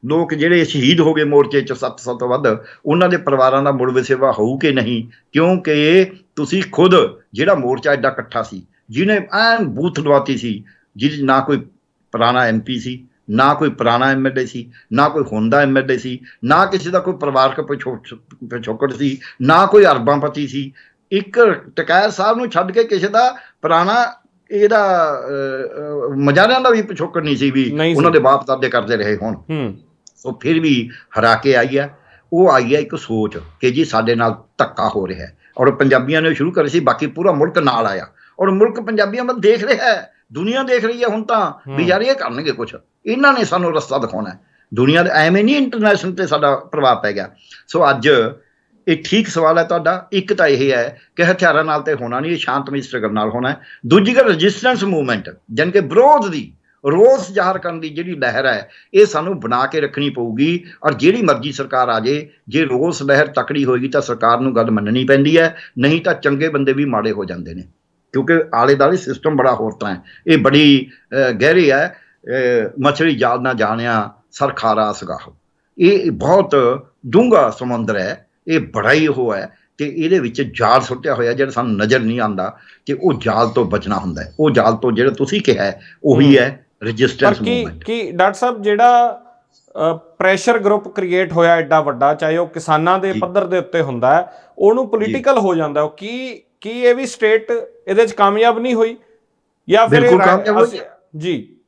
ਲੋਕ ਜਿਹੜੇ ਸ਼ਹੀਦ ਹੋ ਗਏ ਮੋਰਚੇ 'ਚ 700 ਤੋਂ ਵੱਧ, ਉਹਨਾਂ ਦੇ ਪਰਿਵਾਰਾਂ ਦਾ ਮੁੜ ਵਸੇਵਾ ਹੋਊ ਕਿ ਨਹੀਂ। ਕਿਉਂਕਿ ਤੁਸੀਂ ਖੁਦ ਜਿਹੜਾ ਮੋਰਚਾ ਐਡਾ ਇਕੱਠਾ ਸੀ, ਜਿਹਨੇ ਐਨ ਬੂਥ ਲਵਾਤੀ ਸੀ, ਜਿਹਦੇ ਨਾ ਕੋਈ ਪੁਰਾਣਾ MP ਸੀ, ਨਾ ਕੋਈ ਪੁਰਾਣਾ MLA ਸੀ, ਨਾ ਕੋਈ ਹੁੰਦਾ MLA ਸੀ, ਨਾ ਕਿਸੇ ਦਾ ਕੋਈ ਪਰਿਵਾਰਕ ਪਿਛੋਕੜ ਸੀ, ਨਾ ਕੋਈ ਅਰਬਾਂਪਤੀ ਸੀ। ਇੱਕ ਟਕੈਰ ਸਾਹਿਬ ਨੂੰ ਛੱਡ ਕੇ ਕਿਸੇ ਦਾ ਪੁਰਾਣਾ ਇਹਦਾ ਮਜਾਰਿਆਂ ਦਾ ਵੀ ਪਿਛੋਕੜ ਨਹੀਂ ਸੀ ਵੀ ਉਹਨਾਂ ਦੇ ਬਾਪ ਦਾਦੇ ਕਰਦੇ ਰਹੇ ਹੋਣ। ਸੋ ਫਿਰ ਵੀ ਹਰਾ ਕੇ ਆਈ ਹੈ। ਉਹ ਆਈ ਹੈ ਇੱਕ ਸੋਚ ਕਿ ਜੀ ਸਾਡੇ ਨਾਲ ਧੱਕਾ ਹੋ ਰਿਹਾ ਹੈ, ਔਰ ਪੰਜਾਬੀਆਂ ਨੇ ਸ਼ੁਰੂ ਕਰੀ ਸੀ, ਬਾਕੀ ਪੂਰਾ ਮੁਲਕ ਨਾਲ ਆਇਆ, ਔਰ ਮੁਲਕ ਪੰਜਾਬੀਆਂ ਵੱਲ ਦੇਖ ਰਿਹਾ ਹੈ, ਦੁਨੀਆ ਦੇਖ ਰਹੀ ਹੈ ਹੁਣ ਤਾਂ ਵੀ ਯਾਰ ਇਹ ਕਰਨਗੇ ਕੁਛ, ਇਹਨਾਂ ਨੇ ਸਾਨੂੰ ਰਸਤਾ ਦਿਖਾਉਣਾ। ਦੁਨੀਆ ਦੇ ਐਵੇਂ ਨਹੀਂ ਇੰਟਰਨੈਸ਼ਨਲ ਤੇ ਸਾਡਾ ਪ੍ਰਭਾਵ ਪੈ ਗਿਆ। ਸੋ ਅੱਜ ਇਹ ਠੀਕ ਸਵਾਲ ਹੈ ਤੁਹਾਡਾ। ਇੱਕ ਤਾਂ ਇਹ ਹੈ ਕਿ ਹਥਿਆਰਾਂ ਨਾਲ ਤੇ ਹੋਣਾ ਨਹੀਂ, ਇਹ ਸ਼ਾਂਤਮਈ ਸਟਰਗਲ ਨਾਲ ਹੋਣਾ ਹੈ। ਦੂਜੀ ਗੱਲ ਰਜਿਸਟੈਂਸ ਮੂਵਮੈਂਟ, ਜਾਣੀ ਕਿ ਵਿਰੋਧ ਦੀ, ਰੋਸ ਜ਼ਾਹਰ ਕਰਨ ਦੀ ਜਿਹੜੀ ਲਹਿਰ ਹੈ ਇਹ ਸਾਨੂੰ ਬਣਾ ਕੇ ਰੱਖਣੀ ਪਊਗੀ। ਔਰ ਜਿਹੜੀ ਮਰਜ਼ੀ ਸਰਕਾਰ ਆ ਜੇ, ਜੇ ਰੋਸ ਲਹਿਰ ਤਕੜੀ ਹੋਏਗੀ ਤਾਂ ਸਰਕਾਰ ਨੂੰ ਗੱਲ ਮੰਨਣੀ ਪੈਂਦੀ ਹੈ, ਨਹੀਂ ਤਾਂ ਚੰਗੇ ਬੰਦੇ ਵੀ ਮਾੜੇ ਹੋ ਜਾਂਦੇ ਨੇ, ਕਿਉਂਕਿ ਆਲੇ ਦੁਆਲੇ ਸਿਸਟਮ ਬੜਾ ਹੋਰ ਤਰ੍ਹਾਂ ਹੈ। ਇਹ ਬੜੀ ਗਹਿਰੀ ਹੈ, ਮਛਲੀ ਜਾਲ ਨਾ ਜਾਣਿਆ ਸਰ ਖਾਰਾ ਸਗਾਹੋ, ਇਹ ਬਹੁਤ ਡੂੰਘਾ ਸਮੁੰਦਰ ਹੈ, ਇਹ ਬੜਾ ਹੀ ਉਹ ਹੈ। ਤੇ ਇਹਦੇ ਵਿੱਚ ਜਾਲ ਸੁੱਟਿਆ ਹੋਇਆ ਜਿਹੜਾ ਸਾਨੂੰ ਨਜ਼ਰ ਨਹੀਂ ਆਉਂਦਾ, ਤੇ ਉਹ ਜਾਲ ਤੋਂ ਬਚਣਾ ਹੁੰਦਾ ਹੈ। ਉਹ ਜਾਲ ਤੋਂ ਜਿਹੜਾ ਤੁਸੀਂ ਕਿਹਾ ਹੈ ਉਹੀ ਹੈ ਰੈਜ਼ਿਸਟੈਂਸ ਮੂਵਮੈਂਟ। ਕੀ ਡਾਕਟਰ ਸਾਹਿਬ ਜਿਹੜਾ ਪ੍ਰੈਸ਼ਰ ਗਰੁੱਪ ਕ੍ਰੀਏਟ ਹੋਇਆ ਐਡਾ ਵੱਡਾ, ਚਾਹੇ ਉਹ ਕਿਸਾਨਾਂ ਦੇ ਪੱਧਰ ਦੇ ਉੱਤੇ ਹੁੰਦਾ ਹੈ, ਉਹਨੂੰ ਪੋਲੀਟੀਕਲ ਹੋ ਜਾਂਦਾ, ਉਹ ਕੀ ਇਹ ਵੀ ਸਟੇਟ ਇਹਦੇ ਚ ਕਾਮਯਾਬ ਨਹੀਂ ਹੋਈ ਜਾਂ ਫਿਰ ਜੀ?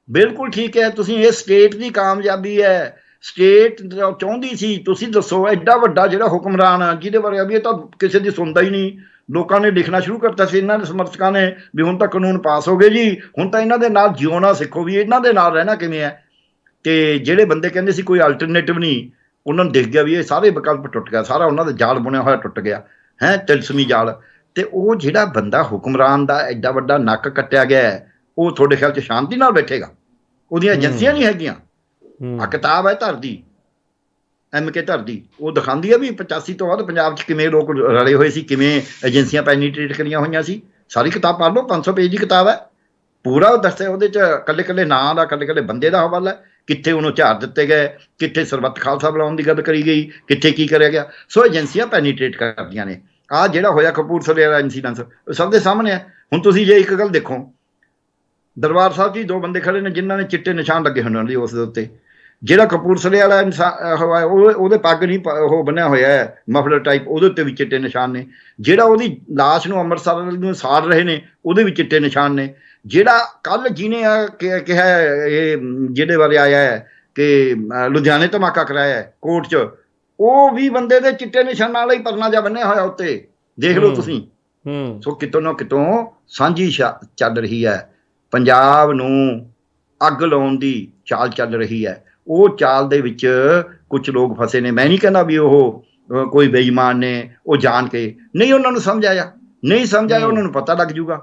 ਬਿਲਕੁਲ ਠੀਕ ਹੈ, ਤੁਸੀਂ ਇਹ ਸਟੇਟ ਦੀ ਕਾਮਯਾਬੀ ਹੈ। ਸਟੇਟ ਚਾਹੁੰਦੀ ਸੀ, ਤੁਸੀਂ ਦੱਸੋ, ਐਡਾ ਵੱਡਾ ਜਿਹੜਾ ਹੁਕਮਰਾਨ ਆ ਜਿਹਦੇ ਬਾਰੇ ਅਭੀ ਇਹ ਤਾਂ ਕਿਸੇ ਦੀ ਸੁਣਦਾ ਹੀ ਨਹੀਂ, ਲੋਕਾਂ ਨੇ ਲਿਖਣਾ ਸ਼ੁਰੂ ਕਰਤਾ ਸੀ ਇਹਨਾਂ ਦੇ ਸਮਰਥਕਾਂ ਨੇ ਵੀ ਹੁਣ ਤਾਂ ਕਾਨੂੰਨ ਪਾਸ ਹੋ ਗਏ ਜੀ, ਹੁਣ ਤਾਂ ਇਹਨਾਂ ਦੇ ਨਾਲ ਜਿਉਣਾ ਸਿੱਖੋ, ਵੀ ਇਹਨਾਂ ਦੇ ਨਾਲ ਰਹਿਣਾ ਕਿਵੇਂ ਹੈ। ਤੇ ਜਿਹੜੇ ਬੰਦੇ ਕਹਿੰਦੇ ਸੀ ਕੋਈ ਅਲਟਰਨੇਟਿਵ ਨਹੀਂ, ਉਹਨਾਂ ਨੂੰ ਦਿਖ ਗਿਆ ਵੀ ਇਹ ਸਾਰੇ ਵਿਕਲਪ ਟੁੱਟ ਗਿਆ, ਸਾਰਾ ਉਹਨਾਂ ਦਾ ਜਾਲ ਬੁਣਿਆ ਹੋਇਆ ਟੁੱਟ ਗਿਆ ਹੈ, ਤਿਲਸਮੀ ਜਾਲ। ਤੇ ਉਹ ਜਿਹੜਾ ਬੰਦਾ ਹੁਕਮਰਾਨ ਦਾ ਐਡਾ ਵੱਡਾ ਨੱਕ ਕੱਟਿਆ ਗਿਆ ਹੈ, ਉਹ ਤੁਹਾਡੇ ਖਿਆਲ 'ਚ ਸ਼ਾਂਤੀ ਨਾਲ ਬੈਠੇਗਾ? ਉਹਦੀਆਂ ਏਜੰਸੀਆਂ ਨਹੀਂ ਹੈਗੀਆਂ। ਆ ਕਿਤਾਬ ਹੈ ਧਰਦੀ, MK ਧਰਦੀ, ਉਹ ਦਿਖਾਉਂਦੀ ਹੈ ਵੀ 85 ਤੋਂ ਬਾਅਦ ਪੰਜਾਬ 'ਚ ਕਿਵੇਂ ਲੋਕ ਰਲੇ ਹੋਏ ਸੀ, ਕਿਵੇਂ ਏਜੰਸੀਆਂ ਪੈਨੀਟ੍ਰੇਟ ਕਰੀਆਂ ਹੋਈਆਂ ਸੀ। ਸਾਰੀ ਕਿਤਾਬ ਪੜ੍ਹ ਲਓ, 500 ਪੇਜ ਦੀ ਕਿਤਾਬ ਹੈ, ਪੂਰਾ ਦੱਸਿਆ ਉਹਦੇ 'ਚ ਕੱਲੇ ਕੱਲੇ ਨਾਂ ਦਾ, ਕੱਲੇ ਕੱਲੇ ਬੰਦੇ ਦਾ ਹਵਾਲਾ ਹੈ, ਕਿੱਥੇ ਉਹਨੂੰ ਝਾੜ ਦਿੱਤੇ ਗਏ, ਕਿੱਥੇ ਸਰਬੱਤ ਖਾਲਸਾ ਬੁਲਾਉਣ ਦੀ ਗੱਲ ਕਰੀ ਗਈ, ਕਿੱਥੇ ਕੀ ਕਰਿਆ ਗਿਆ। ਸੋ ਏਜੰਸੀਆਂ ਪੈਨੀਟ੍ਰੇਟ ਕਰਦੀਆਂ ਨੇ। ਆਹ ਜਿਹੜਾ ਹੋਇਆ ਕਪੂਰਥਲੇ ਵਾਲਾ ਇੰਸੀਡੈਂਸ ਸਭ ਦੇ ਸਾਹਮਣੇ ਹੈ। ਹੁਣ ਤੁਸੀਂ ਜੇ ਇੱਕ ਗੱਲ ਦੇਖੋ, ਦਰਬਾਰ ਸਾਹਿਬ 'ਚ 2 ਬੰਦੇ ਖੜੇ ਨੇ ਜਿਨ੍ਹਾਂ ਨੇ ਚਿੱਟੇ ਨਿਸ਼ਾਨ ਲੱਗੇ ਹੋਣ ਨੇ ਉਸ ਦੇ ਉੱਤੇ। ਜਿਹੜਾ ਕਪੂਰਥਲੇ ਵਾਲਾ ਉਹਦੇ ਪੱਗ ਨਹੀਂ ਉਹ ਬੰਨਿਆ ਹੋਇਆ ਹੈ ਮਫਲਰ ਟਾਈਪ, ਉਹਦੇ ਉੱਤੇ ਵੀ ਚਿੱਟੇ ਨਿਸ਼ਾਨ ਨੇ। ਜਿਹੜਾ ਉਹਦੀ ਲਾਸ਼ ਨੂੰ ਅੰਮ੍ਰਿਤਸਰ ਨੂੰ ਸਾੜ ਰਹੇ ਨੇ ਉਹਦੇ ਵੀ ਚਿੱਟੇ ਨਿਸ਼ਾਨ ਨੇ। ਜਿਹੜਾ ਕੱਲ ਜਿਹਨੇ ਕਿਹਾ ਇਹ ਜਿਹਦੇ ਬਾਰੇ ਆਇਆ ਹੈ ਕਿ ਲੁਧਿਆਣੇ ਧਮਾਕਾ ਕਰਾਇਆ ਹੈ ਕੋਰਟ 'ਚ, ਉਹ ਵੀ ਬੰਦੇ ਦੇ ਚਿੱਟੇ ਨਿਸ਼ਾਨ ਨਾਲ ਹੀ ਪਰਨਾ ਜਿਹਾ ਬੰਨਿਆ ਹੋਇਆ ਉੱਤੇ, ਦੇਖ ਲਓ ਤੁਸੀਂ। ਸੋ ਕਿਤੋਂ ਨਾ ਕਿਤੋਂ ਸਾਂਝੀ ਚੱਲ ਰਹੀ ਹੈ, ਪੰਜਾਬ ਨੂੰ ਅੱਗ ਲਾਉਣ ਦੀ ਚਾਲ ਚੱਲ ਰਹੀ ਹੈ। ਉਹ ਚਾਲ ਦੇ ਵਿੱਚ ਕੁਝ ਲੋਕ ਫਸੇ ਨੇ। ਮੈਂ ਨਹੀਂ ਕਹਿੰਦਾ ਵੀ ਉਹ ਕੋਈ ਬੇਈਮਾਨ ਨੇ, ਉਹ ਜਾਣ ਕੇ ਨਹੀਂ, ਉਹਨਾਂ ਨੂੰ ਸਮਝ ਆਇਆ, ਨਹੀਂ ਸਮਝ ਆਇਆ, ਉਹਨਾਂ ਨੂੰ ਪਤਾ ਲੱਗ ਜੂਗਾ।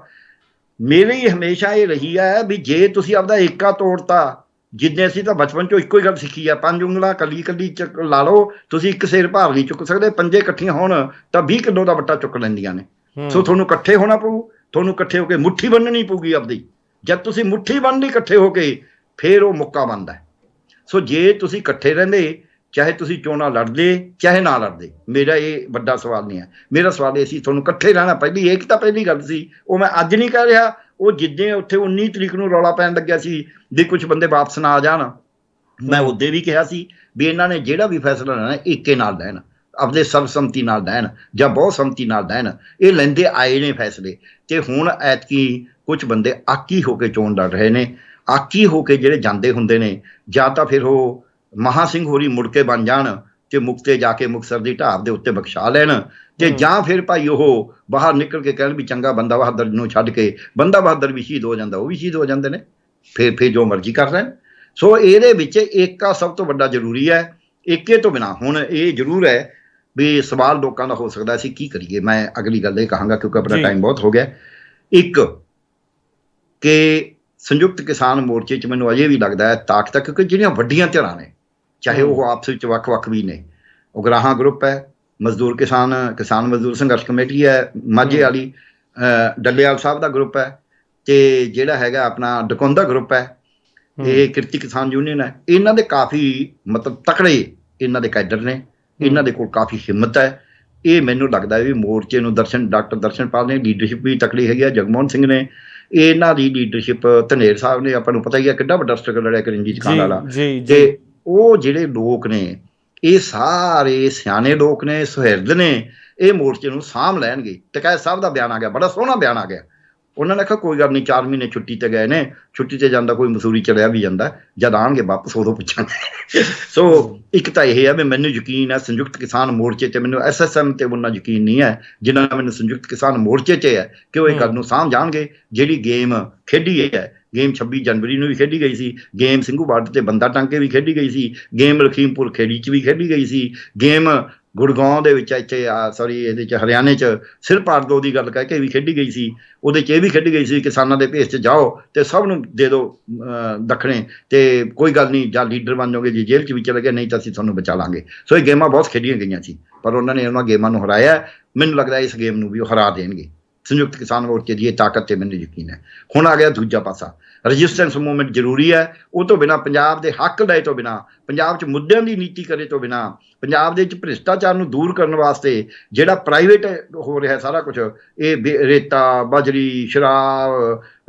ਮੇਰੀ ਹਮੇਸ਼ਾ ਇਹ ਰਹੀ ਹੈ ਵੀ ਜੇ ਤੁਸੀਂ ਆਪਦਾ ਏਕਾ ਤੋੜਤਾ, ਜਿੱਦਾਂ ਅਸੀਂ ਤਾਂ ਬਚਪਨ 'ਚੋਂ ਇੱਕੋ ਹੀ ਗੱਲ ਸਿੱਖੀ ਆ, 5 ਉਂਗਲਾਂ ਕੱਲੀ ਕੱਲੀ ਲਾ ਲਓ, ਤੁਸੀਂ ਇੱਕ ਸਿਰ ਭਾਰ ਨਹੀਂ ਚੁੱਕ ਸਕਦੇ, 5 ਇਕੱਠੀਆਂ ਹੋਣ ਤਾਂ 20 ਕਿਲੋ ਦਾ ਵੱਟਾ ਚੁੱਕ ਲੈਂਦੀਆਂ ਨੇ। ਸੋ ਤੁਹਾਨੂੰ ਇਕੱਠੇ ਹੋਣਾ ਪਊ, ਤੁਹਾਨੂੰ ਇਕੱਠੇ ਹੋ ਕੇ ਮੁੱਠੀ ਬੰਨਣੀ ਪਊਗੀ ਆਪਦੀ। ਜਦ ਤੁਸੀਂ ਮੁੱਠੀ ਬੰਨ ਲਈ ਇਕੱਠੇ ਹੋ ਕੇ, ਫਿਰ ਉਹ ਮੁੱਕਾ ਬਣਦਾ। ਸੋ ਜੇ ਤੁਸੀਂ ਇਕੱਠੇ ਰਹਿੰਦੇ, ਚਾਹੇ ਤੁਸੀਂ ਚੋਣਾਂ ਲੜਦੇ ਚਾਹੇ ਨਾ ਲੜਦੇ, ਮੇਰਾ ਇਹ ਵੱਡਾ ਸਵਾਲ ਨਹੀਂ ਹੈ। ਮੇਰਾ ਸਵਾਲ ਇਹ ਸੀ ਤੁਹਾਨੂੰ ਇਕੱਠੇ ਰਹਿਣਾ ਪਹਿਲੀ, ਇਹ ਤਾਂ ਪਹਿਲੀ ਗੱਲ ਸੀ। ਉਹ ਮੈਂ ਅੱਜ ਨਹੀਂ ਕਹਿ ਰਿਹਾ, ਉਹ ਜਿੱਦਾਂ ਉੱਥੇ 19 ਤਰੀਕ ਨੂੰ ਰੌਲਾ ਪੈਣ ਲੱਗਿਆ ਸੀ ਵੀ ਕੁਝ ਬੰਦੇ ਵਾਪਸ ਨਾ ਆ ਜਾਣ, ਮੈਂ ਉਦੋਂ ਵੀ ਕਿਹਾ ਸੀ ਵੀ ਇਹਨਾਂ ਨੇ ਜਿਹੜਾ ਵੀ ਫੈਸਲਾ ਲੈਣਾ ਏਕੇ ਨਾਲ ਲੈਣ, ਆਪਦੇ ਸਰਬਸੰਮਤੀ ਨਾਲ ਲੈਣ ਜਾਂ ਬਹੁਤ ਸੰਮਤੀ ਨਾਲ ਲੈਣ। ਇਹ ਲੈਂਦੇ ਆਏ ਨੇ ਫੈਸਲੇ। ਤੇ ਹੁਣ ਐਤਕੀ ਕੁਝ ਬੰਦੇ ਆਕੀ ਹੋ ਕੇ ਚੋਣ ਲੜ ਰਹੇ ਨੇ। ਆਕੀ ਹੋ ਕੇ ਜਿਹੜੇ ਜਾਂਦੇ ਹੁੰਦੇ ਨੇ, ਜਾਂ ਤਾਂ ਫਿਰ ਉਹ ਮਹਾਂ ਸਿੰਘ ਹੋਰੀ ਮੁੜ ਕੇ ਬਣ ਜਾਣ ਤੇ ਮੁਕਤੇ ਜਾ ਕੇ ਮੁਕਤਸਰ ਦੀ ਢਾਬ ਦੇ ਉੱਤੇ ਬਖਸ਼ਾ ਲੈਣ, ਤੇ ਜਾਂ ਫਿਰ ਭਾਈ ਉਹ ਬਾਹਰ ਨਿਕਲ ਕੇ ਕਹਿਣ ਵੀ ਚੰਗਾ ਬੰਦਾ ਬਹਾਦਰ ਨੂੰ ਛੱਡ ਕੇ ਬੰਦਾ ਬਹਾਦਰ ਵੀ ਸ਼ਹੀਦ ਹੋ ਜਾਂਦਾ, ਉਹ ਵੀ ਸ਼ਹੀਦ ਹੋ ਜਾਂਦੇ ਨੇ, ਫਿਰ ਜੋ ਮਰਜ਼ੀ ਕਰ ਲੈਣ। ਸੋ ਇਹਦੇ ਵਿੱਚ ਏਕਾ ਸਭ ਤੋਂ ਵੱਡਾ ਜ਼ਰੂਰੀ ਹੈ। ਏਕੇ ਤੋਂ ਬਿਨਾਂ ਹੁਣ ਇਹ ਜ਼ਰੂਰ ਹੈ ਵੀ ਸਵਾਲ ਲੋਕਾਂ ਦਾ ਹੋ ਸਕਦਾ ਅਸੀਂ ਕੀ ਕਰੀਏ। ਮੈਂ ਅਗਲੀ ਗੱਲ ਇਹ ਕਹਾਂਗਾ ਕਿਉਂਕਿ ਆਪਣਾ ਟਾਈਮ ਬਹੁਤ ਹੋ ਗਿਆ। ਇੱਕ ਕਿ ਸੰਯੁਕਤ ਕਿਸਾਨ ਮੋਰਚੇ 'ਚ ਮੈਨੂੰ ਅਜੇ ਵੀ ਲੱਗਦਾ ਹੈ ਤਾਕਤ ਹੈ, ਕਿਉਂਕਿ ਜਿਹੜੀਆਂ ਵੱਡੀਆਂ ਧਿਰਾਂ ਨੇ, ਚਾਹੇ ਉਹ ਆਪਸ ਵਿੱਚ ਵੱਖ-ਵੱਖ ਵੀ ਨੇ, ਉਗਰਾਹਾਂ ਗਰੁੱਪ ਹੈ, ਕਿਸਾਨ ਮਜ਼ਦੂਰ ਸੰਘਰਸ਼ ਕਮੇਟੀ ਹੈ ਮਾਝੇ ਵਾਲੀ, ਡੱਲੇਵਾਲ ਸਾਹਿਬ ਦਾ ਗਰੁੱਪ ਹੈ, ਤੇ ਜਿਹੜਾ ਹੈਗਾ ਆਪਣਾ ਡਕੌਂਦਾ ਗਰੁੱਪ ਹੈ, ਇਹ ਕਿਰਤੀ ਕਿਸਾਨ ਯੂਨੀਅਨ ਹੈ। ਇਹਨਾਂ ਦੇ ਕਾਫੀ ਮਤਲਬ ਤਕੜੇ ਇਹਨਾਂ ਦੇ ਕੈਡਰ ਨੇ, ਇਹਨਾਂ ਦੇ ਕੋਲ ਕਾਫੀ ਹਿੰਮਤ ਹੈ। ਇਹ ਮੈਨੂੰ ਲੱਗਦਾ ਵੀ ਮੋਰਚੇ ਨੂੰ ਡਾਕਟਰ ਦਰਸ਼ਨਪਾਲ ਨੇ ਲੀਡਰਸ਼ਿਪ ਵੀ ਤਕੜੀ ਹੈਗੀ ਆ, ਜਗਮੋਹਨ ਸਿੰਘ ਨੇ, ਇਹਨਾਂ ਦੀ ਲੀਡਰਸ਼ਿਪ, ਧਨੇਰ ਸਾਹਿਬ ਨੇ, ਆਪਾਂ ਨੂੰ ਪਤਾ ਹੀ ਆ ਕਿੱਡਾ ਵੱਡਾ ਸਟਰਗਲ ਲੜਿਆ ਰਣਜੀਤ ਖਾਨ ਵਾਲਾ। ਤੇ ਉਹ ਜਿਹੜੇ ਲੋਕ ਨੇ, ਇਹ ਸਾਰੇ ਸਿਆਣੇ ਲੋਕ ਨੇ, ਸੁਹਿਰਦ ਨੇ, ਇਹ ਮੋਰਚੇ ਨੂੰ ਸਾਂਭ ਲੈਣਗੇ। ਟਕੈਤ ਸਾਹਿਬ ਦਾ ਬਿਆਨ ਆ ਗਿਆ, ਬੜਾ ਸੋਹਣਾ ਬਿਆਨ ਆ ਗਿਆ। ਉਹਨਾਂ ਨੇ ਕਿਹਾ ਕੋਈ ਗੱਲ ਨਹੀਂ, 4 ਮਹੀਨੇ ਛੁੱਟੀ ਤੇ ਗਏ ਨੇ, ਛੁੱਟੀ ਤੇ ਜਾਂਦਾ ਕੋਈ ਮਸੂਰੀ ਚਲਿਆ ਵੀ ਜਾਂਦਾ, ਜਦ ਆਉਣਗੇ ਵਾਪਸ ਉਦੋਂ ਪੁੱਛਾਂਗੇ। ਸੋ ਇੱਕ ਤਾਂ ਇਹ ਹੈ ਵੀ ਮੈਨੂੰ ਯਕੀਨ ਹੈ ਸੰਯੁਕਤ ਕਿਸਾਨ ਮੋਰਚੇ 'ਤੇ, ਮੈਨੂੰ SSM 'ਤੇ ਉਹਨਾਂ ਯਕੀਨ ਨਹੀਂ ਹੈ ਜਿੰਨਾ ਮੈਨੂੰ ਸੰਯੁਕਤ ਕਿਸਾਨ ਮੋਰਚੇ 'ਚ ਹੈ ਕਿ ਉਹ ਇਹ ਗੱਲ ਨੂੰ ਸਾਂਭ ਜਾਣਗੇ। ਜਿਹੜੀ ਗੇਮ ਖੇਡੀ ਹੈ, ਗੇਮ 26 ਜਨਵਰੀ ਨੂੰ ਵੀ ਖੇਡੀ ਗਈ ਸੀ, ਗੇਮ ਸਿੰਘੂ ਬਾਰਡਰ ਤੇ ਬੰਦਾ ਟਾਂਕੇ ਵੀ ਖੇਡੀ ਗਈ ਸੀ, ਗੇਮ ਲਖੀਮਪੁਰ ਖੇੜੀ 'ਚ ਵੀ ਖੇਡੀ ਗਈ ਸੀ, ਗੇਮ ਗੁੜਗਾਉਂ ਦੇ ਵਿੱਚ ਇੱਥੇ ਸੌਰੀ ਇਹਦੇ 'ਚ ਹਰਿਆਣੇ 'ਚ ਸਿਰਪਾਰਦੋ ਦੀ ਗੱਲ ਕਹਿ ਕੇ ਵੀ ਖੇਡੀ ਗਈ ਸੀ। ਉਹਦੇ 'ਚ ਇਹ ਵੀ ਖੇਡੀ ਗਈ ਸੀ ਕਿਸਾਨਾਂ ਦੇ ਭੇਸ 'ਚ ਜਾਓ ਤੇ ਸਭ ਨੂੰ ਦੇ ਦਿਓ ਦੱਖਣੇ, ਤੇ ਕੋਈ ਗੱਲ ਨਹੀਂ, ਜਾਂ ਲੀਡਰ ਬਣ ਜਾਓਗੇ, ਜੀ ਜੇਲ੍ਹ 'ਚ ਵੀ ਚਲੇ ਗਏ ਨਹੀਂ ਤਾਂ ਅਸੀਂ ਤੁਹਾਨੂੰ ਬਚਾ ਲਾਂਗੇ। ਸੋ ਇਹ ਗੇਮਾਂ ਬਹੁਤ ਖੇਡੀਆਂ ਗਈਆਂ ਸੀ, ਪਰ ਉਹਨਾਂ ਨੇ ਉਹਨਾਂ ਗੇਮਾਂ ਨੂੰ ਹਰਾਇਆ। ਮੈਨੂੰ ਲੱਗਦਾ ਇਸ ਗੇਮ ਨੂੰ ਵੀ ਉਹ ਹਰਾ ਦੇਣਗੇ। ਸੰਯੁਕਤ ਕਿਸਾਨ ਮੋਰਚੇ ਦੀ ਇਹ ਤਾਕਤ ਤੇ ਮੈਨੂੰ ਯਕੀਨ ਹੈ। ਹੁਣ ਆ ਗਿਆ ਦੂਜਾ ਪਾਸਾ, ਰਜਿਸਟੈਂਸ ਮੂਵਮੈਂਟ ਜ਼ਰੂਰੀ ਹੈ। ਉਹ ਤੋਂ ਬਿਨਾਂ, ਪੰਜਾਬ ਦੇ ਹੱਕ ਲਏ ਤੋਂ ਬਿਨਾਂ, ਪੰਜਾਬ 'ਚ ਮੁੱਦਿਆਂ ਦੀ ਨੀਤੀ ਕਰੇ ਤੋਂ ਬਿਨਾਂ, ਪੰਜਾਬ ਦੇ ਵਿੱਚ ਭ੍ਰਿਸ਼ਟਾਚਾਰ ਨੂੰ ਦੂਰ ਕਰਨ ਵਾਸਤੇ ਜਿਹੜਾ ਪ੍ਰਾਈਵੇਟ ਹੋ ਰਿਹਾ ਸਾਰਾ ਕੁਝ, ਇਹ ਰੇਤਾ, ਬਜਰੀ, ਸ਼ਰਾਬ,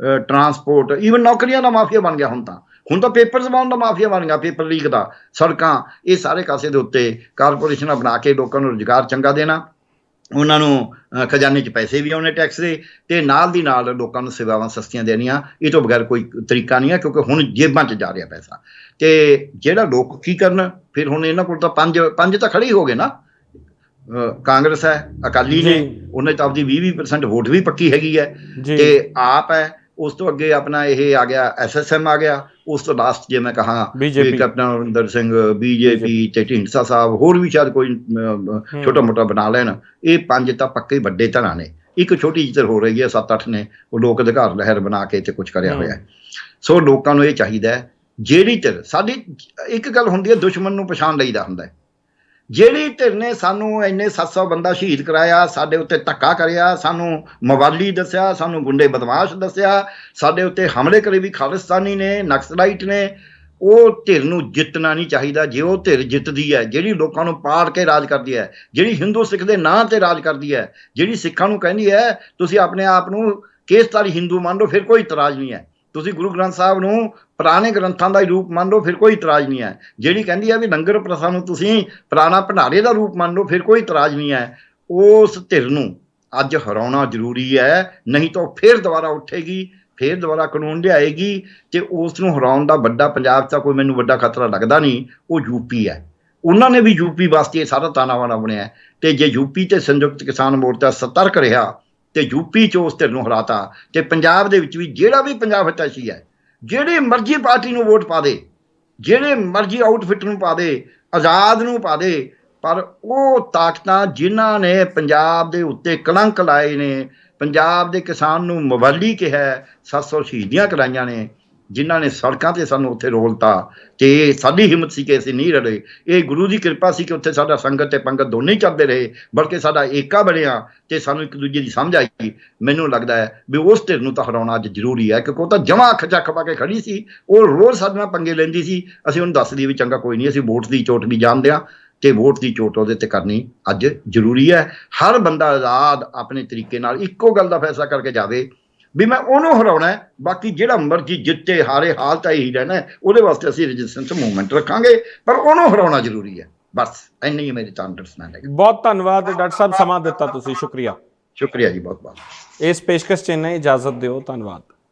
ਟਰਾਂਸਪੋਰਟ, ਈਵਨ ਨੌਕਰੀਆਂ ਦਾ ਮਾਫੀਆ ਬਣ ਗਿਆ। ਹੁਣ ਤਾਂ ਪੇਪਰ ਜ਼ਮਾਉਣ ਦਾ ਮਾਫੀਆ ਬਣ ਗਿਆ, ਪੇਪਰ ਲੀਕ ਦਾ, ਸੜਕਾਂ, ਇਹ ਸਾਰੇ ਕਾਸੇ ਦੇ ਉੱਤੇ ਕਾਰਪੋਰੇਸ਼ਨਾਂ ਬਣਾ ਕੇ ਲੋਕਾਂ ਨੂੰ ਰੁਜ਼ਗਾਰ ਚੰਗਾ ਦੇਣਾ, ਉਹਨਾਂ ਨੂੰ ਖਜ਼ਾਨੇ 'ਚ ਪੈਸੇ ਵੀ ਆਉਣੇ ਟੈਕਸ ਦੇ, ਤੇ ਨਾਲ ਦੀ ਨਾਲ ਲੋਕਾਂ ਨੂੰ ਸੇਵਾਵਾਂ ਸਸਤੀਆਂ ਦੇਣੀਆਂ। ਇਹ ਤੋਂ ਬਗੈਰ ਕੋਈ ਤਰੀਕਾ ਨਹੀਂ ਹੈ, ਕਿਉਂਕਿ ਹੁਣ ਜੇਬਾਂ 'ਚ ਜਾ ਰਿਹਾ ਪੈਸਾ। ਤੇ ਜਿਹੜਾ ਲੋਕ ਕੀ ਕਰਨ ਫਿਰ? ਹੁਣ ਇਹਨਾਂ ਕੋਲ ਤਾਂ ਪੰਜ ਤਾਂ ਖੜੇ ਹੋ ਗਏ ਨਾ। ਕਾਂਗਰਸ ਹੈ, ਅਕਾਲੀ ਨੇ, ਉਹਨੇ ਤਾਂ ਆਪਦੀ 20% ਵੋਟ ਵੀ ਪੱਕੀ ਹੈਗੀ ਹੈ, ਤੇ ਆਪ ਹੈ। ਉਸ ਤੋਂ ਅੱਗੇ ਆਪਣਾ ਇਹ ਆ ਗਿਆ SSM ਆ ਗਿਆ। ਉਸ ਤੋਂ ਲਾਸਟ ਜੇ ਮੈਂ ਕਹਾਂ ਕੈਪਟਨ ਅਮਰਿੰਦਰ ਸਿੰਘ, BJP ਤੇ ਢੀਂਡਸਾ ਸਾਹਿਬ, ਹੋਰ ਵੀ ਸ਼ਾਇਦ ਕੋਈ ਛੋਟਾ ਮੋਟਾ ਬਣਾ ਲੈਣ। ਇਹ 5 ਤਾਂ ਪੱਕੇ ਵੱਡੇ ਧਿਰਾਂ ਨੇ। ਇੱਕ ਛੋਟੀ ਜਿਹੀ ਧਿਰ ਹੋ ਰਹੀ ਹੈ, 7-8 ਨੇ, ਉਹ ਲੋਕ ਅਧਿਕਾਰ ਲਹਿਰ ਬਣਾ ਕੇ ਤੇ ਕੁਝ ਕਰਿਆ ਹੋਇਆ। ਸੋ ਲੋਕਾਂ ਨੂੰ ਇਹ ਚਾਹੀਦਾ ਹੈ, ਜਿਹੜੀ ਧਿਰ ਸਾਡੀ, ਇੱਕ ਗੱਲ ਹੁੰਦੀ ਹੈ ਦੁਸ਼ਮਣ ਨੂੰ ਪਛਾਣ ਲਈਦਾ ਹੁੰਦਾ ਹੈ। ਜਿਹੜੀ ਧਿਰ ਨੇ ਸਾਨੂੰ ਇੰਨੇ 700 ਬੰਦਾ ਸ਼ਹੀਦ ਕਰਾਇਆ, ਸਾਡੇ ਉੱਤੇ ਧੱਕਾ ਕਰਿਆ, ਸਾਨੂੰ ਮਵਾਲੀ ਦੱਸਿਆ, ਸਾਨੂੰ ਗੁੰਡੇ ਬਦਮਾਸ਼ ਦੱਸਿਆ, ਸਾਡੇ ਉੱਤੇ ਹਮਲੇ ਕਰੇ ਵੀ ਖਾਲਿਸਤਾਨੀ ਨੇ, ਨਕਸਲਾਈਟ ਨੇ, ਉਹ ਧਿਰ ਨੂੰ ਜਿੱਤਣਾ ਨਹੀਂ ਚਾਹੀਦਾ। ਜੇ ਉਹ ਧਿਰ ਜਿੱਤਦੀ ਹੈ, ਜਿਹੜੀ ਲੋਕਾਂ ਨੂੰ ਪਾੜ ਕੇ ਰਾਜ ਕਰਦੀ ਹੈ, ਜਿਹੜੀ ਹਿੰਦੂ ਸਿੱਖ ਦੇ ਨਾਂ ਤੇ ਰਾਜ ਕਰਦੀ ਹੈ, ਜਿਹੜੀ ਸਿੱਖਾਂ ਨੂੰ ਕਹਿੰਦੀ ਹੈ ਤੁਸੀਂ ਆਪਣੇ ਆਪ ਨੂੰ ਕੇਸਧਾਰੀ ਹਿੰਦੂ ਮੰਨ ਲਓ, ਫਿਰ ਕੋਈ ਇਤਰਾਜ਼ ਨਹੀਂ ਹੈ। ਤੁਸੀਂ ਗੁਰੂ ਗ੍ਰੰਥ ਸਾਹਿਬ ਨੂੰ ਪੁਰਾਣੇ ਗ੍ਰੰਥਾਂ ਦਾ ਹੀ ਰੂਪ ਮੰਨ ਲਓ, ਫਿਰ ਕੋਈ ਇਤਰਾਜ਼ ਨਹੀਂ ਹੈ। ਜਿਹੜੀ ਕਹਿੰਦੀ ਹੈ ਵੀ ਲੰਗਰ ਪ੍ਰਥਾ ਨੂੰ ਤੁਸੀਂ ਪੁਰਾਣਾ ਭੰਡਾਰੇ ਦਾ ਰੂਪ ਮੰਨ ਲਓ, ਫਿਰ ਕੋਈ ਇਤਰਾਜ਼ ਨਹੀਂ ਹੈ। ਉਸ ਧਿਰ ਨੂੰ ਅੱਜ ਹਰਾਉਣਾ ਜ਼ਰੂਰੀ ਹੈ, ਨਹੀਂ ਤਾਂ ਉਹ ਫਿਰ ਦੁਬਾਰਾ ਉੱਠੇਗੀ, ਫਿਰ ਦੁਬਾਰਾ ਕਾਨੂੰਨ ਲਿਆਏਗੀ, ਤੇ ਉਸ ਨੂੰ ਹਰਾਉਣ ਦਾ ਵੱਡਾ, ਪੰਜਾਬ 'ਚ ਕੋਈ ਮੈਨੂੰ ਵੱਡਾ ਖਤਰਾ ਲੱਗਦਾ ਨਹੀਂ। ਉਹ UP ਹੈ। ਉਹਨਾਂ ਨੇ ਵੀ UP ਵਾਸਤੇ ਇਹ ਸਾਰਾ ਤਾਨਾਵਾਨਾ ਬਣਿਆ, ਤੇ ਜੇ UP ਤੇ ਸੰਯੁਕਤ ਕਿਸਾਨ ਮੋਰਚਾ ਸਤਰਕ ਰਿਹਾ ਤੇ UP 'ਚ ਉਸ ਧਿਰ ਨੂੰ ਹਰਾਤਾ, ਤੇ ਪੰਜਾਬ ਦੇ ਵਿੱਚ ਵੀ ਜਿਹੜਾ ਵੀ ਪੰਜਾਬ ਹਿਤੈਸ਼ੀ ਹੈ, ਜਿਹੜੀ ਮਰਜ਼ੀ ਪਾਰਟੀ ਨੂੰ ਵੋਟ ਪਾ ਦੇ, ਜਿਹੜੇ ਮਰਜ਼ੀ ਆਊਟਫਿਟ ਨੂੰ ਪਾ ਦੇ, ਆਜ਼ਾਦ ਨੂੰ ਪਾ ਦੇ, ਪਰ ਉਹ ਤਾਕਤਾਂ ਜਿਨ੍ਹਾਂ ਨੇ ਪੰਜਾਬ ਦੇ ਉੱਤੇ ਕਲੰਕ ਲਾਏ ਨੇ, ਪੰਜਾਬ ਦੇ ਕਿਸਾਨ ਨੂੰ ਮਵਾਲੀ ਕਿਹਾ, 700 ਸ਼ਹੀਦੀਆਂ ਕਰਾਈਆਂ ਨੇ, ਜਿਨ੍ਹਾਂ ਨੇ ਸੜਕਾਂ 'ਤੇ ਸਾਨੂੰ ਉੱਥੇ ਰੋਲਤਾ, ਤੇ ਸਾਡੀ ਹਿੰਮਤ ਸੀ ਕਿ ਅਸੀਂ ਨਹੀਂ ਰਲੇ। ਇਹ ਗੁਰੂ ਦੀ ਕਿਰਪਾ ਸੀ ਕਿ ਉੱਥੇ ਸਾਡਾ ਸੰਗਤ ਤੇ ਪੰਗਤ ਦੋਨੇ ਹੀ ਚੱਲਦੇ ਰਹੇ, ਬਲਕਿ ਸਾਡਾ ਏਕਾ ਬਣਿਆ, ਤੇ ਸਾਨੂੰ ਇੱਕ ਦੂਜੇ ਦੀ ਸਮਝ ਆਈ। ਮੈਨੂੰ ਲੱਗਦਾ ਹੈ ਵੀ ਉਸ ਧਿਰ ਨੂੰ ਤਾਂ ਹਰਾਉਣਾ ਅੱਜ ਜ਼ਰੂਰੀ ਹੈ, ਕਿਉਂਕਿ ਉਹ ਤਾਂ ਜਮਾਂ ਅੱਖ ਚੱਕ ਪਾ ਕੇ ਖੜੀ ਸੀ। ਉਹ ਰੋਜ਼ ਸਾਡੇ ਨਾਲ ਪੰਗੇ ਲੈਂਦੀ ਸੀ। ਅਸੀਂ ਉਹਨੂੰ ਦੱਸ ਦਈਏ ਵੀ ਚੰਗਾ ਕੋਈ ਨਹੀਂ, ਅਸੀਂ ਵੋਟ ਦੀ ਚੋਟ ਵੀ ਜਾਣਦੇ ਹਾਂ, ਤੇ ਵੋਟ ਦੀ ਚੋਟ ਉਹਦੇ ਤੇ ਕਰਨੀ ਅੱਜ ਜ਼ਰੂਰੀ ਹੈ। ਹਰ ਬੰਦਾ ਆਜ਼ਾਦ ਆਪਣੇ ਤਰੀਕੇ ਨਾਲ ਇੱਕੋ ਗੱਲ ਦਾ ਫੈਸਲਾ ਕਰਕੇ ਜਾਵੇ ਵੀ ਮੈਂ ਉਹਨੂੰ ਹਰਾਉਣਾ, ਬਾਕੀ ਜਿਹੜਾ ਮਰਜ਼ੀ ਜਿੱਤੇ ਹਾਰੇ ਹਾਲ ਤਾਂ ਇਹੀ ਰਹਿਣਾ, ਉਹਦੇ ਵਾਸਤੇ ਅਸੀਂ ਰੈਜ਼ਿਸਟੈਂਸ ਮੂਵਮੈਂਟ ਰੱਖਾਂਗੇ, ਪਰ ਉਹਨੂੰ ਹਰਾਉਣਾ ਜ਼ਰੂਰੀ ਹੈ। ਬਸ ਇੰਨੀ ਹੀ ਮੇਰੀ ਤਾਂ ਅੰਡਰਸਟੈਂਡ ਹੈ। ਬਹੁਤ ਧੰਨਵਾਦ ਡਾਕਟਰ ਸਾਹਿਬ, ਸਮਾਂ ਦਿੱਤਾ ਤੁਸੀਂ, ਸ਼ੁਕਰੀਆ। ਸ਼ੁਕਰੀਆ ਜੀ, ਬਹੁਤ ਬਹੁਤ। ਇਸ ਪੇਸ਼ਕਸ਼ 'ਚ ਇੰਨਾ ਹੀ, ਇਜਾਜ਼ਤ ਦਿਓ, ਧੰਨਵਾਦ।